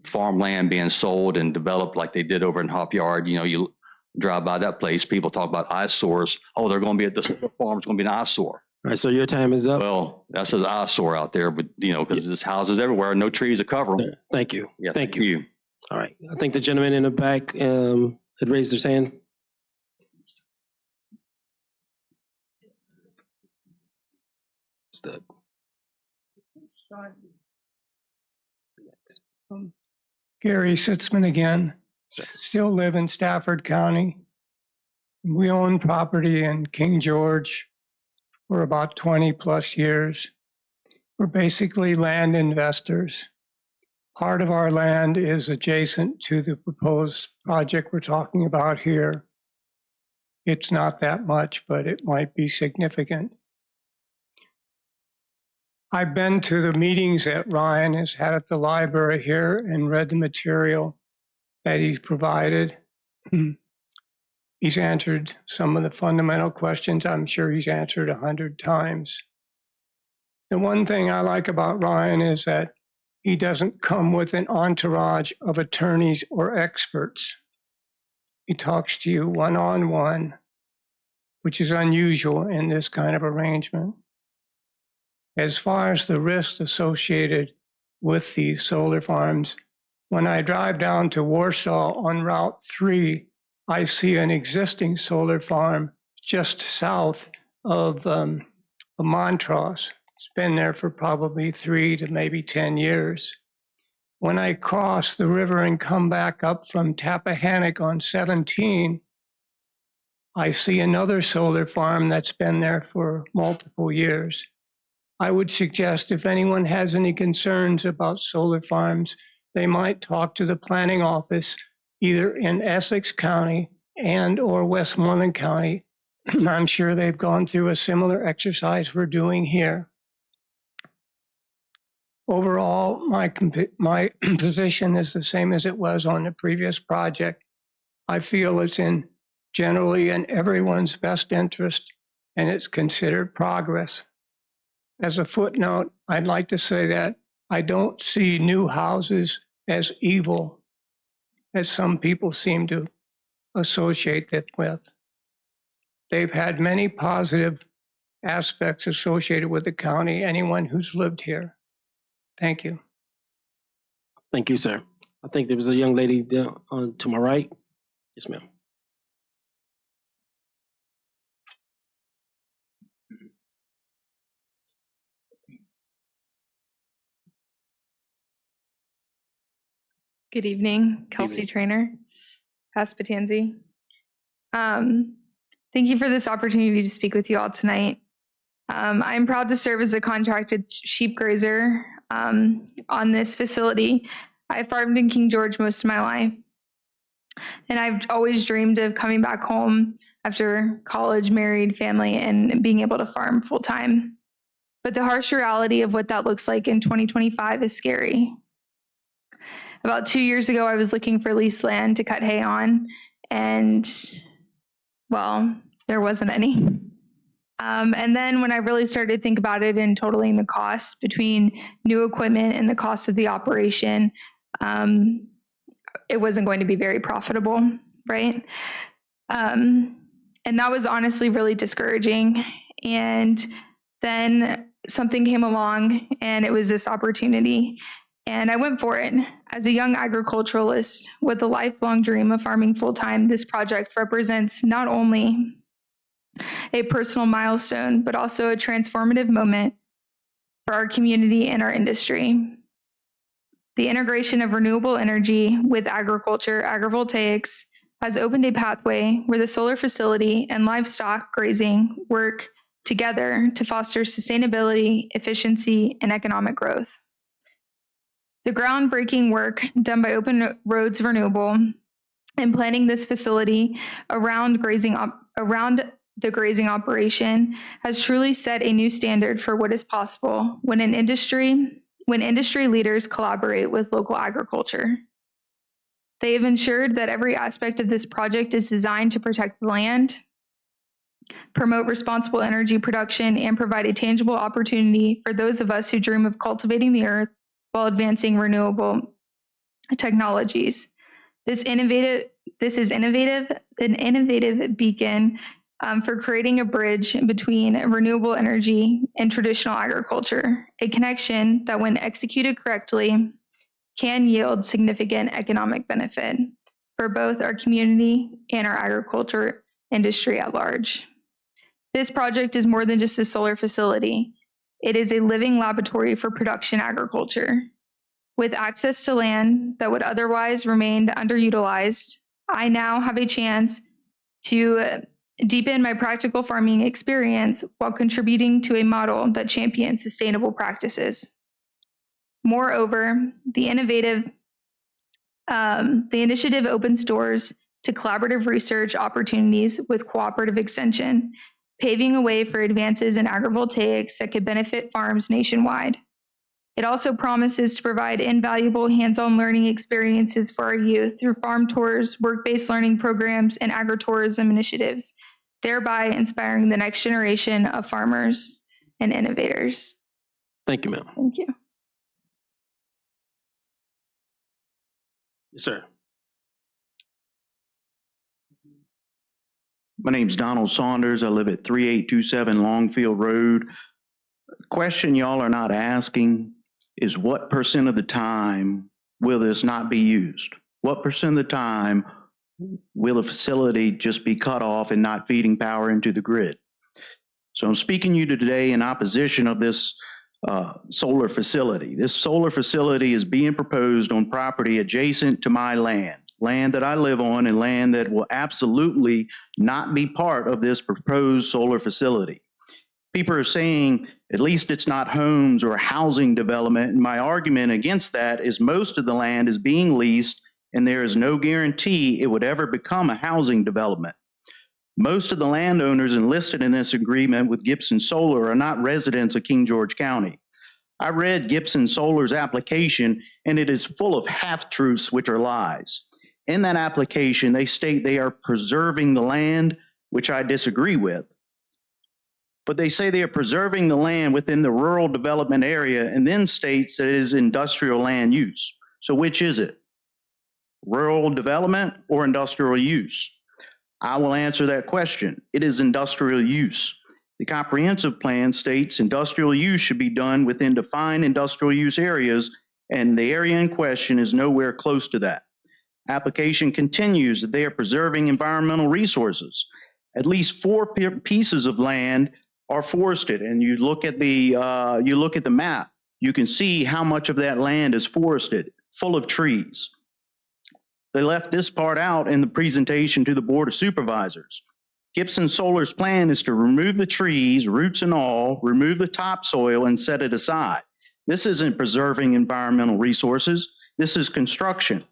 farmland being sold and developed like they did over in Hop Yard. You know, you drive by that place, people talk about eyesores. Oh, they're going to be at this farm. It's going to be an eyesore. All right, so your time is up. Well, that's an eyesore out there, but because there's houses everywhere, no trees to cover them. Thank you. Yeah, Thank you. All right, I think the gentleman in the back had raised his hand. Step. Gary Sitzman again. Still live in Stafford County. We own property in King George for about 20 plus years. We're basically land investors. Part of our land is adjacent to the proposed project we're talking about here. It's not that much, but it might be significant. I've been to the meetings that Ryan has had at the library here and read the material that he's provided. He's answered some of the fundamental questions I'm sure he's answered 100 times. The one thing I like about Ryan is that he doesn't come with an entourage of attorneys or experts. He talks to you one-on-one, which is unusual in this kind of arrangement. As far as the risks associated with these solar farms, when I drive down to Warsaw on Route 3, I see an existing solar farm just south of Montrose. It's been there for probably 3 to maybe 10 years. When I cross the river and come back up from Tappahannock on 17, I see another solar farm that's been there for multiple years. I would suggest if anyone has any concerns about solar farms, they might talk to the planning office either in Essex County and or Westmoreland County. I'm sure they've gone through a similar exercise we're doing here. Overall, my position is the same as it was on the previous project. I feel it's generally in everyone's best interest and it's considered progress. As a footnote, I'd like to say that I don't see new houses as evil, as some people seem to associate it with. They've had many positive aspects associated with the county, anyone who's lived here. Thank you. Thank you, sir. I think there was a young lady down to my right. Yes, ma'am. Good evening, Kelsey Trainer, Paspatanzi. Thank you for this opportunity to speak with you all tonight. I'm proud to serve as a contracted sheep grazer on this facility. I farmed in King George most of my life, and I've always dreamed of coming back home after college, married, family, and being able to farm full time. But the harsh reality of what that looks like in 2025 is scary. About 2 years ago, I was looking for leased land to cut hay on, and well, there wasn't any. And then when I really started to think about it and totaling the costs between new equipment and the cost of the operation, it wasn't going to be very profitable, right? And that was honestly really discouraging. And then something came along and it was this opportunity. And I went for it. As a young agriculturalist with a lifelong dream of farming full-time, this project represents not only a personal milestone, but also a transformative moment for our community and our industry. The integration of renewable energy with agriculture, agrivoltaics, has opened a pathway where the solar facility and livestock grazing work together to foster sustainability, efficiency, and economic growth. The groundbreaking work done by Open Roads Renewable in planning this facility around the grazing operation has truly set a new standard for what is possible when industry leaders collaborate with local agriculture. They have ensured that every aspect of this project is designed to protect the land, promote responsible energy production, and provide a tangible opportunity for those of us who dream of cultivating the earth while advancing renewable technologies. This is an innovative beacon for creating a bridge between renewable energy and traditional agriculture, a connection that, when executed correctly, can yield significant economic benefit for both our community and our agriculture industry at large. This project is more than just a solar facility. It is a living laboratory for production agriculture. With access to land that would otherwise remain underutilized, I now have a chance to deepen my practical farming experience while contributing to a model that champions sustainable practices. Moreover, the initiative opens doors to collaborative research opportunities with cooperative extension, paving a way for advances in agrivoltaics that could benefit farms nationwide. It also promises to provide invaluable hands-on learning experiences for our youth through farm tours, work-based learning programs, and agritourism initiatives, thereby inspiring the next generation of farmers and innovators. Thank you, ma'am. Thank you. Yes, sir. My name's Donald Saunders. I live at 3827 Longfield Road. Question y'all are not asking is what % of the time will this not be used? What % of the time will the facility just be cut off and not feeding power into the grid? So I'm speaking to you today in opposition of this solar facility. This solar facility is being proposed on property adjacent to my land that I live on, and land that will absolutely not be part of this proposed solar facility. People are saying at least it's not homes or housing development, and my argument against that is most of the land is being leased and there is no guarantee it would ever become a housing development. Most of the landowners enlisted in this agreement with Gibson Solar are not residents of King George County. I read Gibson Solar's application, and it is full of half-truths which are lies. In that application, they state they are preserving the land, which I disagree with. But they say they are preserving the land within the rural development area, and then states that it is industrial land use. So which is it? Rural development or industrial use? I will answer that question. It is industrial use. The comprehensive plan states industrial use should be done within defined industrial use areas, and the area in question is nowhere close to that. Application continues that they are preserving environmental resources. At least 4 pieces of land are forested, and you look at the map, you can see how much of that land is forested, full of trees. They left this part out in the presentation to the Board of Supervisors. Gibson Solar's plan is to remove the trees, roots and all, remove the topsoil, and set it aside. This isn't preserving environmental resources. This is construction.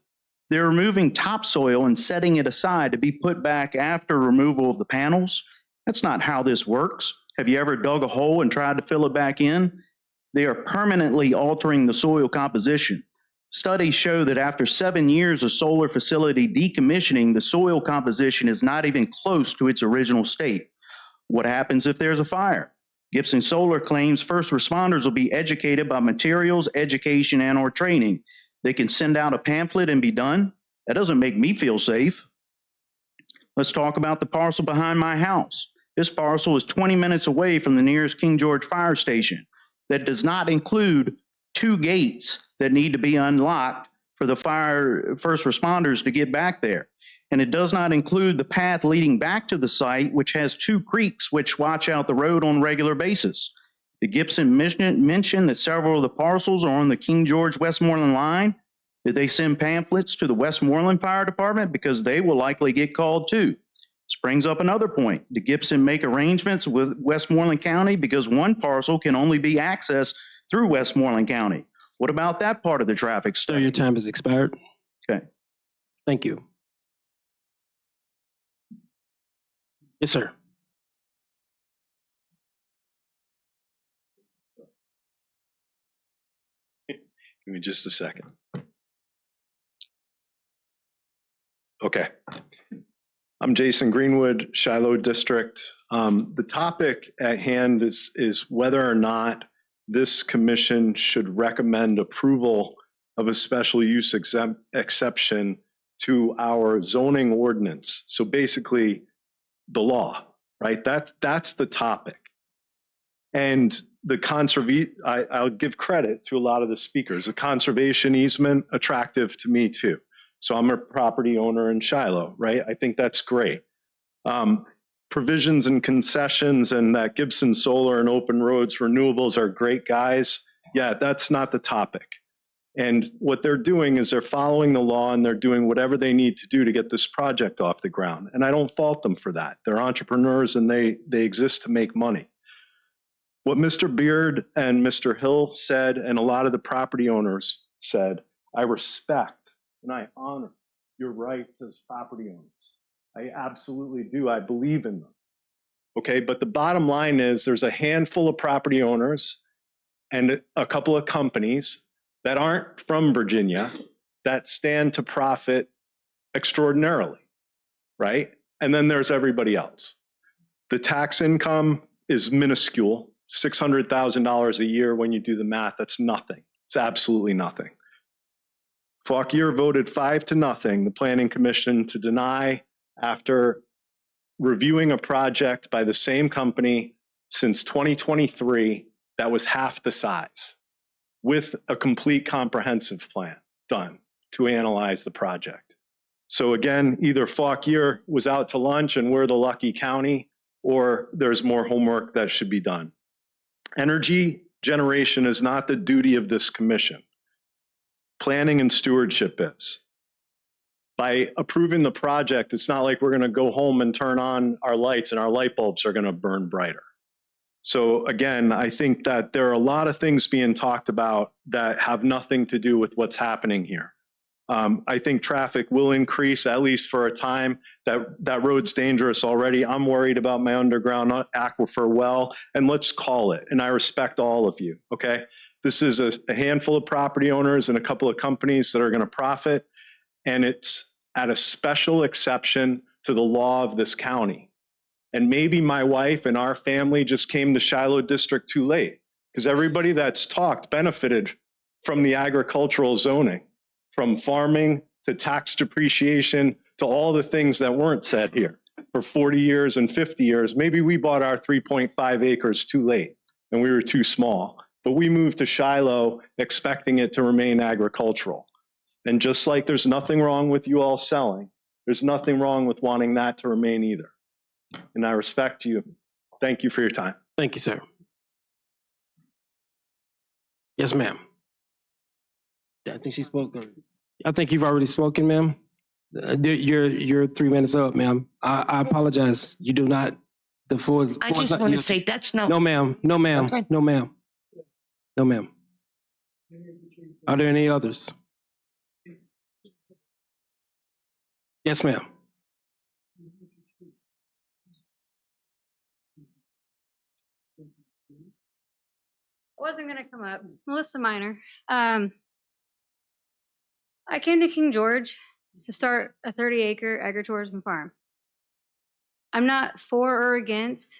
They're removing topsoil and setting it aside to be put back after removal of the panels. That's not how this works. Have you ever dug a hole and tried to fill it back in? They are permanently altering the soil composition. Studies show that after 7 years of solar facility decommissioning, the soil composition is not even close to its original state. What happens if there's a fire? Gibson Solar claims first responders will be educated by materials, education, and/or training. They can send out a pamphlet and be done. That doesn't make me feel safe. Let's talk about the parcel behind my house. This parcel is 20 minutes away from the nearest King George Fire Station. That does not include 2 gates that need to be unlocked for the first responders to get back there. And it does not include the path leading back to the site, which has 2 creeks which watch out the road on a regular basis. Did Gibson mention that several of the parcels are on the King George Westmoreland line? Did they send pamphlets to the Westmoreland Fire Department? Because they will likely get called too. This brings up another point. Did Gibson make arrangements with Westmoreland County? Because one parcel can only be accessed through Westmoreland County. What about that part of the traffic study? Sir, your time has expired. Okay. Thank you. Yes, sir. Give me just a second. Okay. I'm Jason Greenwood, Shiloh District. The topic at hand is whether or not this commission should recommend approval of a special use exception to our zoning ordinance. So basically, the law, right? That's the topic. And I'll give credit to a lot of the speakers. The conservation easement, attractive to me too. So I'm a property owner in Shiloh, right? I think that's great. Provisions and concessions and that Gibson Solar and Open Roads renewables are great, guys. Yeah, that's not the topic. And what they're doing is they're following the law and they're doing whatever they need to do to get this project off the ground. And I don't fault them for that. They're entrepreneurs and they exist to make money. What Mr. Beard and Mr. Hill said, and a lot of the property owners said, I respect and I honor your rights as property owners. I absolutely do. I believe in them. Okay, but the bottom line is there's a handful of property owners and a couple of companies that aren't from Virginia that stand to profit extraordinarily, right? And then there's everybody else. The tax income is minuscule, $600,000 a year. When you do the math, that's nothing. It's absolutely nothing. Fauquier voted 5-0, the Planning Commission, to deny after reviewing a project by the same company since 2023 that was half the size, with a complete comprehensive plan done to analyze the project. So again, either Fauquier was out to lunch and we're the lucky county, or there's more homework that should be done. Energy generation is not the duty of this commission. Planning and stewardship is. By approving the project, it's not like we're going to go home and turn on our lights and our light bulbs are going to burn brighter. So again, I think that there are a lot of things being talked about that have nothing to do with what's happening here. I think traffic will increase, at least for a time. That road's dangerous already. I'm worried about my underground aquifer well, and let's call it. And I respect all of you, okay? This is a handful of property owners and a couple of companies that are going to profit, and it's at a special exception to the law of this county. And maybe my wife and our family just came to Shiloh District too late, because everybody that's talked benefited from the agricultural zoning, from farming to tax depreciation to all the things that weren't said here for 40 years and 50 years. Maybe we bought our 3.5 acres too late and we were too small, but we moved to Shiloh expecting it to remain agricultural. And just like there's nothing wrong with you all selling, there's nothing wrong with wanting that to remain either. And I respect you. Thank you for your time. Thank you, sir. Yes, ma'am. I think she spoke. I think you've already spoken, ma'am. You're 3 minutes up, ma'am. I apologize. You do not. The floor is. I just want to say that's not. No, ma'am. No, ma'am. Okay. No, ma'am. No, ma'am. Are there any others? Yes, ma'am. I wasn't going to come up. Melissa Minor. I came to King George to start a 30-acre agritourism farm. I'm not for or against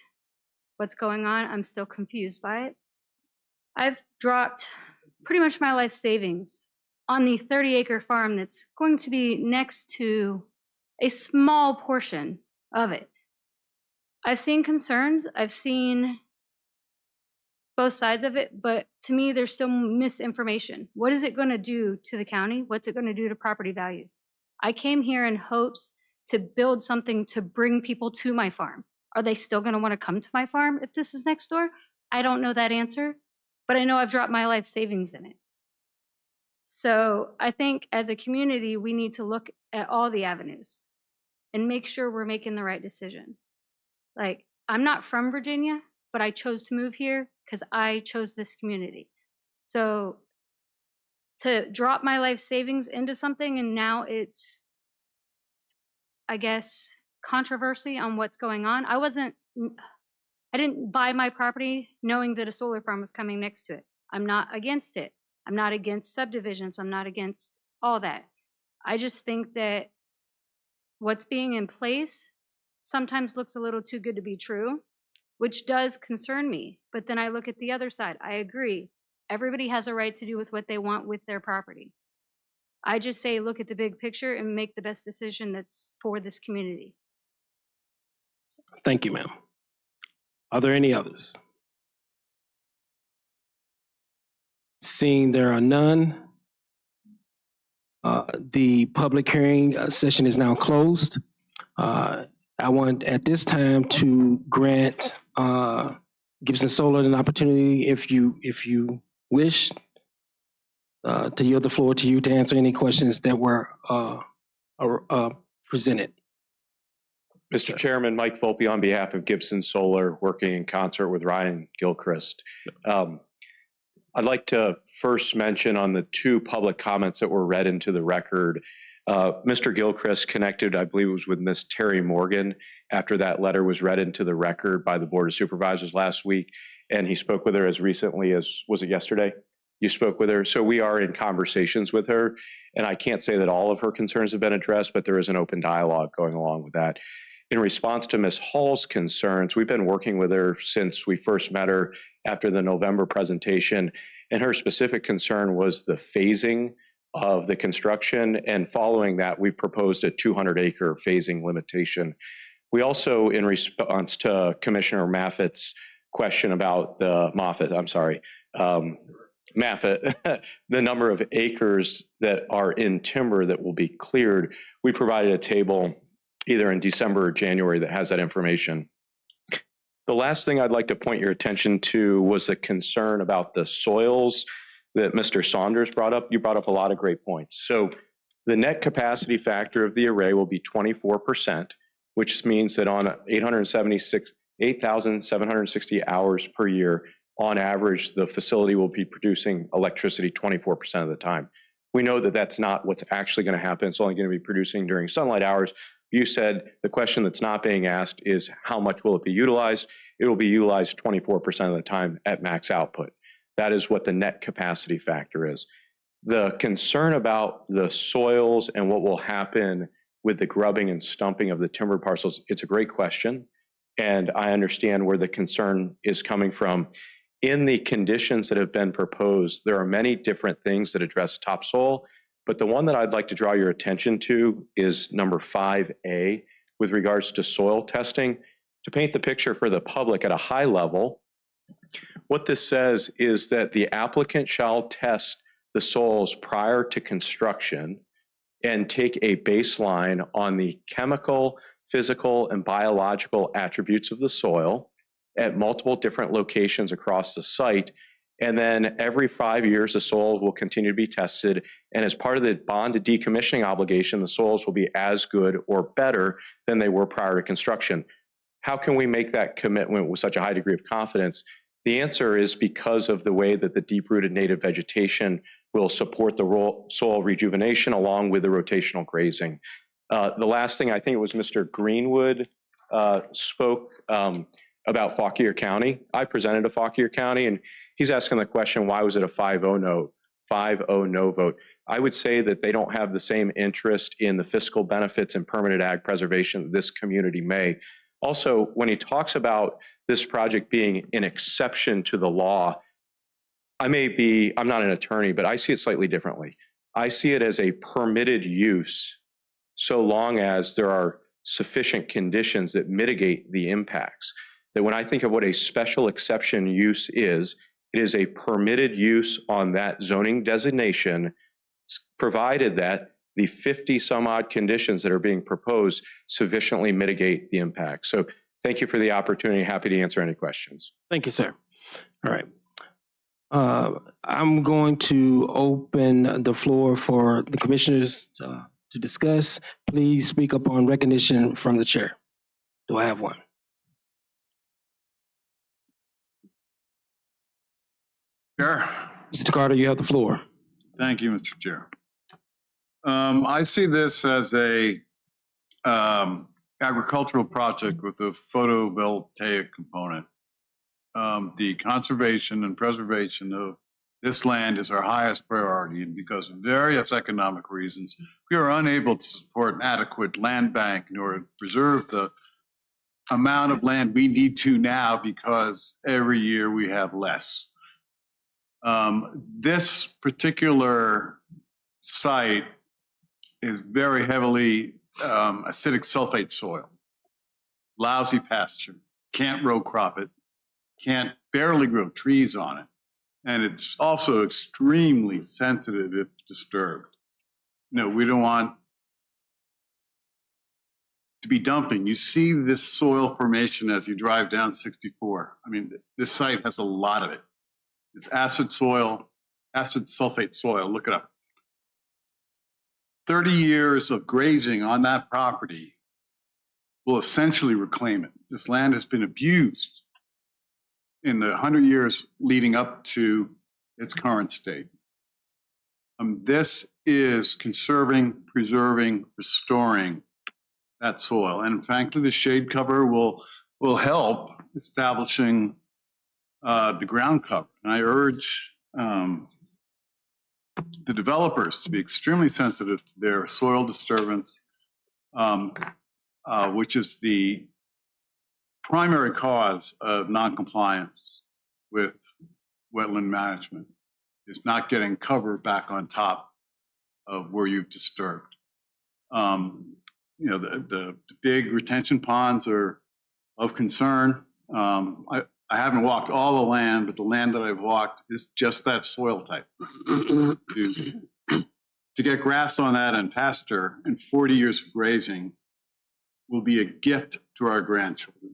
what's going on. I'm still confused by it. I've dropped pretty much my life savings on the 30-acre farm that's going to be next to a small portion of it. I've seen concerns. I've seen both sides of it, but to me, there's still misinformation. What is it going to do to the county? What's it going to do to property values? I came here in hopes to build something to bring people to my farm. Are they still going to want to come to my farm if this is next door? I don't know that answer, but I know I've dropped my life savings in it. So I think as a community, we need to look at all the avenues and make sure we're making the right decision. Like, I'm not from Virginia, but I chose to move here because I chose this community. So to drop my life savings into something and now it's, I guess, controversy on what's going on. I didn't buy my property knowing that a solar farm was coming next to it. I'm not against it. I'm not against subdivisions. I'm not against all that. I just think that what's being in place sometimes looks a little too good to be true, which does concern me. But then I look at the other side. I agree. Everybody has a right to do with what they want with their property. I just say, look at the big picture and make the best decision that's for this community. Thank you, ma'am. Are there any others? Seeing there are none, the public hearing session is now closed. I want at this time to grant Gibson Solar an opportunity, if you wish, to yield the floor to you to answer any questions that were presented. Mr. Chairman, Mike Volpe on behalf of Gibson Solar, working in concert with Ryan Gilchrist. I'd like to first mention on the two public comments that were read into the record, Mr. Gilchrist connected, I believe it was with Ms. Terry Morgan, after that letter was read into the record by the Board of Supervisors last week, and he spoke with her as recently as, was it yesterday? You spoke with her. So we are in conversations with her, and I can't say that all of her concerns have been addressed, but there is an open dialogue going along with that. In response to Ms. Hall's concerns, we've been working with her since we first met her after the November presentation, and her specific concern was the phasing of the construction, and following that, we proposed a 200-acre phasing limitation. We also, in response to Commissioner Maffitt's question about the Maffitt, the number of acres that are in timber that will be cleared, we provided a table either in December or January that has that information. The last thing I'd like to point your attention to was the concern about the soils that Mr. Saunders brought up. You brought up a lot of great points. So the net capacity factor of the array will be 24%, which means that on 8,760 hours per year, on average, the facility will be producing electricity 24% of the time. We know that that's not what's actually going to happen. It's only going to be producing during sunlight hours. You said the question that's not being asked is how much will it be utilized? It will be utilized 24% of the time at max output. That is what the net capacity factor is. The concern about the soils and what will happen with the grubbing and stumping of the timber parcels, it's a great question. And I understand where the concern is coming from. In the conditions that have been proposed, there are many different things that address topsoil, but the one that I'd like to draw your attention to is number 5A with regards to soil testing. To paint the picture for the public at a high level, what this says is that the applicant shall test the soils prior to construction and take a baseline on the chemical, physical, and biological attributes of the soil at multiple different locations across the site. And then every 5 years, the soil will continue to be tested. And as part of the bond to decommissioning obligation, the soils will be as good or better than they were prior to construction. How can we make that commitment with such a high degree of confidence? The answer is because of the way that the deep-rooted native vegetation will support the soil rejuvenation along with the rotational grazing. The last thing, I think it was Mr. Greenwood spoke about Fauquier County. I presented to Fauquier County, and he's asking the question, why was it a 5-0 no vote? I would say that they don't have the same interest in the fiscal benefits and permanent ag preservation that this community may. Also, when he talks about this project being an exception to the law, I'm not an attorney, but I see it slightly differently. I see it as a permitted use so long as there are sufficient conditions that mitigate the impacts. That when I think of what a special exception use is, it is a permitted use on that zoning designation, provided that the 50 some odd conditions that are being proposed sufficiently mitigate the impact. So thank you for the opportunity. Happy to answer any questions. Thank you, sir. All right. I'm going to open the floor for the commissioners to discuss. Please speak up on recognition from the chair. Do I have one? Chair. Mr. Carter, you have the floor. Thank you, Mr. Chair. I see this as a agricultural project with a photovoltaic component. The conservation and preservation of this land is our highest priority, and because of various economic reasons, we are unable to support an adequate land bank in order to preserve the amount of land we need to now, because every year we have less. This particular site is very heavily acidic sulfate soil, lousy pasture, can't row crop it, can't barely grow trees on it. And it's also extremely sensitive if disturbed. No, we don't want to be dumping. You see this soil formation as you drive down 64. I mean, this site has a lot of it. It's acid soil, acid sulfate soil, look it up. 30 years of grazing on that property will essentially reclaim it. This land has been abused in the 100 years leading up to its current state. This is conserving, preserving, restoring that soil. And frankly, the shade cover will help establishing the ground cover. And I urge the developers to be extremely sensitive to their soil disturbance, which is the primary cause of noncompliance with wetland management, is not getting cover back on top of where you've disturbed. You know, the big retention ponds are of concern. I haven't walked all the land, but the land that I've walked is just that soil type. To get grass on that and pasture and 40 years of grazing will be a gift to our grandchildren.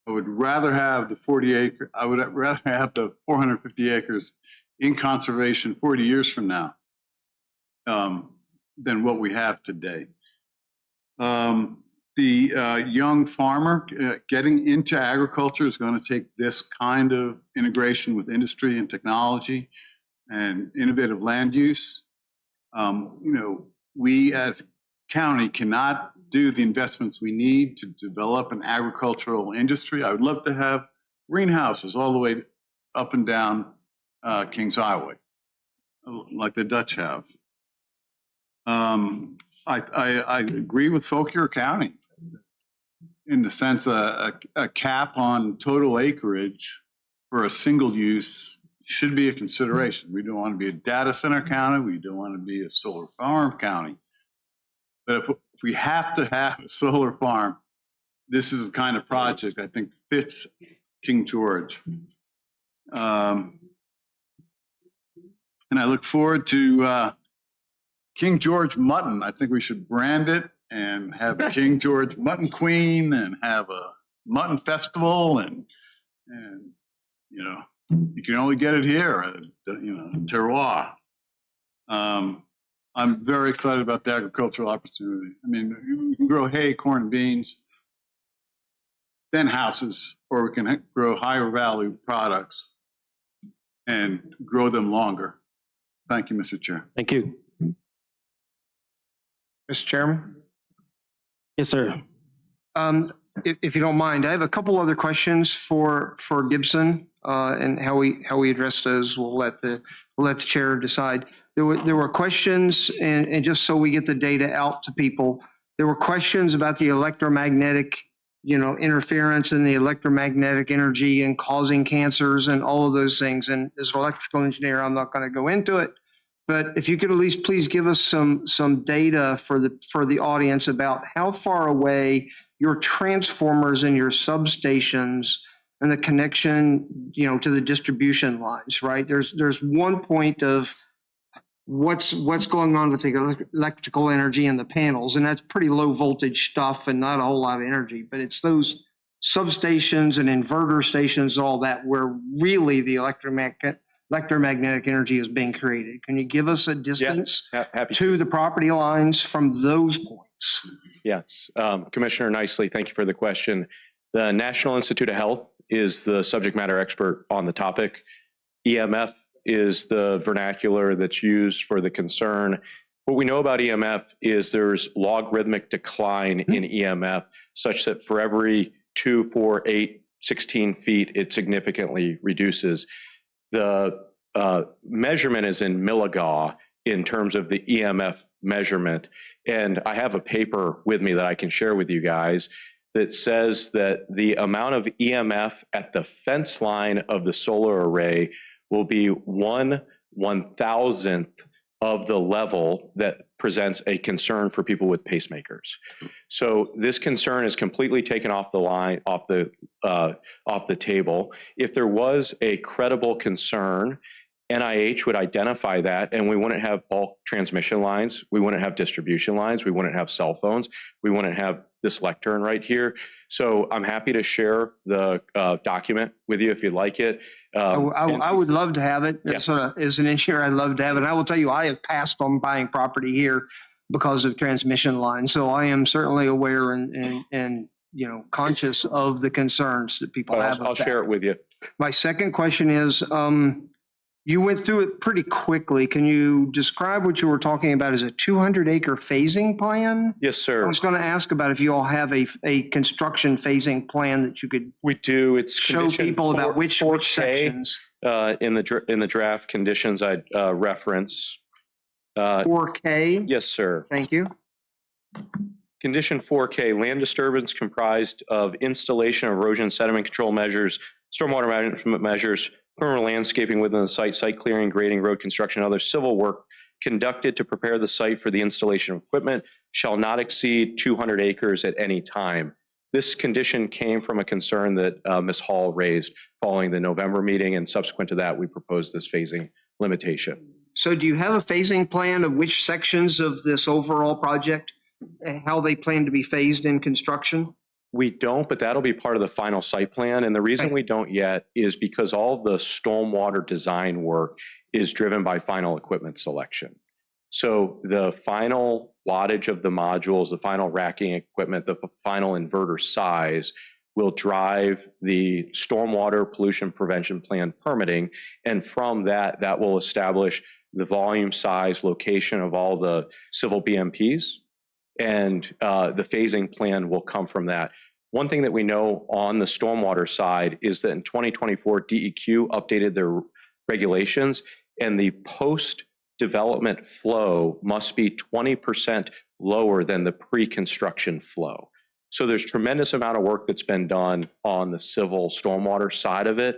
I would rather have the 40-acre, I would rather have the 450 acres in conservation 40 years from now than what we have today. The young farmer getting into agriculture is going to take this kind of integration with industry and technology and innovative land use. You know, we as a county cannot do the investments we need to develop an agricultural industry. I would love to have greenhouses all the way up and down Kings Highway, like the Dutch have. I agree with Fauquier County in the sense a cap on total acreage for a single use should be a consideration. We don't want to be a data center county. We don't want to be a solar farm county. But if we have to have a solar farm, this is the kind of project I think fits King George. And I look forward to King George Mutton. I think we should brand it and have a King George Mutton Queen and have a mutton festival and you know, you can only get it here at, you know, terroir. I'm very excited about the agricultural opportunity. I mean, we can grow hay, corn, and beans, then houses, or we can grow higher value products and grow them longer. Thank you, Mr. Chair. Thank you. Mr. Chairman? Yes, sir. If you don't mind, I have a couple other questions for Gibson, and how we address those, we'll let the chair decide. There were questions, and just so we get the data out to people, there were questions about the electromagnetic, you know, interference and the electromagnetic energy and causing cancers and all of those things. And as an electrical engineer, I'm not going to go into it. But if you could at least please give us some data for the audience about how far away your transformers and your substations and the connection, you know, to the distribution lines, right? There's one point of what's going on with the electrical energy and the panels, and that's pretty low voltage stuff and not a whole lot of energy. But it's those substations and inverter stations and all that where really the electromagnetic energy is being created. Can you give us a distance to the property lines from those points? Yes. Commissioner Nicely, thank you for the question. The National Institute of Health is the subject matter expert on the topic. EMF is the vernacular that's used for the concern. What we know about EMF is there's logarithmic decline in EMF such that for every 2, 4, 8, 16 feet, it significantly reduces. The measurement is in milligauss in terms of the EMF measurement. And I have a paper with me that I can share with you guys that says that the amount of EMF at the fence line of the solar array will be 1/1000th of the level that presents a concern for people with pacemakers. So this concern is completely taken off the line, off the table. If there was a credible concern, NIH would identify that, and we wouldn't have bulk transmission lines, we wouldn't have distribution lines, we wouldn't have cell phones, we wouldn't have this lectern right here. So I'm happy to share the document with you if you'd like it. I would love to have it. Yeah. As an engineer, I'd love to have it. And I will tell you, I have passed on buying property here because of transmission lines. So I am certainly aware and conscious of the concerns that people have. I'll share it with you. My second question is, you went through it pretty quickly. Can you describe what you were talking about as a 200-acre phasing plan? Yes, sir. I was going to ask about if you all have a construction phasing plan that you could We do. It's show condition people about which 4K, sections. in the draft conditions I'd reference. 4K? Yes, sir. Thank you. Condition 4K, land disturbance comprised of installation of erosion sediment control measures, stormwater management measures, permanent landscaping within the site clearing, grading, road construction, and other civil work conducted to prepare the site for the installation of equipment shall not exceed 200 acres at any time. This condition came from a concern that Ms. Hall raised following the November meeting, and subsequent to that, we proposed this phasing limitation. So do you have a phasing plan of which sections of this overall project, how they plan to be phased in construction? We don't, but that'll be part of the final site plan. And the reason we don't yet is because all the stormwater design work is driven by final equipment selection. So the final wattage of the modules, the final racking equipment, the final inverter size will drive the stormwater pollution prevention plan permitting. And from that, that will establish the volume, size, location of all the civil BMPs. And the phasing plan will come from that. One thing that we know on the stormwater side is that in 2024, DEQ updated their regulations, and the post-development flow must be 20% lower than the pre-construction flow. So there's tremendous amount of work that's been done on the civil stormwater side of it.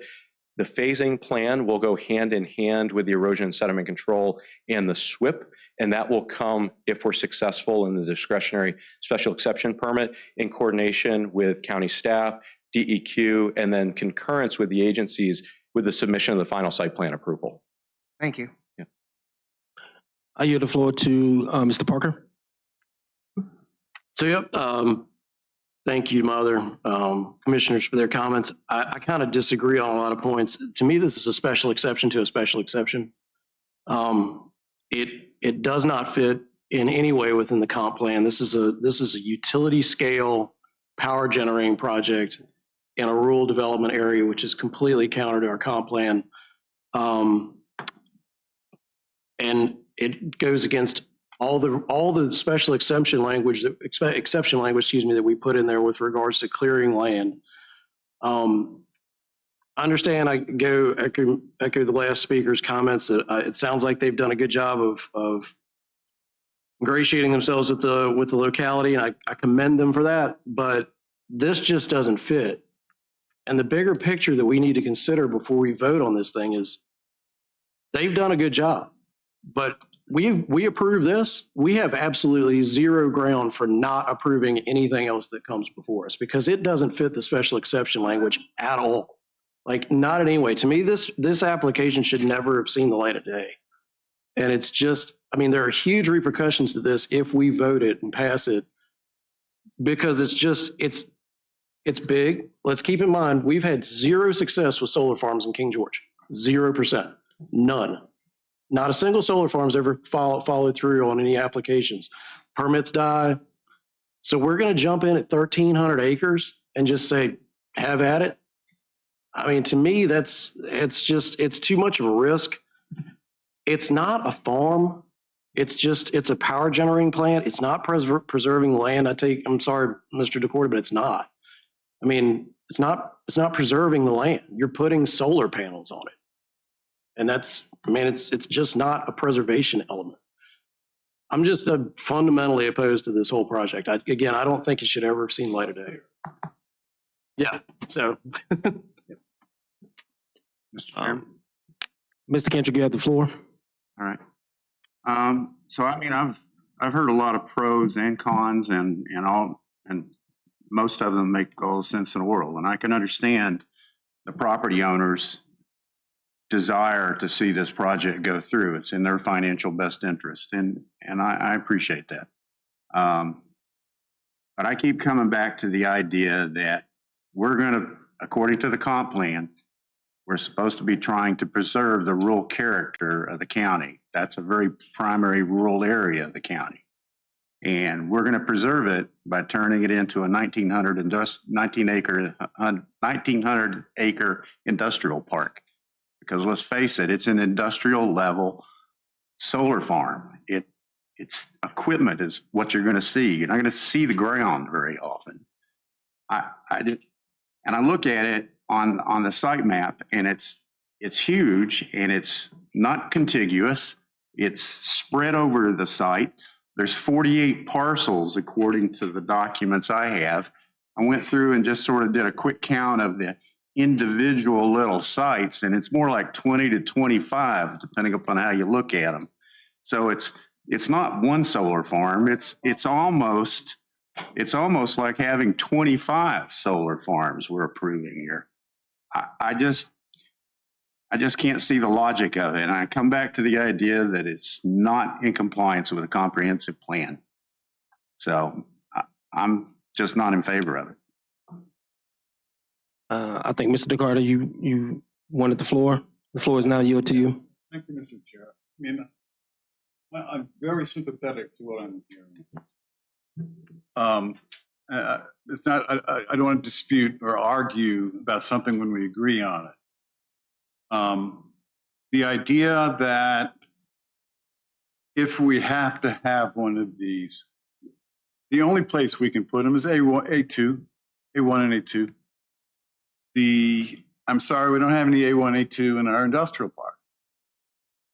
The phasing plan will go hand in hand with the erosion and sediment control and the SWIP, and that will come, if we're successful in the discretionary special exception permit, in coordination with county staff, DEQ, and then concurrence with the agencies with the submission of the final site plan approval. Thank you. Yeah. I yield the floor to Mr. Parker. So, yep, thank you, my other commissioners, for their comments. I kind of disagree on a lot of points. To me, this is a special exception to a special exception. It does not fit in any way within the comp plan. This is a utility scale power generating project in a rural development area, which is completely counter to our comp plan. And it goes against all the special exception language that we put in there with regards to clearing land. I understand. I echo the last speaker's comments that it sounds like they've done a good job of ingratiating themselves with the locality, and I commend them for that. But this just doesn't fit. And the bigger picture that we need to consider before we vote on this thing is they've done a good job, but we approve this. We have absolutely zero ground for not approving anything else that comes before us because it doesn't fit the special exception language at all. Like, not in any way. To me, this application should never have seen the light of day. And it's just, I mean, there are huge repercussions to this if we vote it and pass it because it's big. Let's keep in mind, we've had zero success with solar farms in King George. 0%. None. Not a single solar farm's ever followed through on any applications. Permits die. So we're going to jump in at 1,300 acres and just say, have at it. I mean, to me, it's too much of a risk. It's not a farm. It's a power generating plant. It's not preserving land. I'm sorry, Mr. DeCorda, but it's not. I mean, it's not preserving the land. You're putting solar panels on it. And it's just not a preservation element. I'm just fundamentally opposed to this whole project. I don't think it should ever have seen light of day. Yeah, so. Mr. Kendrick, you have the floor. All right. So I mean, I've heard a lot of pros and cons, and most of them make all the sense in the world. And I can understand the property owners' desire to see this project go through. It's in their financial best interest, and I appreciate that. But I keep coming back to the idea that we're going to, according to the comp plan, we're supposed to be trying to preserve the rural character of the county. That's a very primary rural area of the county. And we're going to preserve it by turning it into a 1,900 acre industrial park. Because let's face it, it's an industrial level solar farm. Its equipment is what you're going to see. You're not going to see the ground very often. I look at it on the site map, and it's huge, and it's not contiguous. It's spread over the site. There's 48 parcels according to the documents I have. I went through and just sort of did a quick count of the individual little sites, and it's more like 20 to 25, depending upon how you look at them. So it's not one solar farm. It's almost like having 25 solar farms we're approving here. I just can't see the logic of it. And I come back to the idea that it's not in compliance with a comprehensive plan. So I'm just not in favor of it. I think, Mr. DeCarter, you wanted the floor. The floor is now yielded to you. Thank you, Mr. Chair. I mean, I'm very sympathetic to what I'm hearing. It's not. I don't want to dispute or argue about something when we agree on it. The idea that if we have to have one of these, the only place we can put them is A1, A2, A1 and A2. I'm sorry, we don't have any A1, A2 in our industrial park.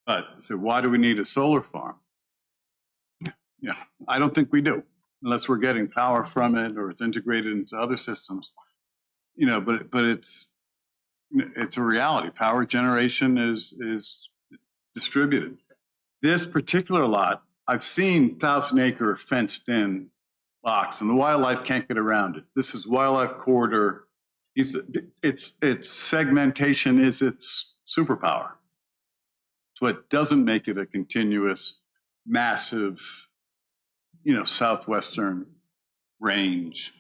But so why do we need a solar farm? Yeah, I don't think we do, unless we're getting power from it or it's integrated into other systems. You know, but it's a reality. Power generation is distributed. This particular lot, I've seen 1,000-acre fenced-in blocks, and the wildlife can't get around it. This is wildlife corridor. Its segmentation is its superpower. So it doesn't make it a continuous, massive, southwestern range.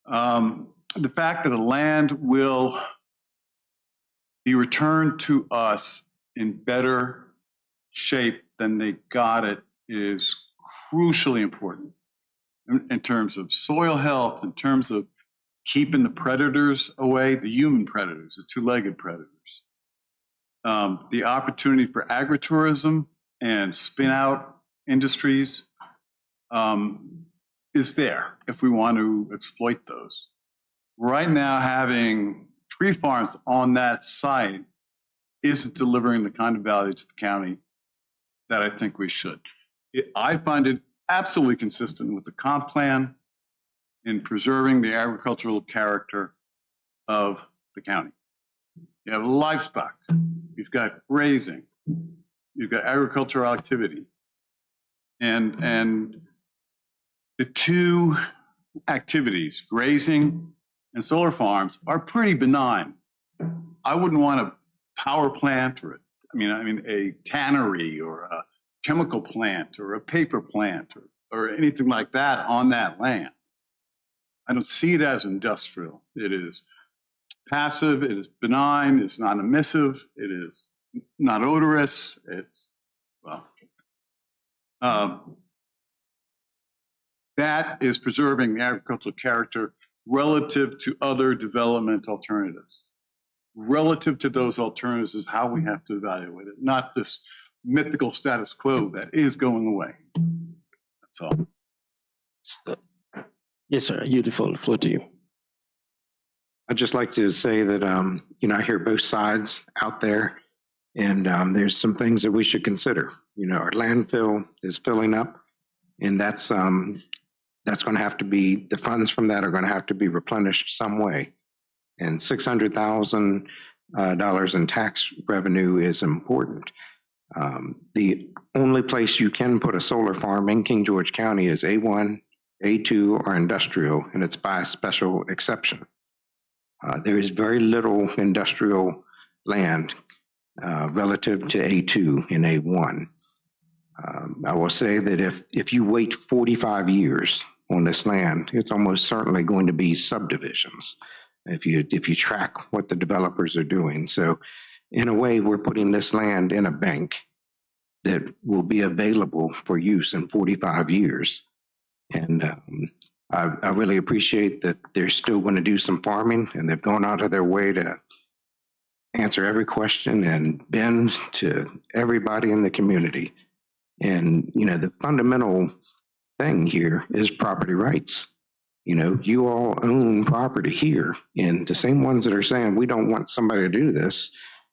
The fact that the land will be returned to us in better shape than they got it is crucially important in terms of soil health, in terms of keeping the predators away, the human predators, the two-legged predators. The opportunity for agritourism and spin-out industries is there if we want to exploit those. Right now, having tree farms on that site isn't delivering the kind of value to the county that I think we should. I find it absolutely consistent with the comp plan in preserving the agricultural character of the county. You have livestock, you've got grazing, you've got agricultural activity. And the two activities, grazing and solar farms, are pretty benign. I wouldn't want a power plant or a tannery or a chemical plant or a paper plant or anything like that on that land. I don't see it as industrial. It is passive, it is benign, it's not emissive, it is not odorous, that is preserving the agricultural character relative to other development alternatives. Relative to those alternatives is how we have to evaluate it, not this mythical status quo that is going away. That's all. Yes, sir. You the floor to you. I'd just like to say that, I hear both sides out there, and there's some things that we should consider. Our landfill is filling up, and that's going to have to be, the funds from that are going to have to be replenished some way. And $600,000 in tax revenue is important. The only place you can put a solar farm in King George County is A1, A2, or industrial, and it's by special exception. There is very little industrial land relative to A2 and A1. I will say that if you wait 45 years on this land, it's almost certainly going to be subdivisions if you track what the developers are doing. So in a way, we're putting this land in a bank that will be available for use in 45 years. And I really appreciate that they're still going to do some farming, and they've gone out of their way to answer every question and bend to everybody in the community. And, you know, the fundamental thing here is property rights. You know, you all own property here, and the same ones that are saying we don't want somebody to do this,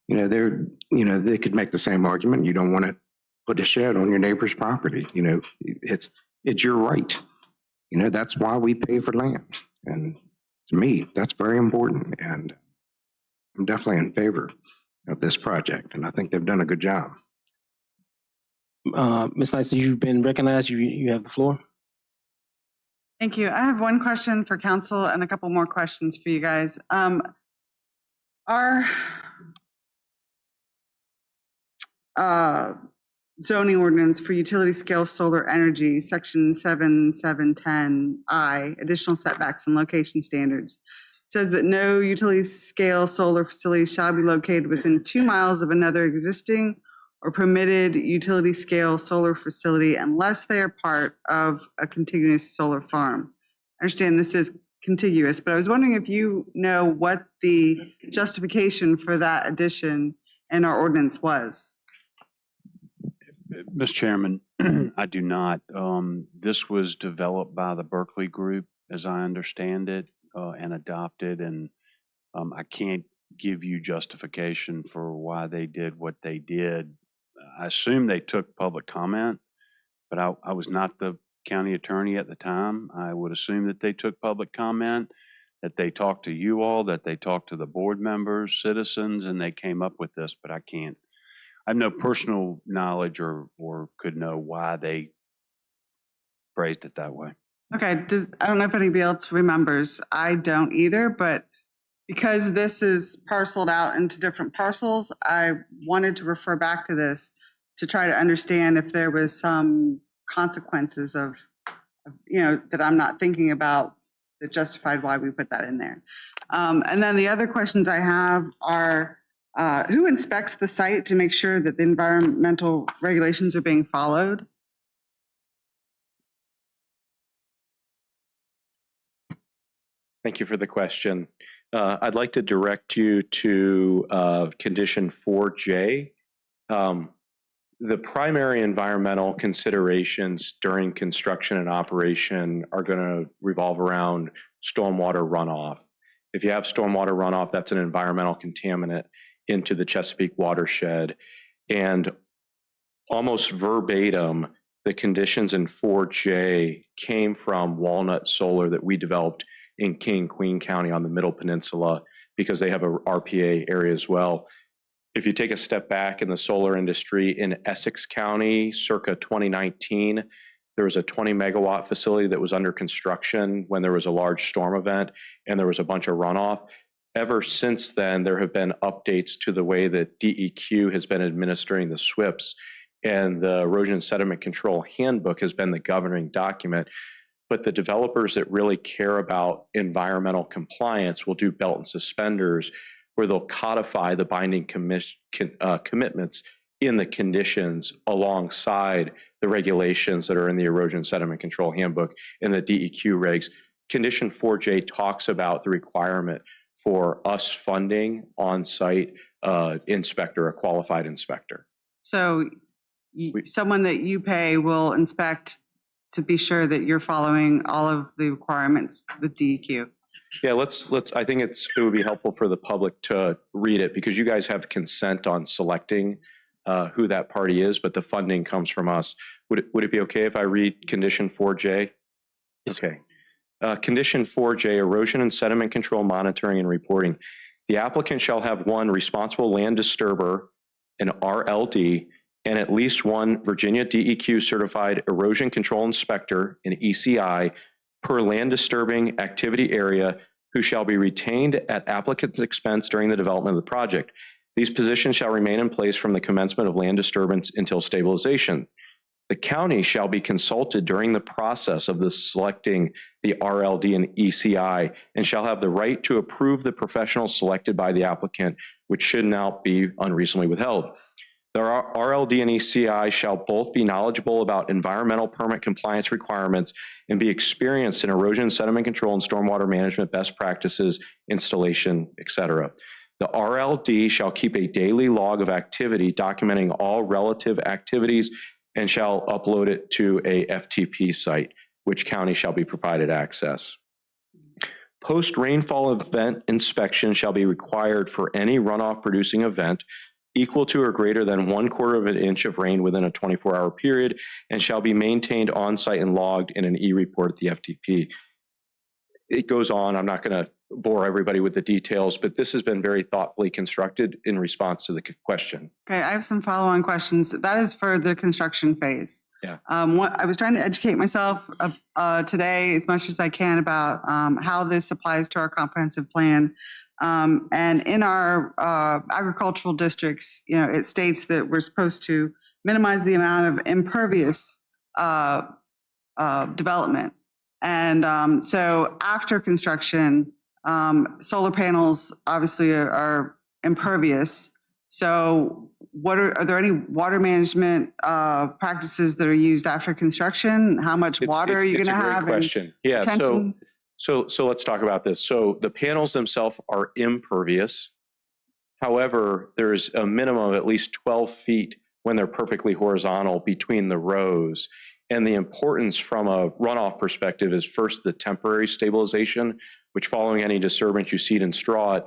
they could make the same argument. You don't want to put a shed on your neighbor's property. You know, it's your right. You know, that's why we pay for land. And to me, that's very important. And I'm definitely in favor of this project, and I think they've done a good job. Ms. Nice, you've been recognized. You have the floor. Thank you. I have one question for council and a couple more questions for you guys. Our zoning ordinance for utility scale solar energy, section 7710I, additional setbacks and location standards, says that no utility scale solar facility shall be located within 2 miles of another existing or permitted utility scale solar facility unless they are part of a contiguous solar farm. I understand this is contiguous, but I was wondering if you know what the justification for that addition in our ordinance was. Mr. Chairman, I do not. This was developed by the Berkeley Group, as I understand it, and adopted, and I can't give you justification for why they did what they did. I assume they took public comment, but I was not the county attorney at the time. I would assume that they took public comment, that they talked to you all, that they talked to the board members, citizens, and they came up with this, but I can't. I have no personal knowledge or could know why they phrased it that way. Okay, I don't know if anybody else remembers. I don't either, but because this is parceled out into different parcels, I wanted to refer back to this to try to understand if there was some consequences of that I'm not thinking about that justified why we put that in there. And then the other questions I have are, who inspects the site to make sure that the environmental regulations are being followed? Thank you for the question. I'd like to direct you to condition 4J. The primary environmental considerations during construction and operation are going to revolve around stormwater runoff. If you have stormwater runoff, that's an environmental contaminant into the Chesapeake watershed. And almost verbatim, the conditions in 4J came from Walnut Solar that we developed in King, Queen County on the Middle Peninsula, because they have a RPA area as well. If you take a step back in the solar industry in Essex County, circa 2019, there was a 20 megawatt facility that was under construction when there was a large storm event and there was a bunch of runoff. Ever since then, there have been updates to the way that DEQ has been administering the SWIPs, and the Erosion and Sediment Control Handbook has been the governing document. But the developers that really care about environmental compliance will do belt and suspenders, where they'll codify the binding commitments in the conditions alongside the regulations that are in the Erosion Sediment Control Handbook and the DEQ regs. Condition 4J talks about the requirement for us funding on-site inspector, a qualified inspector. So someone that you pay will inspect to be sure that you're following all of the requirements with DEQ. Yeah, I think it would be helpful for the public to read it, because you guys have consent on selecting who that party is, but the funding comes from us. Would it be okay if I read condition 4J? Yes. Okay. Condition 4J, erosion and sediment control monitoring and reporting. The applicant shall have one responsible land disturber, an RLD, and at least one Virginia DEQ certified erosion control inspector, an ECI, per land disturbing activity area who shall be retained at applicant's expense during the development of the project. These positions shall remain in place from the commencement of land disturbance until stabilization. The county shall be consulted during the process of selecting the RLD and ECI and shall have the right to approve the professionals selected by the applicant, which should not be unreasonably withheld. The RLD and ECI shall both be knowledgeable about environmental permit compliance requirements and be experienced in erosion, sediment control, and stormwater management best practices, installation, etc. The RLD shall keep a daily log of activity documenting all relative activities and shall upload it to a FTP site, which county shall be provided access. Post-rainfall event inspection shall be required for any runoff producing event equal to or greater than 1/4 of an inch of rain within a 24-hour period and shall be maintained on site and logged in an e-report at the FTP. It goes on. I'm not going to bore everybody with the details, but this has been very thoughtfully constructed in response to the question. Okay, I have some follow-on questions. That is for the construction phase. Yeah. I was trying to educate myself today as much as I can about how this applies to our comprehensive plan. And in our agricultural districts, you know, it states that we're supposed to minimize the amount of impervious development. And so after construction, solar panels obviously are impervious. So are there any water management practices that are used after construction? How much water are you going to have? It's a great question. Yeah. Retention? So let's talk about this. So the panels themselves are impervious. However, there's a minimum of at least 12 feet when they're perfectly horizontal between the rows. And the importance from a runoff perspective is first the temporary stabilization, which following any disturbance, you seed and straw it.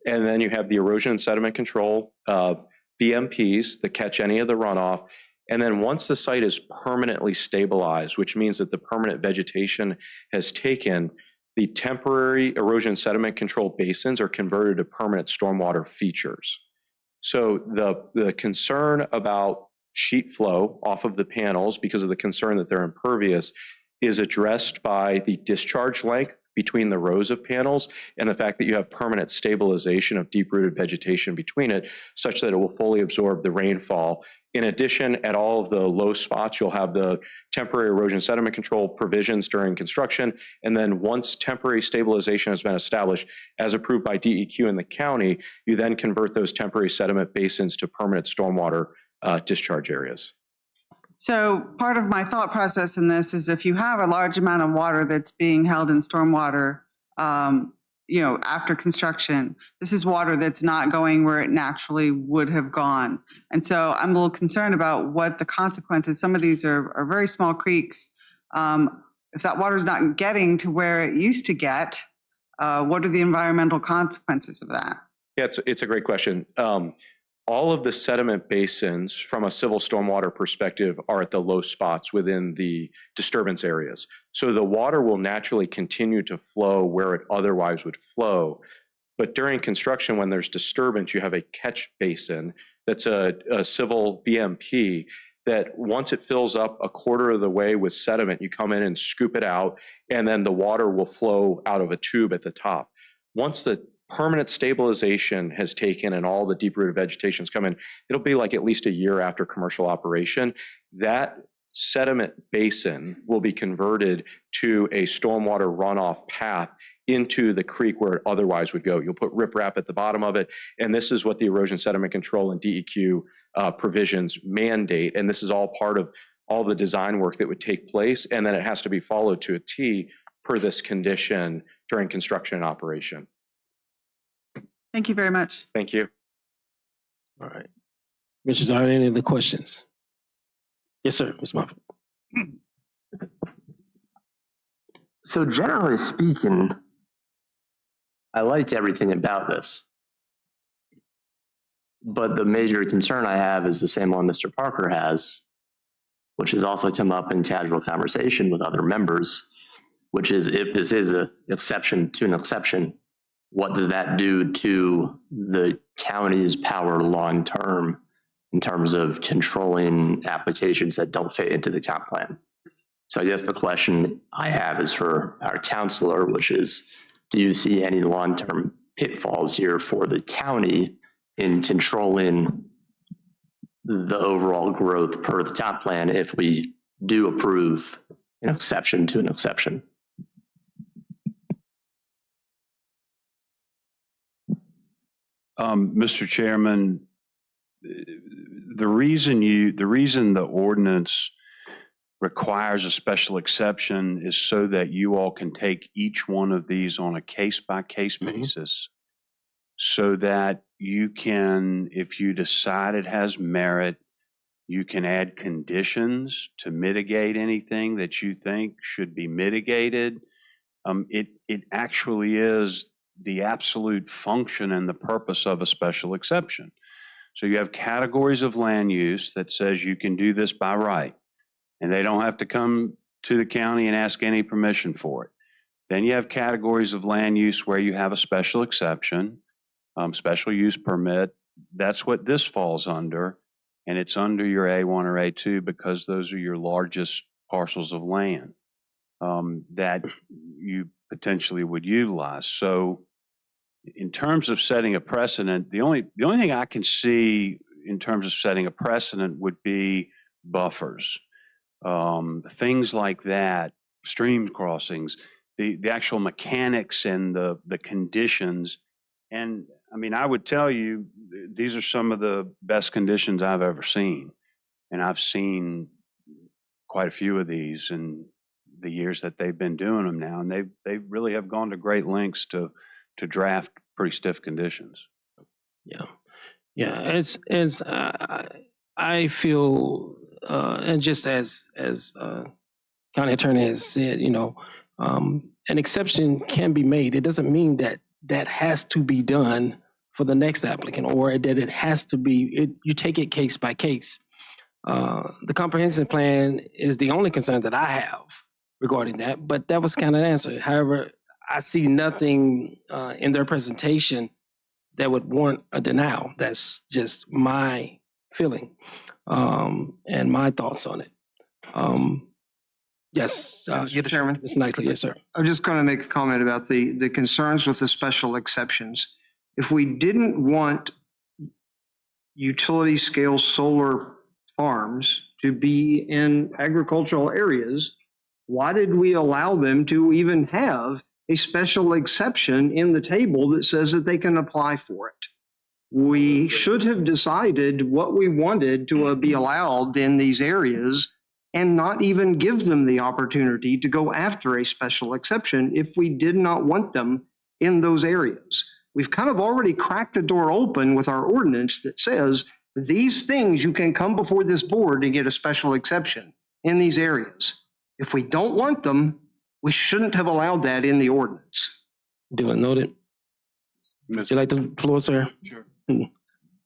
And then you have the erosion and sediment control BMPs that catch any of the runoff. And then once the site is permanently stabilized, which means that the permanent vegetation has taken, the temporary erosion sediment control basins are converted to permanent stormwater features. So the concern about sheet flow off of the panels because of the concern that they're impervious is addressed by the discharge length between the rows of panels and the fact that you have permanent stabilization of deep-rooted vegetation between it such that it will fully absorb the rainfall. In addition, at all of the low spots, you'll have the temporary erosion sediment control provisions during construction. And then once temporary stabilization has been established, as approved by DEQ in the county, you then convert those temporary sediment basins to permanent stormwater discharge areas. So part of my thought process in this is if you have a large amount of water that's being held in stormwater, you know, after construction, this is water that's not going where it naturally would have gone. And so I'm a little concerned about what the consequences, some of these are very small creeks. If that water is not getting to where it used to get, what are the environmental consequences of that? Yeah, it's a great question. All of the sediment basins from a civil stormwater perspective are at the low spots within the disturbance areas. So the water will naturally continue to flow where it otherwise would flow. But during construction, when there's disturbance, you have a catch basin that's a civil BMP that once it fills up 1/4 of the way with sediment, you come in and scoop it out, and then the water will flow out of a tube at the top. Once the permanent stabilization has taken and all the deep-rooted vegetation's come in, it'll be like at least a year after commercial operation. That sediment basin will be converted to a stormwater runoff path into the creek where it otherwise would go. You'll put riprap at the bottom of it, and this is what the erosion sediment control and DEQ provisions mandate, and this is all part of all the design work that would take place, and then it has to be followed to a T per this condition during construction and operation. Thank you very much. Thank you. All right. Commissioners, are there any other questions? Yes, sir, Ms. Moffitt. So generally speaking, I like everything about this. But the major concern I have is the same one Mr. Parker has, which has also come up in casual conversation with other members, which is if this is an exception to an exception, what does that do to the county's power long-term in terms of controlling applications that don't fit into the comp plan. So I guess the question I have is for our counselor, which is, do you see any long-term pitfalls here for the county in controlling the overall growth per the comp plan if we do approve an exception to an exception? Mr. Chairman, the reason the ordinance requires a special exception is so that you all can take each one of these on a case-by-case basis, so that you can, if you decide it has merit, you can add conditions to mitigate anything that you think should be mitigated. It actually is the absolute function and the purpose of a special exception. So you have categories of land use that says you can do this by right, and they don't have to come to the county and ask any permission for it. Then you have categories of land use where you have a special exception, special use permit. That's what this falls under, and it's under your A1 or A2 because those are your largest parcels of land that you potentially would utilize. So in terms of setting a precedent, the only thing I can see in terms of setting a precedent would be buffers. Things like that, stream crossings, the actual mechanics and the conditions. And I mean, I would tell you, these are some of the best conditions I've ever seen. And I've seen quite a few of these in the years that they've been doing them now. And they really have gone to great lengths to draft pretty stiff conditions. Yeah. I feel, and just as county attorney has said, an exception can be made. It doesn't mean that has to be done for the next applicant, or that it has to be. You take it case by case. The comprehensive plan is the only concern that I have regarding that, but that was kind of an answer. However, I see nothing in their presentation that would warrant a denial. That's just my feeling and my thoughts on it. Yes, Mr. Chairman. Mr. Nicely, yes, sir. I'm just going to make a comment about the concerns with the special exceptions. If we didn't want utility scale solar farms to be in agricultural areas, why did we allow them to even have a special exception in the table that says that they can apply for it? We should have decided what we wanted to be allowed in these areas and not even give them the opportunity to go after a special exception if we did not want them in those areas. We've kind of already cracked the door open with our ordinance that says these things you can come before this board to get a special exception in these areas. If we don't want them, we shouldn't have allowed that in the ordinance. Duly noted. Would you like the floor, sir? Sure.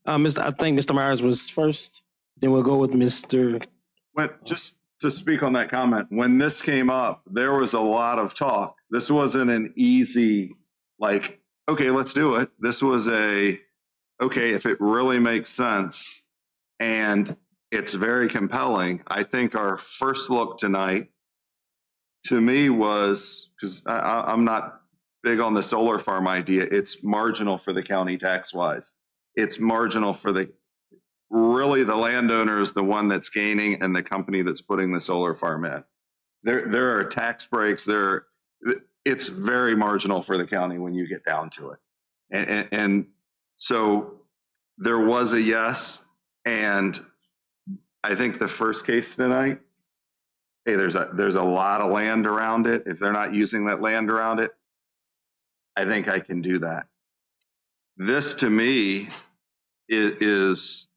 I think Mr. Myers was first. Then we'll go with Mr. Well, just to speak on that comment, when this came up, there was a lot of talk. This wasn't an easy, like, okay, let's do it. This was okay, if it really makes sense and it's very compelling. I think our first look tonight, to me, was, because I'm not big on the solar farm idea, it's marginal for the county tax-wise. It's marginal for really the landowner is the one that's gaining and the company that's putting the solar farm in. There are tax breaks. It's very marginal for the county when you get down to it. And so there was a yes. And I think the first case tonight, hey, there's a lot of land around it. If they're not using that land around it, I think I can do that. This to me is,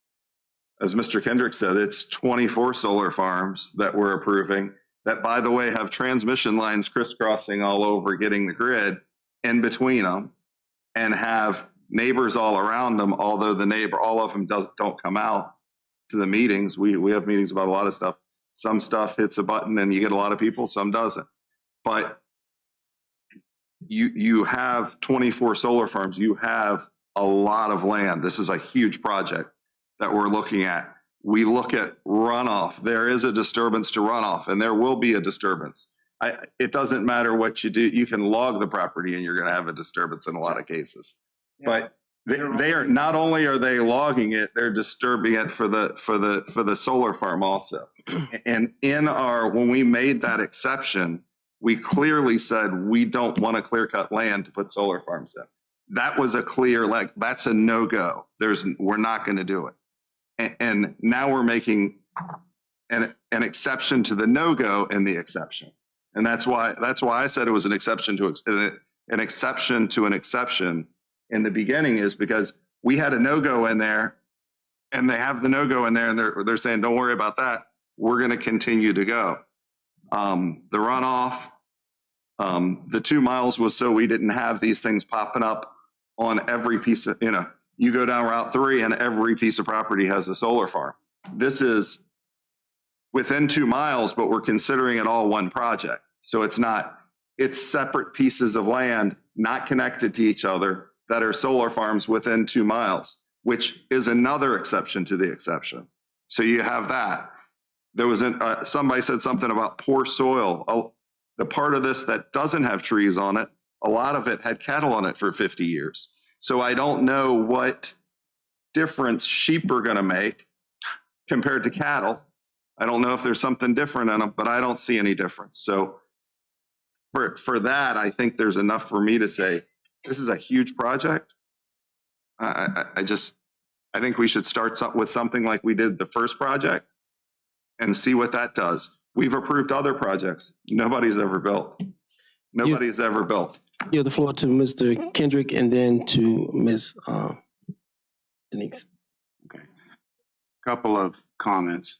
as Mr. Kendrick said, it's 24 solar farms that we're approving that, by the way, have transmission lines crisscrossing all over, getting the grid in between them, and have neighbors all around them, although all of them don't come out to the meetings. We have meetings about a lot of stuff. Some stuff hits a button and you get a lot of people, some doesn't. But you have 24 solar farms. You have a lot of land. This is a huge project. that we're looking at. We look at runoff. There is a disturbance to runoff, and there will be a disturbance. It doesn't matter what you do. You can log the property and you're going to have a disturbance in a lot of cases. But they are, not only are they logging it, they're disturbing it for the solar farm also. And when we made that exception, we clearly said we don't want to clear cut land to put solar farms in. That was a clear, like, that's a no-go. We're not going to do it. And now we're making an exception to the no-go and the exception. And that's why I said it was an exception to an exception in the beginning, is because we had a no-go in there, and they have the no-go in there, and they're saying, don't worry about that. We're going to continue to go. The runoff, the 2 miles was so we didn't have these things popping up on every piece of, you go down Route 3 and every piece of property has a solar farm. This is within 2 miles, but we're considering it all one project. So it's separate pieces of land not connected to each other that are solar farms within 2 miles, which is another exception to the exception. So you have that. There was somebody said something about poor soil. The part of this that doesn't have trees on it, a lot of it had cattle on it for 50 years. So I don't know what difference sheep are going to make compared to cattle. I don't know if there's something different in them, but I don't see any difference. So for that, I think there's enough for me to say, this is a huge project. I think we should start with something like we did the first project and see what that does. We've approved other projects. Nobody's ever built. Nobody's ever built. Give the floor to Mr. Kendrick and then to Ms. Denise. Okay. Couple of comments.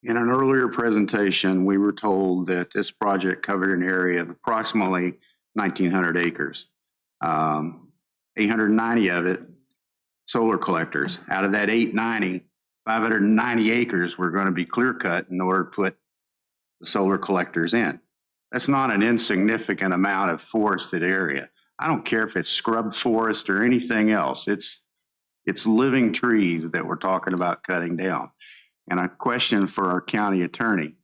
In an earlier presentation, we were told that this project covered an area of approximately 1,900 acres. 890 of it, solar collectors. Out of that 890, 590 acres were going to be clear cut in order to put the solar collectors in. That's not an insignificant amount of forested area. I don't care if it's scrub forest or anything else. It's living trees that we're talking about cutting down. And a question for our county attorney.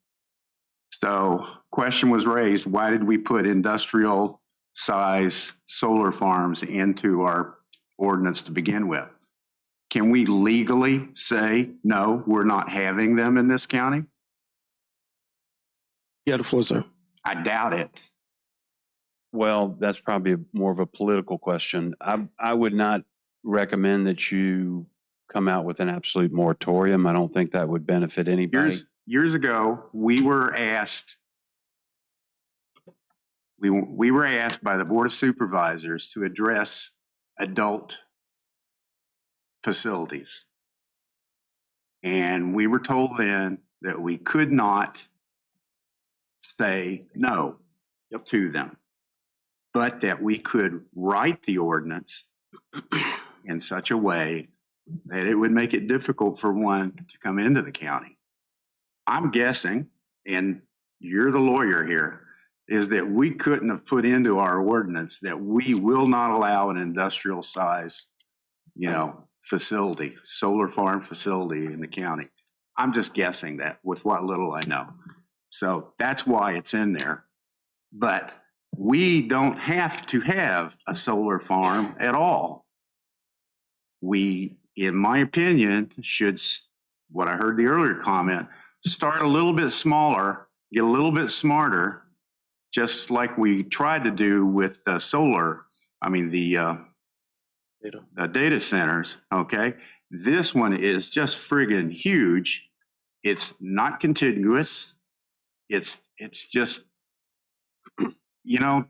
So, question was raised, why did we put industrial size solar farms into our ordinance to begin with? Can we legally say, no, we're not having them in this county? You have the floor, sir. I doubt it. Well, that's probably more of a political question. I would not recommend that you come out with an absolute moratorium. I don't think that would benefit anybody. Years ago, we were asked by the Board of Supervisors to address adult facilities. And we were told then that we could not say no to them, but that we could write the ordinance in such a way that it would make it difficult for one to come into the county. I'm guessing, and you're the lawyer here, is that we couldn't have put into our ordinance that we will not allow an industrial size, facility, solar farm facility in the county. I'm just guessing that with what little I know. So that's why it's in there. But we don't have to have a solar farm at all. We, in my opinion, should, what I heard the earlier comment, start a little bit smaller, get a little bit smarter, just like we tried to do with the data centers, okay? This one is just friggin' huge. It's not contiguous. It's just,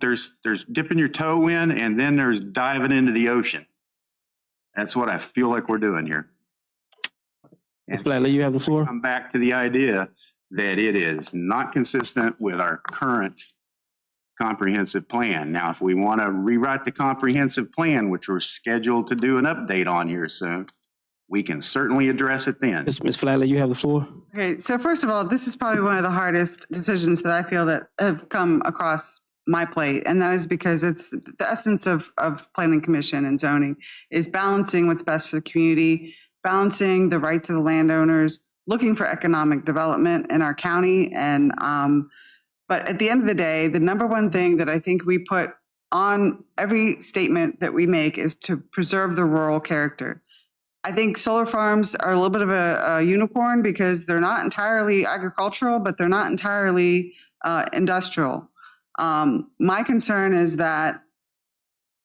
there's dipping your toe in and then there's diving into the ocean. That's what I feel like we're doing here. Ms. Flatley, you have the floor. Come back to the idea that it is not consistent with our current comprehensive plan. Now, if we want to rewrite the comprehensive plan, which we're scheduled to do an update on here soon, we can certainly address it then. Ms. Flatley, you have the floor. Okay, so first of all, this is probably one of the hardest decisions that I feel that have come across my plate, and that is because it's the essence of planning commission and zoning is balancing what's best for the community balancing the rights of the landowners, looking for economic development in our county. And, but at the end of the day, the number one thing that I think we put on every statement that we make is to preserve the rural character. I think solar farms are a little bit of a unicorn because they're not entirely agricultural, but they're not entirely industrial. My concern is that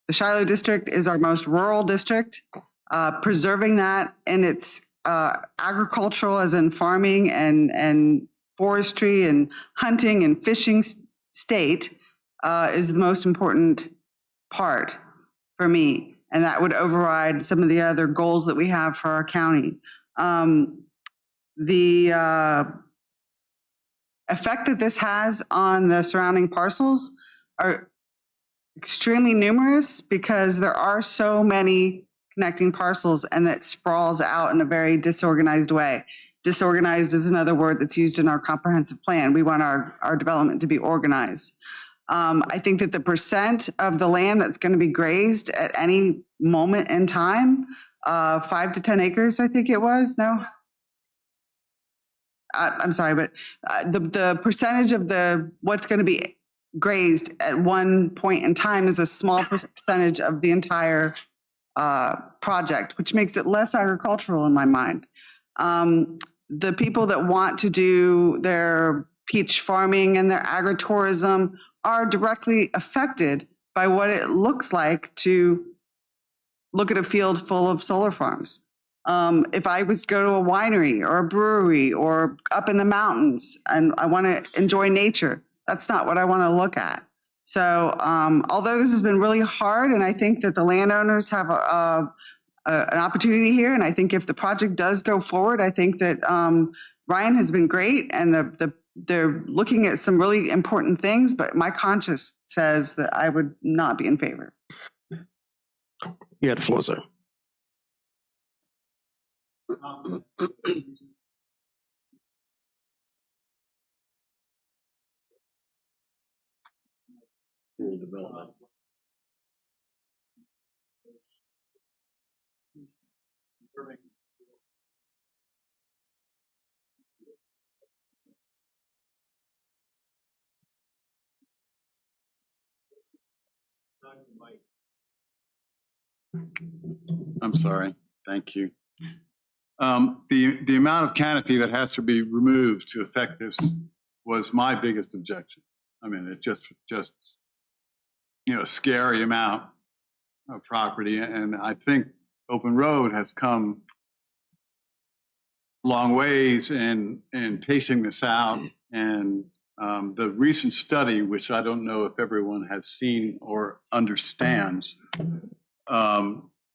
the Shiloh district is our most rural district. Preserving that in its agricultural, as in farming and forestry and hunting and fishing state, is the most important part for me. And that would override some of the other goals that we have for our county. The effect that this has on the surrounding parcels are extremely numerous because there are so many connecting parcels and that sprawls out in a very disorganized way. Disorganized is another word that's used in our comprehensive plan. We want our development to be organized. I think that the percent of the land that's going to be grazed at any moment in time, 5 to 10 acres, I think it was, no? I'm sorry, but the percentage of what's going to be grazed at one point in time is a small percentage of the entire project, which makes it less agricultural in my mind. The people that want to do their peach farming and their agritourism are directly affected by what it looks like to look at a field full of solar farms. If I was to go to a winery or a brewery or up in the mountains and I want to enjoy nature, that's not what I want to look at. So although this has been really hard, and I think that the landowners have an opportunity here, and I think if the project does go forward, I think that Ryan has been great, and they're looking at some really important things, but my conscience says that I would not be in favor. You had the floor, sir. Development. I'm sorry. Thank you. The amount of canopy that has to be removed to affect this was my biggest objection. I mean, it just a scary amount of property, and I think Open Road has come a long ways in pacing this out. And the recent study, which I don't know if everyone has seen or understands,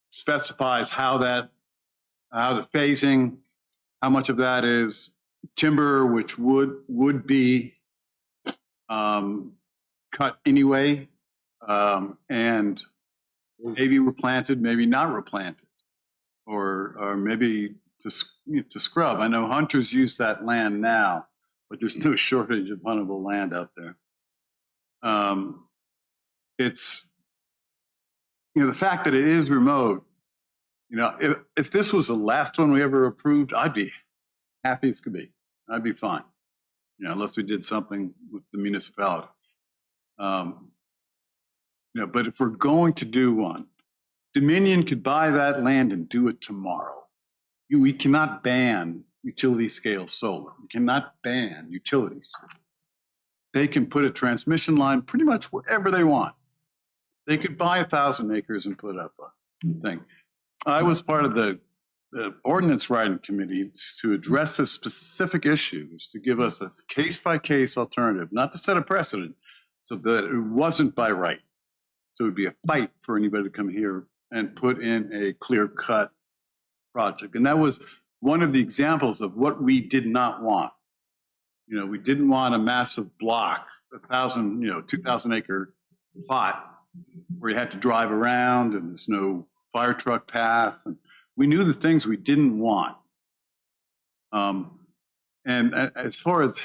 specifies how the phasing, how much of that is timber, which would be cut anyway, and maybe replanted, maybe not replanted, or maybe to scrub. I know hunters use that land now, but there's no shortage of huntable land out there. It's the fact that it is remote. If this was the last one we ever approved, I'd be happy as could be. I'd be fine, unless we did something with the municipality. But if we're going to do one, Dominion could buy that land and do it tomorrow. We cannot ban utility scale solar. We cannot ban utilities. They can put a transmission line pretty much wherever they want. They could buy 1,000 acres and put up a thing. I was part of the ordinance writing committee to address this specific issue, is to give us a case-by-case alternative, not to set a precedent, so that it wasn't by right. So it would be a fight for anybody to come here and put in a clear-cut project. And that was one of the examples of what we did not want. We didn't want a massive block, 2,000 acre plot where you had to drive around and there's no fire truck path. And we knew the things we didn't want. And as far as,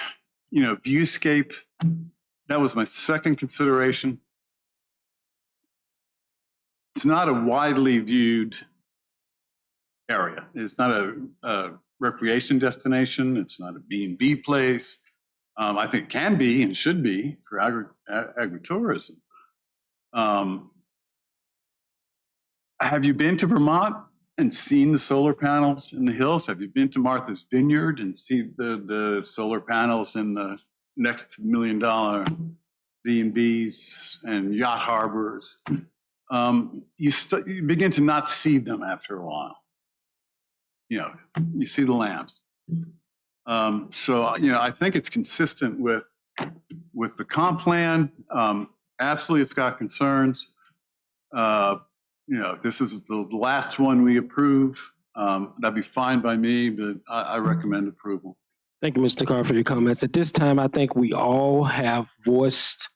viewscape, that was my second consideration. It's not a widely viewed area. It's not a recreation destination. It's not a B&B place. I think it can be and should be for agritourism. Have you been to Vermont and seen the solar panels in the hills? Have you been to Martha's Vineyard and see the solar panels in the next $1 million B&Bs and yacht harbors? You begin to not see them after a while. You know, you see the lamps. So, you know, I think it's consistent with the comp plan. Absolutely, it's got concerns. You know, if this is the last one we approve, that'd be fine by me, but I recommend approval. Thank you, Mr. Carr, for your comments. At this time, I think we all have voiced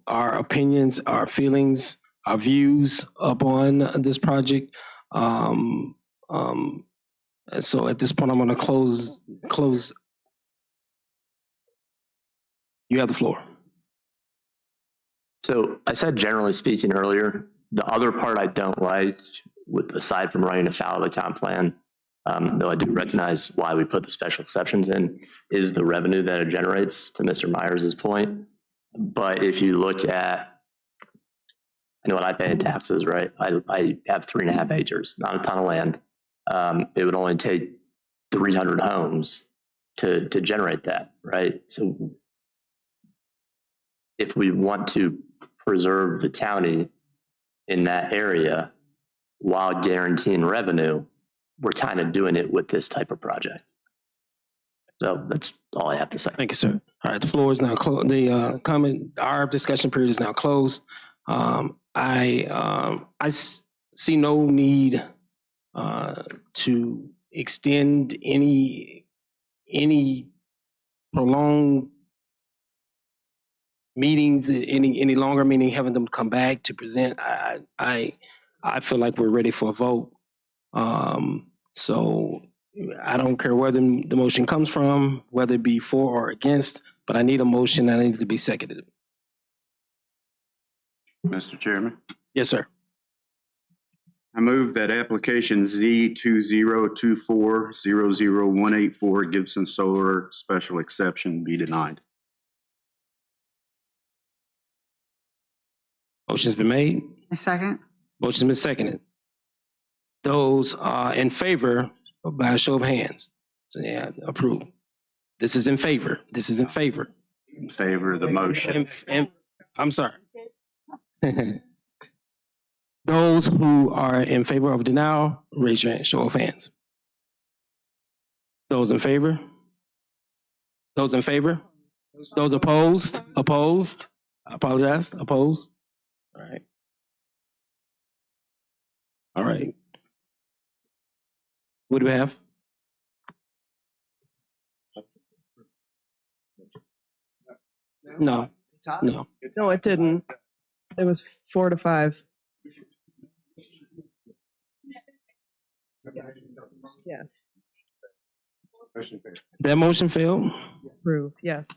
our opinions, our feelings, our views upon this project. So at this point, I'm going to close. You have the floor. So I said generally speaking earlier, the other part I don't like, aside from running afoul of the comp plan, though I do recognize why we put the special exceptions in, is the revenue that it generates, to Mr. Myers' point. But if you look at, I know what I pay in taxes, right? I have 3.5 acres, not a ton of land. It would only take 300 homes to generate that, right? So if we want to preserve the county in that area while guaranteeing revenue, we're kind of doing it with this type of project. So that's all I have to say. Thank you, sir. All right, the floor is now closed. Our discussion period is now closed. I see no need to extend any prolonged meetings any longer, meaning having them come back to present. I feel like we're ready for a vote. So I don't care where the motion comes from, whether it be for or against, but I need a motion that needs to be seconded. Mr. Chairman, Yes, sir. I move that application Z2024-00184 Gibson Solar Special Exception be denied. Motion's been made. A second? Motion's been seconded. Those in favor, by a show of hands. So yeah, approved. This is in favor. This is in favor. In favor of the motion. I'm sorry. Those who are in favor of denial, raise your hand, show of hands. Those in favor? Those in favor? Those opposed? Opposed? I apologize. Opposed? All right. All right. What do we have? No. No. No, it didn't. It was 4-5. Yes. That motion failed. Approved. Yes.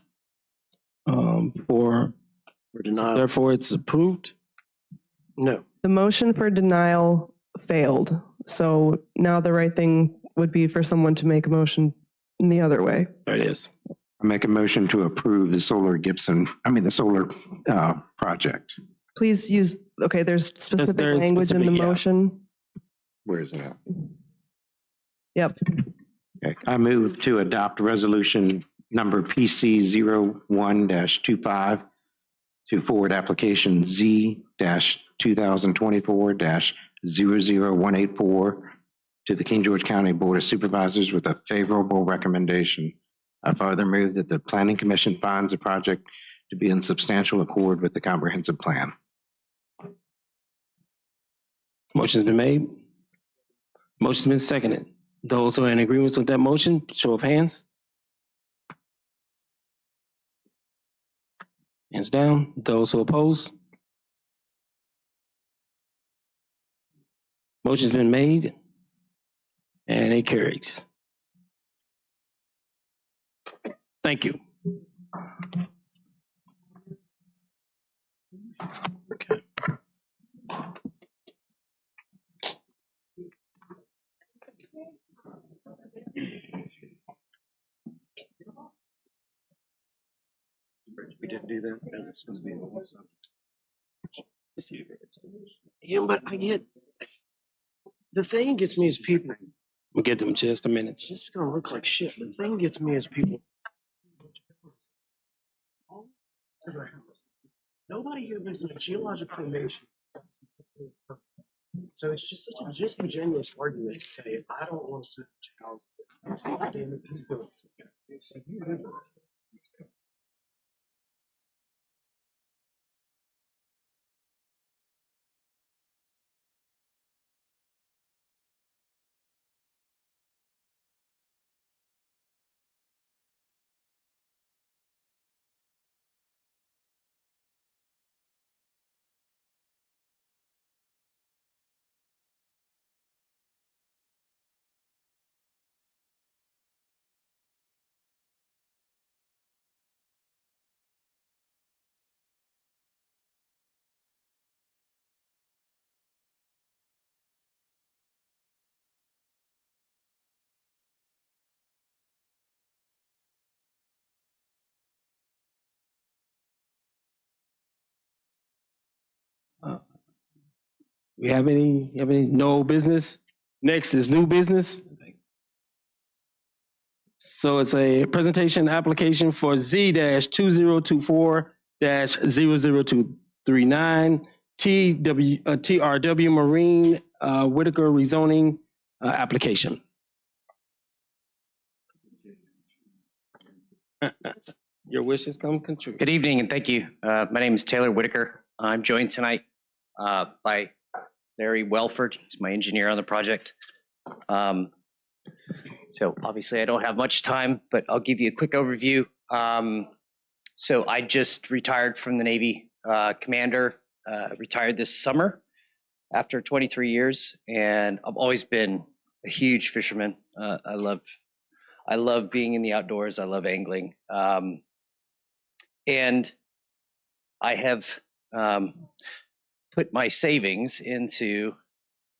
For denial. Therefore, it's approved. No. The motion for denial failed. So now the right thing would be for someone to make a motion in the other way. There it is. I make a motion to approve the solar project. Please use, okay, there's specific There's language in the specific, yeah. motion. Where is it at? Yep. Okay. I move to adopt resolution number PC 01-25 to forward application Z-2024-00184 to the King George County Board of Supervisors with a favorable recommendation. I further move that the Planning Commission finds the project to be in substantial accord with the comprehensive plan. Motion's been made. Motion's been seconded. Those who are in agreement with that motion, show of hands. Hands down. Those who oppose. Motion's been made and it carries. Thank you. Okay. Yeah, but I get, the thing gets me is people, we'll give them just a minute, it's just gonna look like shit. The thing gets me is people. Nobody here lives in a geologic formation. So it's just such a disingenuous argument to say, I don't want to sit in houses. Damn it, you do it. We have any no business? Next is new business. So it's a presentation application for Z-2024-00239 TRW Marine Whitaker rezoning application. Your wishes come true. Good evening and thank you. My name is Taylor Whitaker. I'm joined tonight by Larry Welford. He's my engineer on the project. So obviously I don't have much time, but I'll give you a quick overview. So I just retired from the Navy commander, retired this summer after 23 years, and I've always been a huge fisherman. I love being in the outdoors. I love angling. And I have put my savings into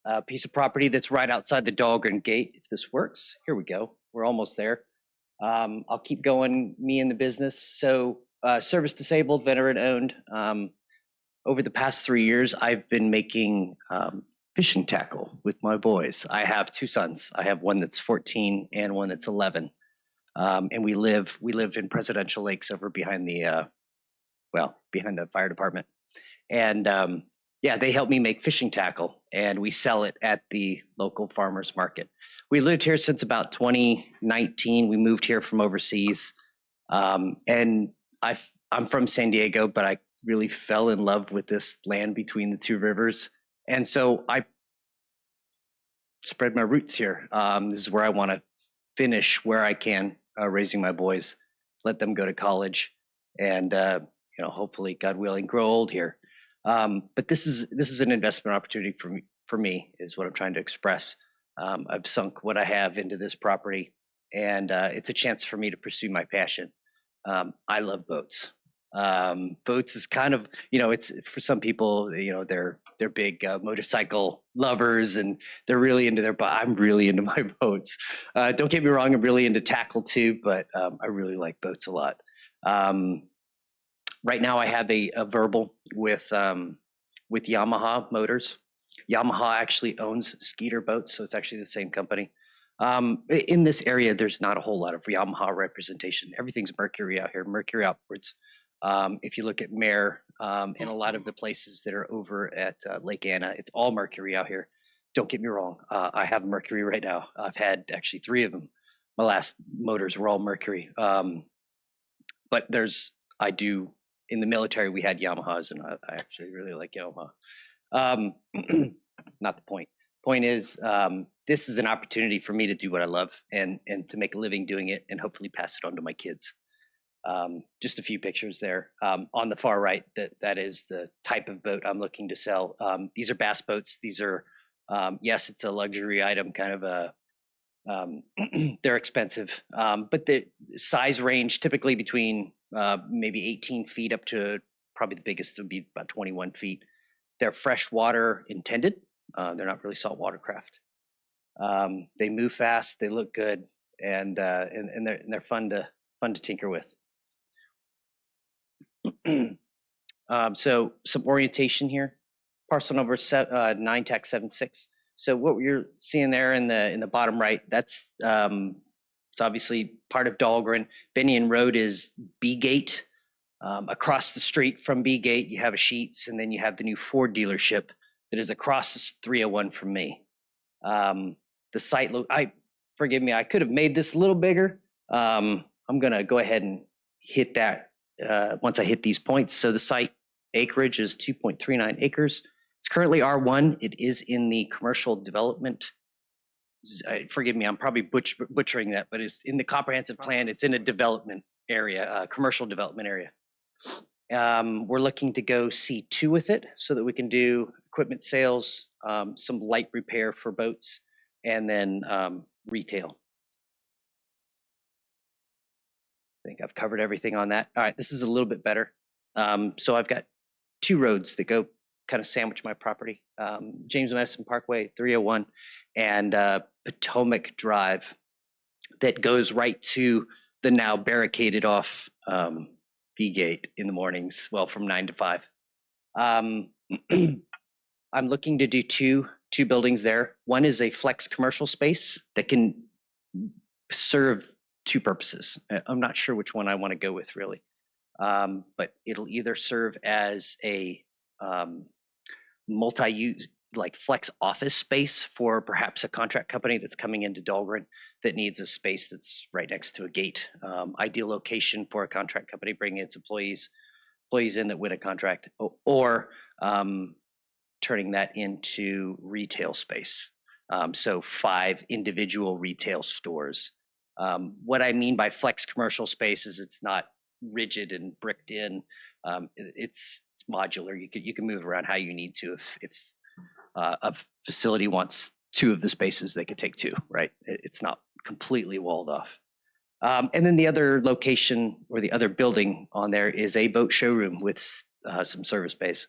a piece of property that's right outside the Dahlgren Gate. If this works, here we go. We're almost there. I'll keep going, me in the business. So service disabled, veteran owned. Over the past 3 years, I've been making fishing tackle with my boys. I have two sons. I have one that's 14 and one that's 11. And we live in Presidential Lakes over behind the, behind the fire department. And yeah, they help me make fishing tackle and we sell it at the local farmers market. We lived here since about 2019. We moved here from overseas. And I'm from San Diego, but I really fell in love with this land between the two rivers. And so I spread my roots here. This is where I want to finish where I can, raising my boys, let them go to college, and hopefully, God willing, grow old here. But this is an investment opportunity for me, is what I'm trying to express. I've sunk what I have into this property, and it's a chance for me to pursue my passion. I love boats. Boats is kind of, it's for some people, they're big motorcycle lovers and they're really into I'm really into my boats. Don't get me wrong, I'm really into tackle too, but I really like boats a lot. Right now I have a verbal with Yamaha Motors. Yamaha actually owns Skeeter boats, so it's actually the same company. In this area, there's not a whole lot of Yamaha representation. Everything's Mercury out here, Mercury outboards. If you look at Mare and a lot of the places that are over at Lake Anna, it's all Mercury out here. Don't get me wrong, I have a Mercury right now. I've had actually 3 of them. My last motors were all Mercury. But in the military, we had Yamahas, and I actually really like Yamaha. Not the point. Point is, this is an opportunity for me to do what I love and to make a living doing it and hopefully pass it on to my kids. Just a few pictures there. On the far right, that is the type of boat I'm looking to sell. These are bass boats. These are, yes, it's a luxury item, kind of a, they're expensive, but the size range typically between maybe 18 feet up to probably the biggest would be about 21 feet. They're freshwater intended. They're not really saltwater craft. They move fast. They look good, and they're fun to tinker with. So some orientation here. Parcel number 9-76. So what you're seeing there in the bottom right, that's it's obviously part of Dahlgren. Bennion Road is B Gate. Across the street from B Gate, you have a Sheetz, and then you have the new Ford dealership that is across this 301 from me. The site, forgive me, I could have made this a little bigger. I'm gonna go ahead and hit that once I hit these points. So the site acreage is 2.39 acres. It's currently R1. It is in the commercial development. Forgive me, I'm probably butchering that, but it's in the comprehensive plan. It's in a development area, commercial development area. We're looking to go C2 with it so that we can do equipment sales, some light repair for boats, and then retail. I think I've covered everything on that. All right, this is a little bit better. So I've got 2 roads that go kind of sandwich my property. James Madison Parkway, 301, and Potomac Drive that goes right to the now barricaded off V Gate in the mornings, well, from 9 to 5. I'm looking to do two buildings there. One is a flex commercial space that can serve 2 purposes. I'm not sure which one I want to go with really, but it'll either serve as a multi-use, like flex office space for perhaps a contract company that's coming into Dahlgren that needs a space that's right next to a gate. Ideal location for a contract company bringing its employees in that win a contract, or turning that into retail space. So 5 individual retail stores. What I mean by flex commercial space is it's not rigid and bricked in. It's modular. You can move around how you need to. If a facility wants 2 of the spaces, they could take 2, right? It's not completely walled off. And then the other location or the other building on there is a boat showroom with some service bays.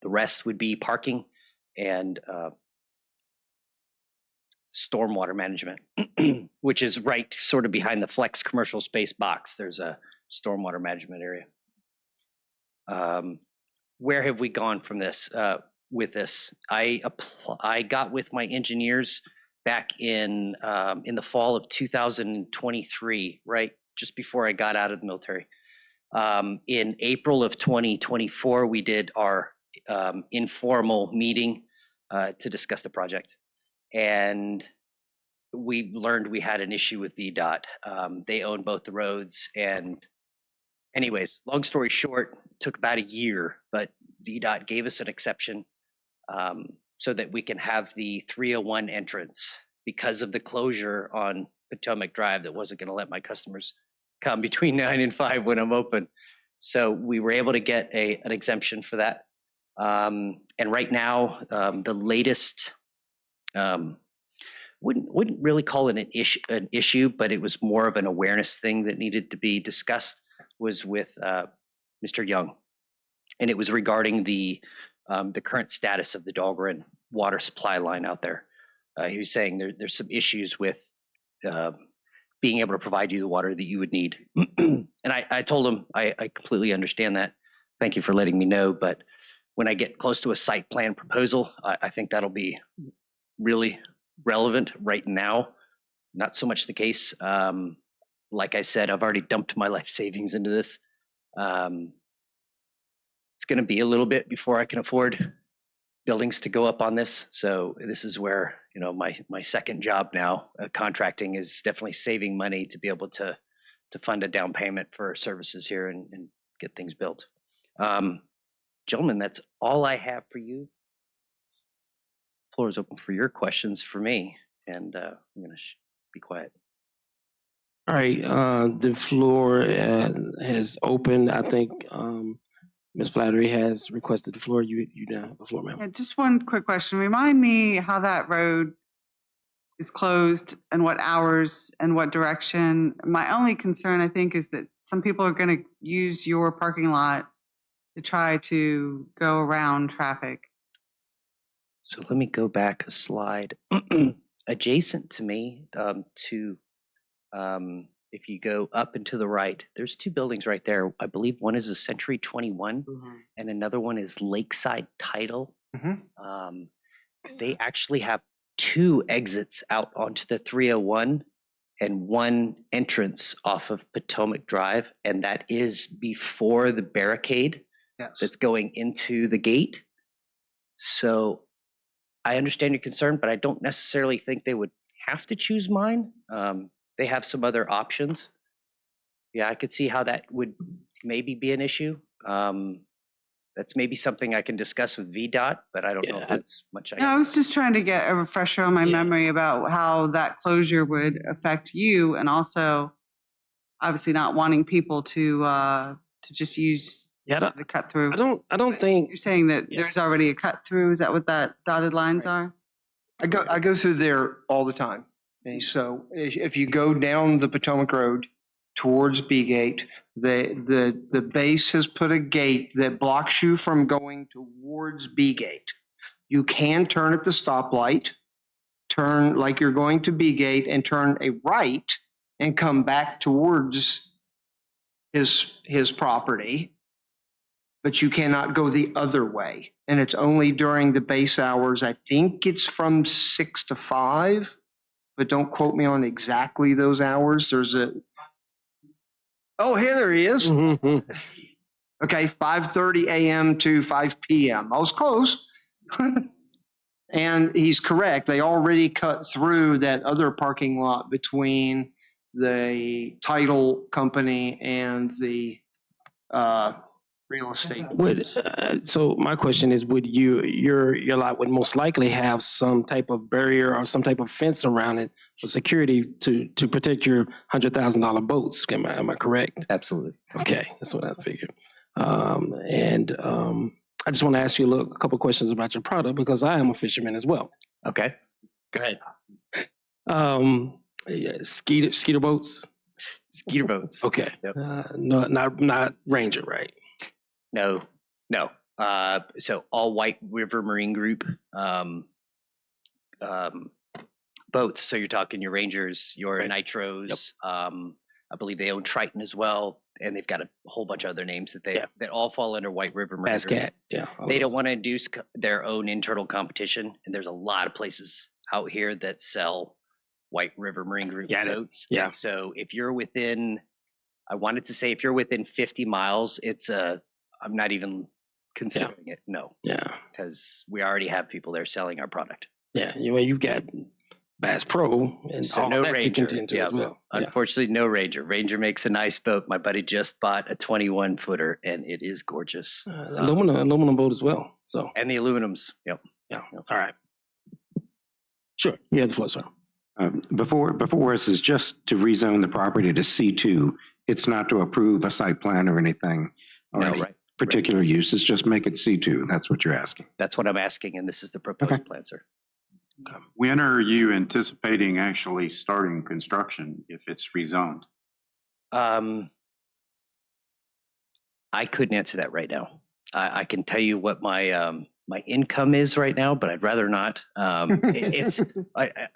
The rest would be parking and stormwater management, which is right sort of behind the flex commercial space box. There's a stormwater management area. Where have we gone from this? With this, I got with my engineers back in the fall of 2023, right just before I got out of the military. In April of 2024, we did our informal meeting to discuss the project, and we learned we had an issue with VDOT. They own both the roads, and anyways, long story short, it took about a year, but VDOT gave us an exception so that we can have the 301 entrance because of the closure on Potomac Drive that wasn't going to let my customers come between 9 and 5 when I'm open. So we were able to get an exemption for that. And right now, the latest, wouldn't really call it an issue, but it was more of an awareness thing that needed to be discussed, was with Mr. Young. And it was regarding the current status of the Dahlgren water supply line out there. He was saying there's some issues with being able to provide you the water that you would need. And I told him, I completely understand that. Thank you for letting me know. But when I get close to a site plan proposal, I think that'll be really relevant. Right now, not so much the case. Like I said, I've already dumped my life savings into this. It's going to be a little bit before I can afford buildings to go up on this. So this is where, my second job now, contracting, is definitely saving money to be able to fund a down payment for services here and get things built. Gentlemen, that's all I have for you. Floor is open for your questions for me, and I'm going to be quiet. All right, the floor has opened. I think Ms. Flattery has requested the floor. You now have the floor, ma'am. Yeah, just one quick question. Remind me how that road is closed and what hours and what direction. My only concern, I think, is that some people are going to use your parking lot to try to go around traffic. So let me go back a slide. Adjacent to me, to if you go up and to the right, there's two buildings right there. I believe one is a Century 21 and another one is Lakeside Title. They actually have two exits out onto the 301 and one entrance off of Potomac Drive, and that is before the barricade that's going into the gate. So I understand your concern, but I don't necessarily think they would have to choose mine. They have some other options. Yeah, I could see how that would maybe be an issue. That's maybe something I can discuss with VDOT, but I don't know if that's much. No, I was just trying to get a refresher on my memory about how that closure would affect you, and also obviously not wanting people to just use the cut through. I don't think you're saying that there's already a cut through. Is that what that dotted lines are? I go through there all the time. And so if you go down the Potomac Road towards B Gate, the base has put a gate that blocks you from going towards B Gate. You can turn at the stoplight, turn like you're going to B Gate, and turn a right and come back towards his property, but you cannot go the other way. And it's only during the base hours. I think it's from 6 to 5, but don't quote me on exactly those hours. There's a Oh, here there he is. Okay, 5:30 a.m. to 5 p.m. I was close. And he's correct. They already cut through that other parking lot between the title company and the real estate. So my question is, would your lot would most likely have some type of barrier or some type of fence around it for security to protect your $100,000 boats? Am I correct? Absolutely. Okay, that's what I figured. I just want to ask you a couple questions about your product because I am a fisherman as well. Okay, go ahead. Skeeter boats. Skeeter boats. Okay. Yep. No, not Ranger, right? No. So all White River Marine Group boats. So you're talking your Rangers, your Nitros. I believe they own Triton as well, and they've got a whole bunch of other names that all fall under White River Marine Group. Cat. Yeah. They don't want to induce their own internal competition, and there's a lot of places out here that sell White River Marine Group boats. Yeah. And so if you're within, I wanted to say if you're within 50 miles, I'm not even considering it. No. Yeah. Because we already have people there selling our product. Yeah. You've got Bass Pro and So all no that to Ranger. contend to Yeah, as well. Yeah. unfortunately, no Ranger. Ranger makes a nice boat. My buddy just bought a 21 footer, and it is gorgeous. Aluminum boat as well. So and the aluminums. Yep. Yeah. All right. Sure. You have the floor, sir. Before us is just to rezone the property to C2. It's not to approve a site plan or anything. Or any particular use. It's just make it C2. That's what you're asking. That's what I'm asking, and this is the proposed plan, sir. When are you anticipating actually starting construction if it's rezoned? I couldn't answer that right now. I can tell you what my income is right now, but I'd rather not.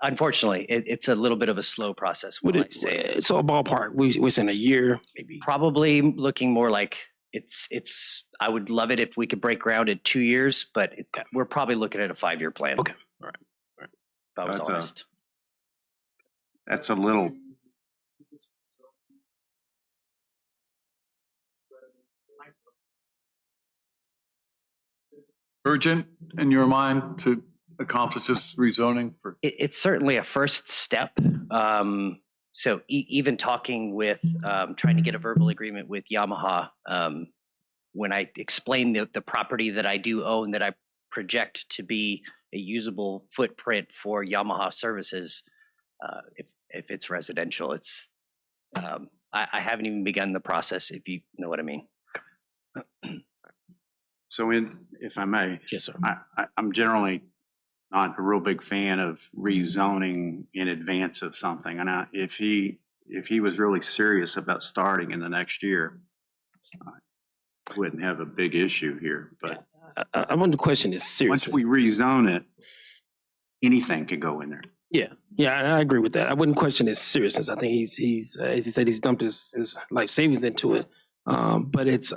Unfortunately, it's a little bit of a slow process. So a ballpark, we're saying a year, maybe. Probably looking more like it's. I would love it if we could break ground in 2 years, but we're probably looking at a 5-year plan. Okay, all right. If I was honest. That's a little. Urgent in your mind to accomplish this rezoning for? It's certainly a first step. So even talking with, trying to get a verbal agreement with Yamaha, when I explain the property that I do own, that I project to be a usable footprint for Yamaha services, if it's residential, I haven't even begun the process, if you know what I mean. So if I may. Yes, sir. I'm generally not a real big fan of rezoning in advance of something. And if he was really serious about starting in the next year, I wouldn't have a big issue here. But I want the question is serious. Once we rezone it, anything could go in there. Yeah, I agree with that. I wouldn't question his seriousness. I think he's as he said, he's dumped his life savings into it. But it's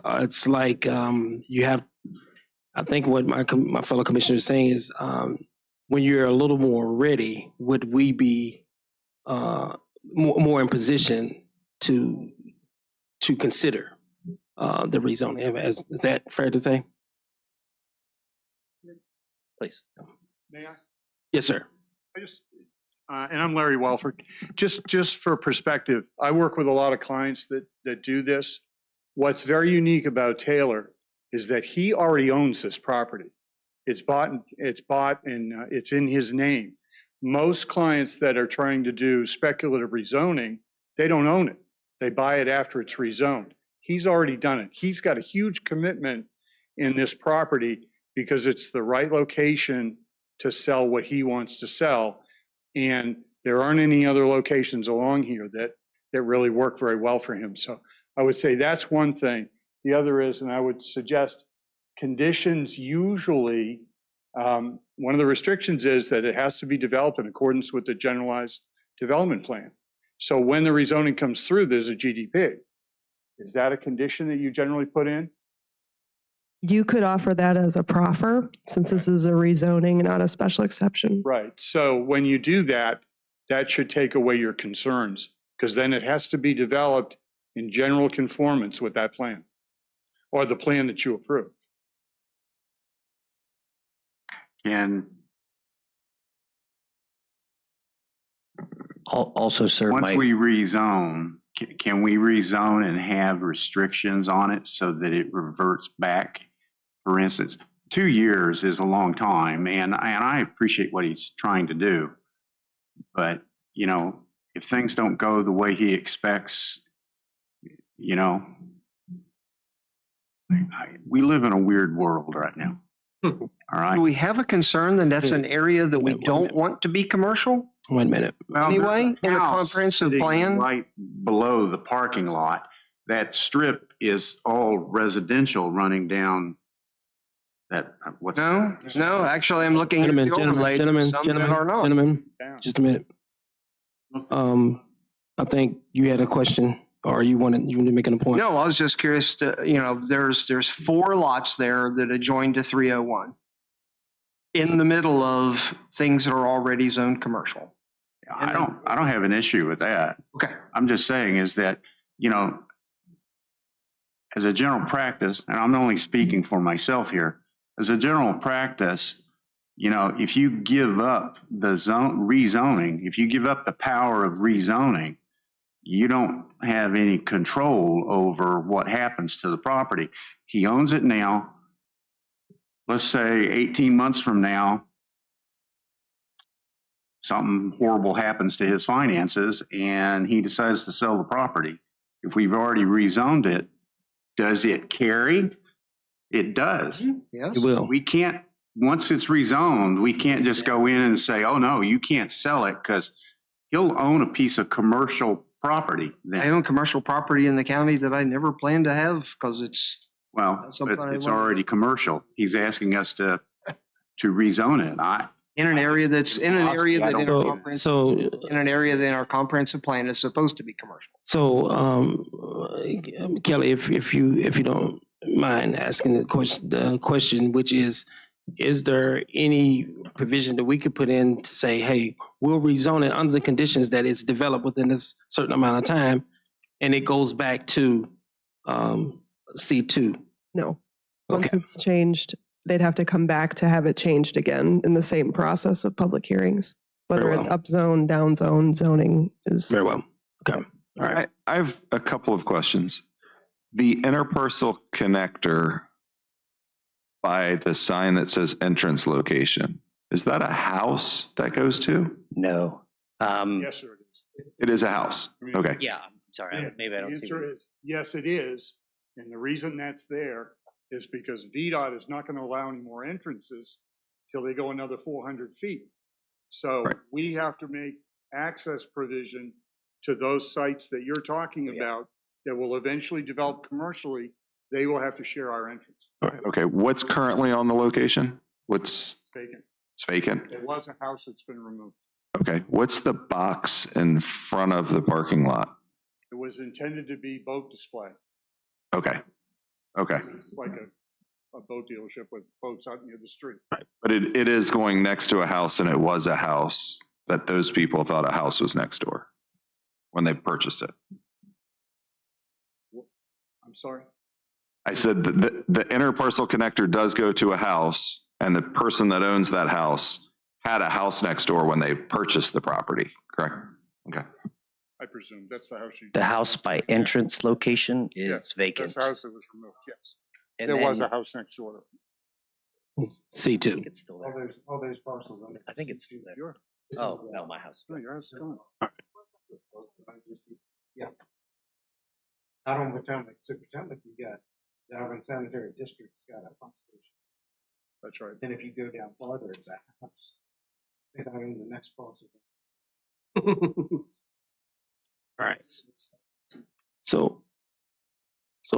like you have. I think what my fellow commissioner is saying is when you're a little more ready, would we be more in position to consider the rezoning? Is that fair to say? Please. May I? Yes, sir. I just, and I'm Larry Welford. Just for perspective, I work with a lot of clients that do this. What's very unique about Taylor is that he already owns this property. It's bought and it's in his name. Most clients that are trying to do speculative rezoning, they don't own it. They buy it after it's rezoned. He's already done it. He's got a huge commitment in this property because it's the right location to sell what he wants to sell. And there aren't any other locations along here that really work very well for him. So I would say that's one thing. The other is, and I would suggest conditions usually, one of the restrictions is that it has to be developed in accordance with the generalized development plan. So when the rezoning comes through, there's a GDP. Is that a condition that you generally put in? You could offer that as a proffer, since this is a rezoning, not a special exception. Right. So when you do that, that should take away your concerns, because then it has to be developed in general conformance with that plan or the plan that you approve. And Also, sir, once we rezone, can we rezone and have restrictions on it so that it reverts back? For instance, 2 years is a long time, and I appreciate what he's trying to do. But, you know, if things don't go the way he expects, you know, we live in a weird world right now. All right. Do we have a concern that that's an area that we don't want to be commercial? 1 minute. Anyway, in the House comprehensive sitting plan? right below the parking lot, that strip is all residential running down that, what's No, no, actually, I'm looking at the overlay, some that are not. Gentlemen, just a minute. I think you had a question, or you wanted to make a point. No, I was just curious to, you know, there's 4 lots there that adjoin to 301 in the middle of things that are already zoned commercial. I don't have an issue with that. Okay. I'm just saying is that, you know, as a general practice, and I'm only speaking for myself here, as a general practice, you know, if you give up the rezoning, if you give up the power of rezoning, you don't have any control over what happens to the property. He owns it now. Let's say 18 months from now, something horrible happens to his finances and he decides to sell the property. If we've already rezoned it, does it carry? It does. Yes. It will. We can't, once it's rezoned, we can't just go in and say, oh no, you can't sell it, because he'll own a piece of commercial property then. I own commercial property in the county that I never planned to have because it's, Well, something I it's wanna- already commercial. He's asking us to rezone it. in an area that's in an area that in our So, comprehensive, so, in an area that in our comprehensive plan is supposed to be commercial. so, Kelly, if you don't mind asking the question, which is there any provision that we could put in to say, hey, we'll rezone it under the conditions that it's developed within this certain amount of time, and it goes back to C2? No. Once it's changed, they'd have to come back to have it changed again in the same process of public hearings. Whether Very it's well. up zone, down zone, zoning is. Very well. Okay. All right. I have a couple of questions. The interparcel connector by the sign that says entrance location, is that a house that goes to? No. Yes, sir, it is. It is a house. Okay. Yeah, I'm sorry. Maybe I don't see. The answer is, yes, it is. And the reason that's there is because VDOT is not going to allow any more entrances till they go another 400 feet. So we have to make access provision to those sites that you're talking about that will eventually develop commercially. They will have to share our entrance. Okay. What's currently on the location? What's Vacant. it's vacant? It was a house that's been removed. Okay, what's the box in front of the parking lot? It was intended to be boat display. Okay, okay. It's like a boat dealership with boats out near the street. But it is going next to a house, and it was a house that those people thought a house was next door when they purchased it. I'm sorry? I said the interparcel connector does go to a house, and the person that owns that house had a house next door when they purchased the property, correct? Okay. I presume that's the house you. The house by entrance location is vacant. That's the house that was removed, yes. And There was then- a house next door. C2. It's still there. All those parcels. I think it's still there. Oh, no, my house. No, your house is gone. Yeah. Out on Potomac, so Potomac, you got the Alvin Sanitary District's got a pump station. That's right. Then if you go down farther, it's a house. They don't own the next parcel. All right. So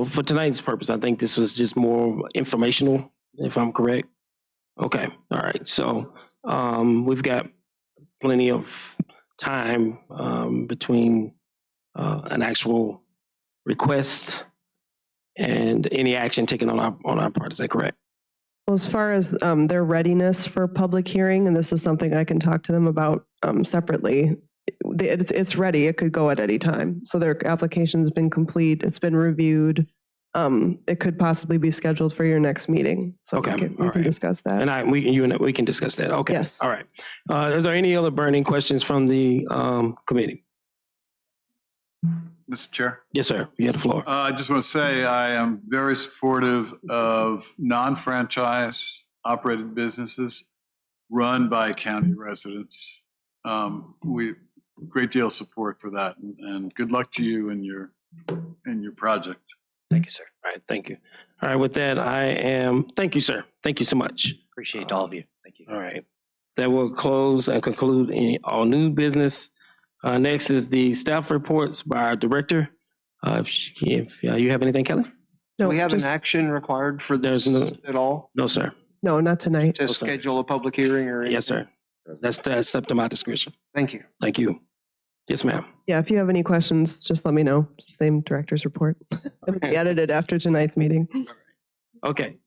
for tonight's purpose, I think this was just more informational, if I'm correct. Okay, all right. So we've got plenty of time between an actual request and any action taken on our part. Is that correct? Well, as far as their readiness for public hearing, and this is something I can talk to them about separately, it's ready. It could go at any time. So their application's been complete. It's been reviewed. It could possibly be scheduled for your next meeting. So Okay, we all can right. discuss that. And we can discuss that. Okay. Yes. All right. Is there any other burning questions from the committee? Mr. Chair? Yes, sir. You have the floor. I just want to say I am very supportive of non-franchise operated businesses run by county residents. We great deal of support for that, and good luck to you in your project. Thank you, sir. All right. Thank you. All right. With that, thank you, sir. Thank you so much. Appreciate all of you. Thank you. All right. That will close and conclude all new business. Next is the staff reports by our director. If you have anything, Kelly? Do we have an action required for this at all? No, sir. No, not tonight. To schedule a public hearing or anything? Yes, sir. That's up to my discretion. Thank you. Thank you. Yes, ma'am. Yeah, if you have any questions, just let me know. It's the same director's report. It'll be edited after tonight's meeting. Okay.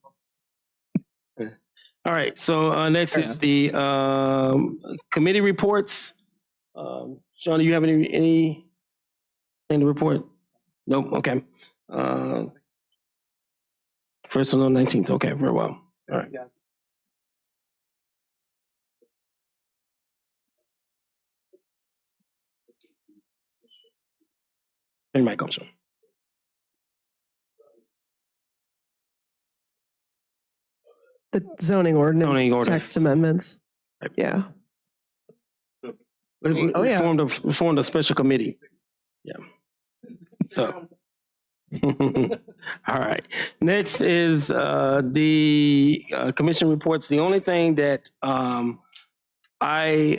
All right. So next is the committee reports. Sean, do you have anything to report? Nope. Okay. First on the 19th. Okay. Very well. All right. Your mic on, Sean. The zoning ordinance, Zoning ordinance. text amendments. Yeah. Oh, yeah. We formed a special committee. Yeah. So. All right. Next is the commission reports. The only thing that I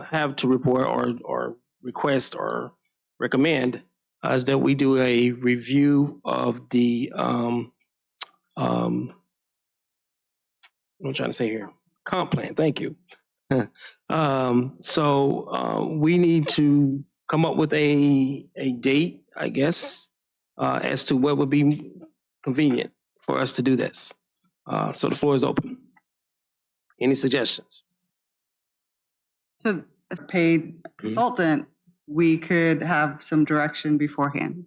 have to report or request or recommend is that we do a review of the what I'm trying to say here, comp plan. Thank you. So we need to come up with a date, I guess, as to what would be convenient for us to do this. So the floor is open. Any suggestions? So if paid consultant, we could have some direction beforehand.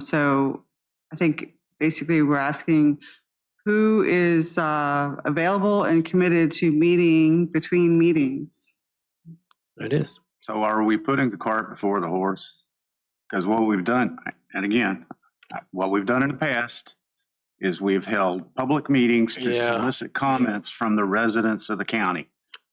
So I think basically we're asking who is available and committed to meeting between meetings. There it is. So are we putting the cart before the horse? Because what we've done, and again, what we've done in the past is we've held public meetings to solicit comments from the residents of the county.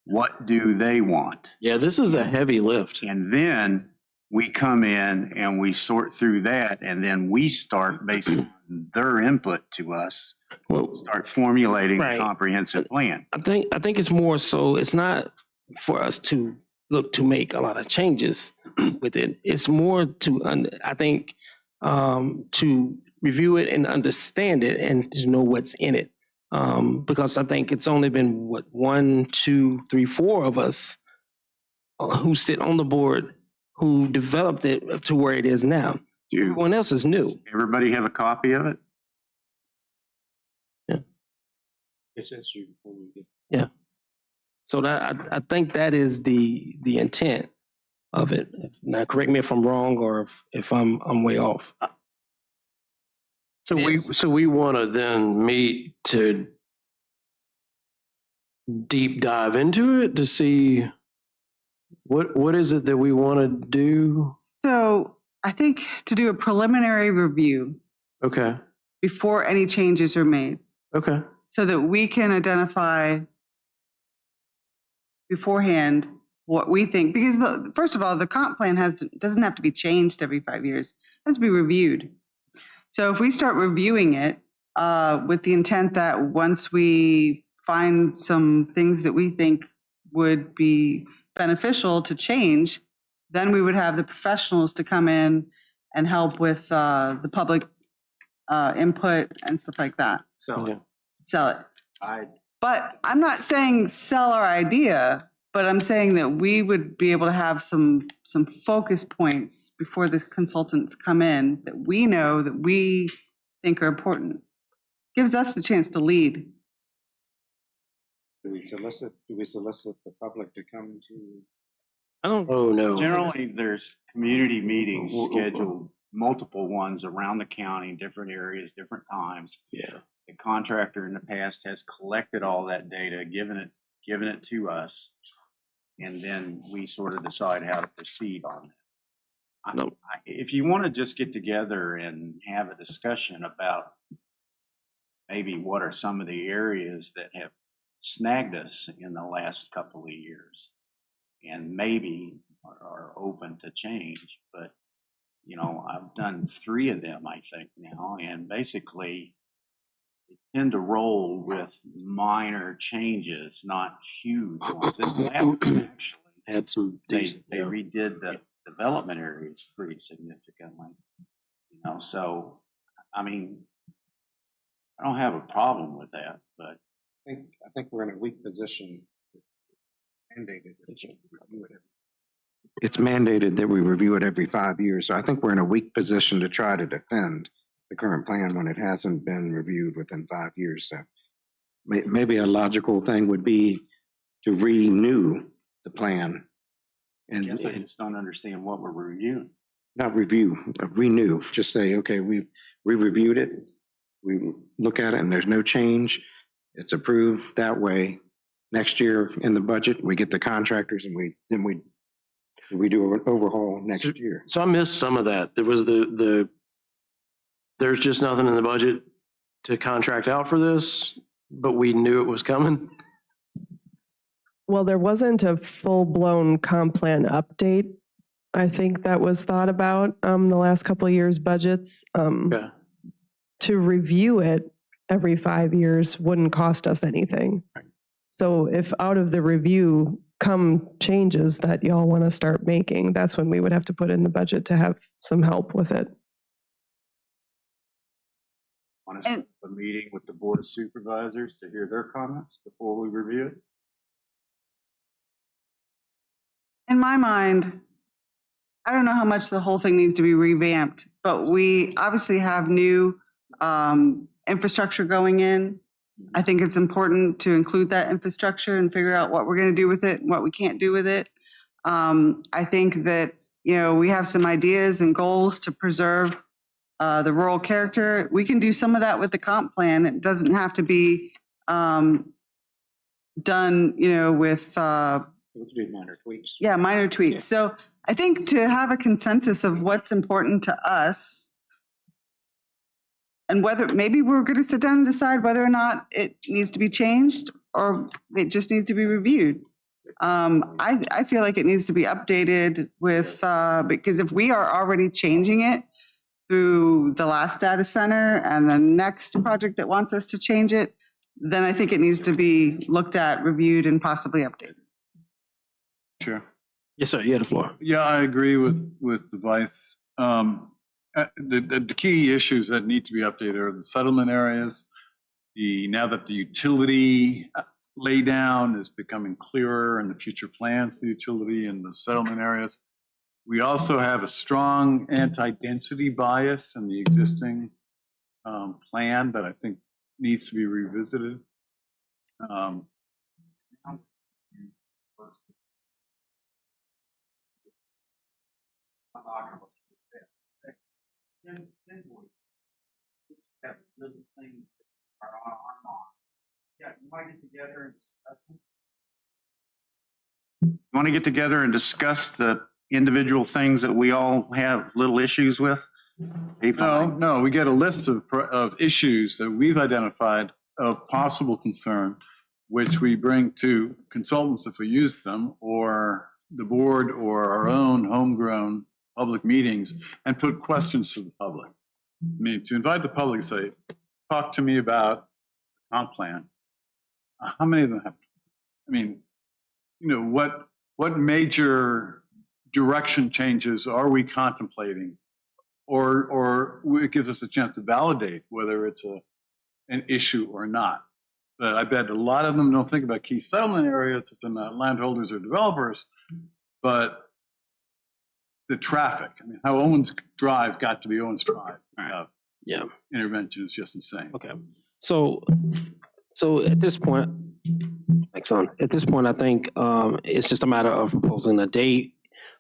What do they want? Yeah, this is a heavy lift. And then we come in and we sort through that, and then we start based on their input to us, start formulating a comprehensive plan. I think it's more so, it's not for us to look to make a lot of changes with it. It's more to, I think, to review it and understand it and to know what's in it. Because I think it's only been, 1, 2, 3, 4 of us who sit on the board who developed it to where it is now. Everyone else is new. Everybody have a copy of it? Yeah. So that I think that is the intent of it. Now, correct me if I'm wrong or if I'm way off. So we want to then meet to deep dive into it to see what is it that we want to do? So I think to do a preliminary review Okay. before any changes are made, Okay. so that we can identify beforehand what we think. Because first of all, the comp plan doesn't have to be changed every 5 years. It has to be reviewed. So if we start reviewing it with the intent that once we find some things that we think would be beneficial to change, then we would have the professionals to come in and help with the public input and stuff like that. Sell it. But I'm not saying sell our idea, but I'm saying that we would be able to have some focus points before the consultants come in that we know that we think are important. Gives us the chance to lead. Do we solicit the public to come to? I don't. Oh, no. Generally, there's community meetings scheduled, multiple ones around the county, different areas, different times. Yeah. The contractor in the past has collected all that data, given it to us, and then we sort of decide how to proceed on it. If you want to just get together and have a discussion about maybe what are some of the areas that have snagged us in the last couple of years, and maybe are open to change, but I've done 3 of them, I think now, and basically tend to roll with minor changes, not huge ones. This last one actually had some. They redid the development areas pretty significantly. So I mean, I don't have a problem with that, but I think we're in a weak position. It's mandated that we review it every 5 years. So I think we're in a weak position to try to defend the current plan when it hasn't been reviewed within 5 years. So maybe a logical thing would be to renew the plan. I guess I just don't understand what we're reviewing. Not review, renew. Just say, okay, we reviewed it. We look at it and there's no change. It's approved that way. Next year in the budget, we get the contractors and we do an overhaul next year. So I missed some of that. There was there's just nothing in the budget to contract out for this, but we knew it was coming. Well, there wasn't a full-blown comp plan update. I think that was thought about the last couple of years' budgets. Okay. To review it every 5 years wouldn't cost us anything. So if out of the review come changes that y'all want to start making, that's when we would have to put in the budget to have some help with it. Want to set up a meeting with the Board of Supervisors to hear their comments before we review it? In my mind, I don't know how much the whole thing needs to be revamped, but we obviously have new infrastructure going in. I think it's important to include that infrastructure and figure out what we're going to do with it and what we can't do with it. I think that, we have some ideas and goals to preserve the rural character. We can do some of that with the comp plan. It doesn't have to be done, with We can do minor tweaks. yeah, minor tweaks. So I think to have a consensus of what's important to us and whether maybe we're going to sit down and decide whether or not it needs to be changed or it just needs to be reviewed. I feel like it needs to be updated with, because if we are already changing it through the last data center and the next project that wants us to change it, then I think it needs to be looked at, reviewed, and possibly updated. Sure. Yes, sir. You have the floor. Yeah, I agree with the vice. The key issues that need to be updated are the settlement areas. Now that the utility lay down is becoming clearer in the future plans for the utility and the settlement areas. We also have a strong anti-density bias in the existing plan that I think needs to be revisited. You want to get together and discuss the individual things that we all have little issues with? No, we get a list of issues that we've identified of possible concern, which we bring to consultants if we use them, or the board, or our own homegrown public meetings, and put questions to the public. I mean, to invite the public to say, talk to me about comp plan. How many of them have, I mean, you know, what major direction changes are we contemplating? Or it gives us a chance to validate whether it's an issue or not. But I bet a lot of them don't think about key settlement areas if they're not landholders or developers, but the traffic, I mean, how Owens Drive got to be Owens Drive. Yeah. Intervention is just insane. Okay. So at this point, at this point, I think it's just a matter of proposing a date.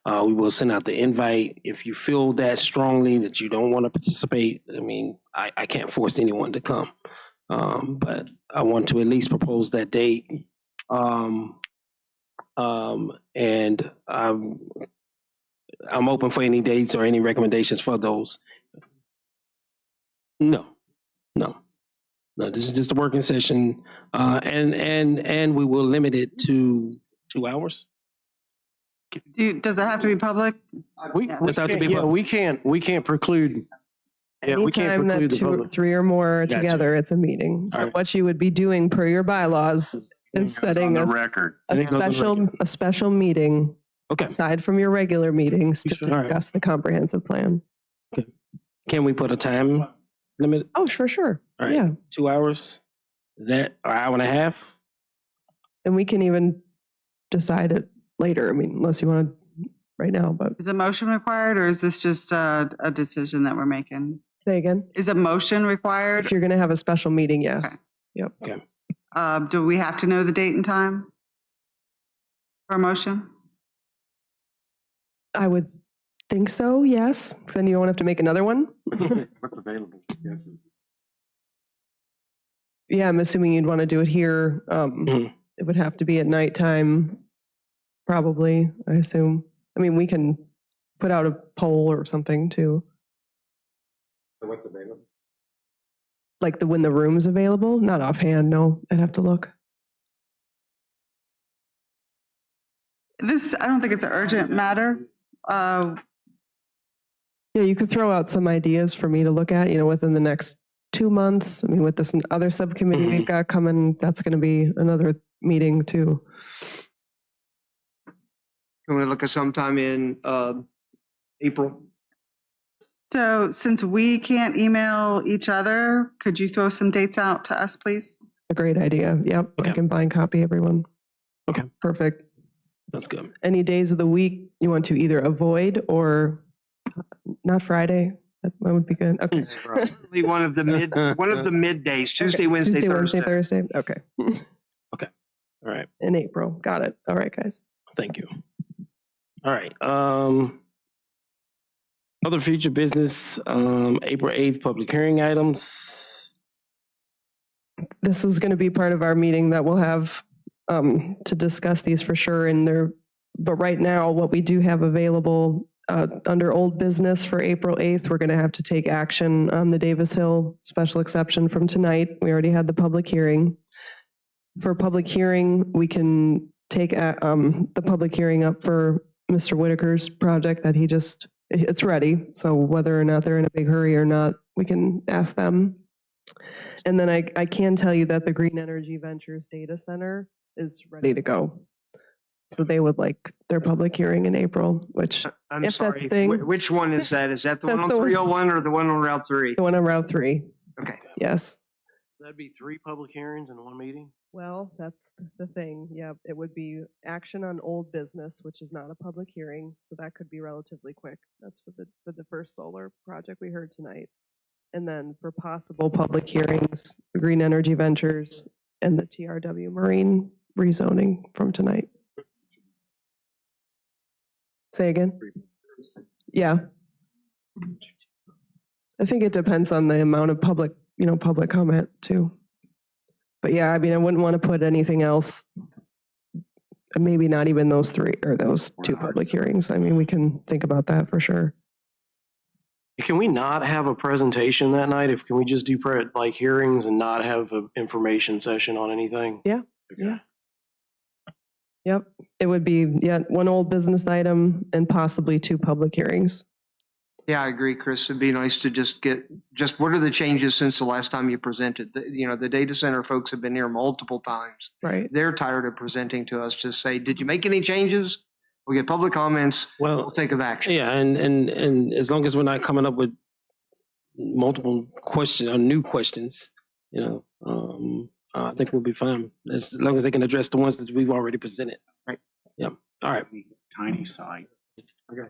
We will send out the invite. If you feel that strongly that you don't want to participate, I mean, I can't force anyone to come. But I want to at least propose that date. And I'm open for any dates or any recommendations for those. No, this is just a working session. And we will limit it to 2 hours. Does it have to be public? We can't preclude. Yeah, we can't Anytime that preclude the two, public. 3 or more are Gotcha. together, it's a meeting. So All right. what you would be doing per your bylaws is setting On a the record. a special meeting Okay. aside from your regular meetings to All right. discuss the comprehensive plan. Can we put a time limit? Oh, sure. All right. Yeah. 2 hours? Is that an hour and a half? And we can even decide it later. I mean, unless you want to right now, but Is a motion required, or is this just a decision that we're making? say again. Is a motion required? If you're going to have a special meeting, yes. Yep. Okay. Do we have to know the date and time for a motion? I would think so, yes. Then you won't have to make another one. What's available? Yes. Yeah, I'm assuming you'd want to do it here. It would have to be at nighttime, probably, I assume. I mean, we can put out a poll or something too. So what's available? Like when the room's available? Not offhand, no. I'd have to look. I don't think it's an urgent matter. Yeah, you could throw out some ideas for me to look at, within the next 2 months. I mean, with this other subcommittee we've got coming, that's going to be another meeting too. Can we look at sometime in April? So since we can't email each other, could you throw some dates out to us, please? A great idea. Yep, I can bind copy everyone. Okay. Perfect. That's good. Any days of the week you want to either avoid or not Friday? That would be good. Okay. Probably one of the middays, Tuesday, Wednesday, Thursday. Okay. Okay. All right. In April. Got it. All right, guys. Thank you. All right. Other future business, April 8th, public hearing items. This is going to be part of our meeting that we'll have to discuss these for sure. But right now, what we do have available under old business for April 8th, we're going to have to take action on the Davis Hill special exception from tonight. We already had the public hearing. For public hearing, we can take the public hearing up for Mr. Whitaker's project that it's ready. So whether or not they're in a big hurry or not, we can ask them. And then I can tell you that the Green Energy Ventures data center is ready to go. So they would like their public hearing in April, which I'm if sorry, that's thing, which one is that? Is that the one That's on the one- 301 or the one on Route 3? the one on Route 3. Okay. Yes. So that'd be 3 public hearings in one meeting? Well, that's the thing. Yep, it would be action on old business, which is not a public hearing, so that could be relatively quick. That's for the first solar project we heard tonight. And then for possible public hearings, Green Energy Ventures and the TRW Marine rezoning from tonight. Say again? Yeah. I think it depends on the amount of public comment too. But yeah, I mean, I wouldn't want to put anything else, maybe not even those three or those two public hearings. I mean, we can think about that for sure. Can we not have a presentation that night? Can we just do like hearings and not have an information session on anything? Yeah, yeah. Yep, it would be, one old business item and possibly two public hearings. Yeah, I agree, Chris. It'd be nice to just get, what are the changes since the last time you presented? The data center folks have been here multiple times. Right. They're tired of presenting to us. Just say, did you make any changes? We'll get public comments. We'll take of action. Yeah, and as long as we're not coming up with multiple questions or new questions, I think we'll be fine. As long as they can address the ones that we've already presented. Right. Yeah. All right. Tiny site. Okay.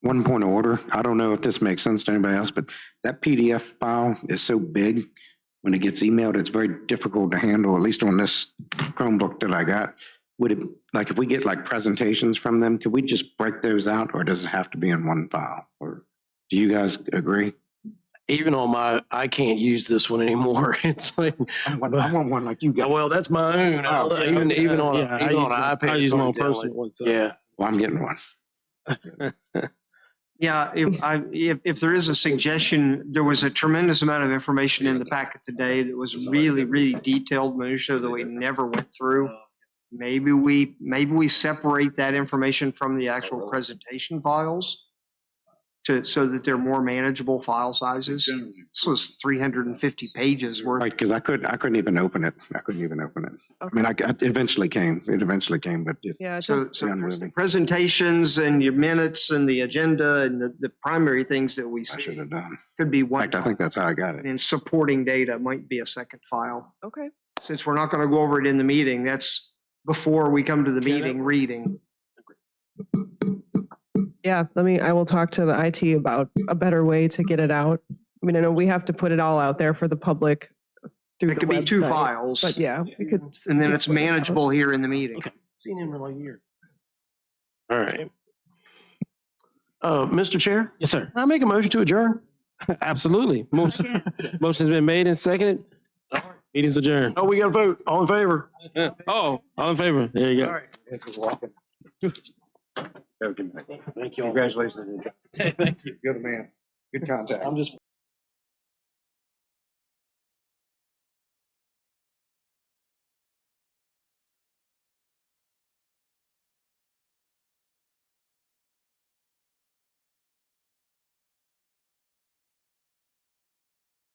One point of order. I don't know if this makes sense to anybody else, but that PDF file is so big. When it gets emailed, it's very difficult to handle, at least on this Chromebook that I got. Would it, like, if we get like presentations from them, could we just break those out, or does it have to be in one file? Or do you guys agree? Even on I can't use this one anymore. It's like, I want one like you got. well, that's my own. Even on an iPad. I use it's my own already personal downloaded. one. So. Yeah. Well, I'm getting one. Yeah, if there is a suggestion, there was a tremendous amount of information in the packet today that was really, really detailed minutia that we never went through. Maybe we separate that information from the actual presentation files so that they're more manageable file sizes. This was 350 pages worth. Right, because I couldn't even open it. I couldn't even open it. I mean, it eventually came. It eventually came, but So presentations and your minutes and the agenda and the primary things that we see could be one. In fact, I think that's how I got it. And supporting data might be a second file. Okay. Since we're not going to go over it in the meeting, that's before we come to the meeting reading. Yeah, I will talk to the IT about a better way to get it out. I mean, I know we have to put it all out there for the public through It the could be two website, files. But yeah, we could. And then it's manageable here in the meeting. Okay. Seen him for like a year. All right. Mr. Chair? Yes, sir. Can I make a motion to adjourn? Absolutely. Motion's been made and seconded. Meeting's adjourned. Oh, we got to vote. All in favor? All in favor. There you go. All right. Thank you. Thank you. Congratulations. Thank you. You're the man. Good contact. I'm just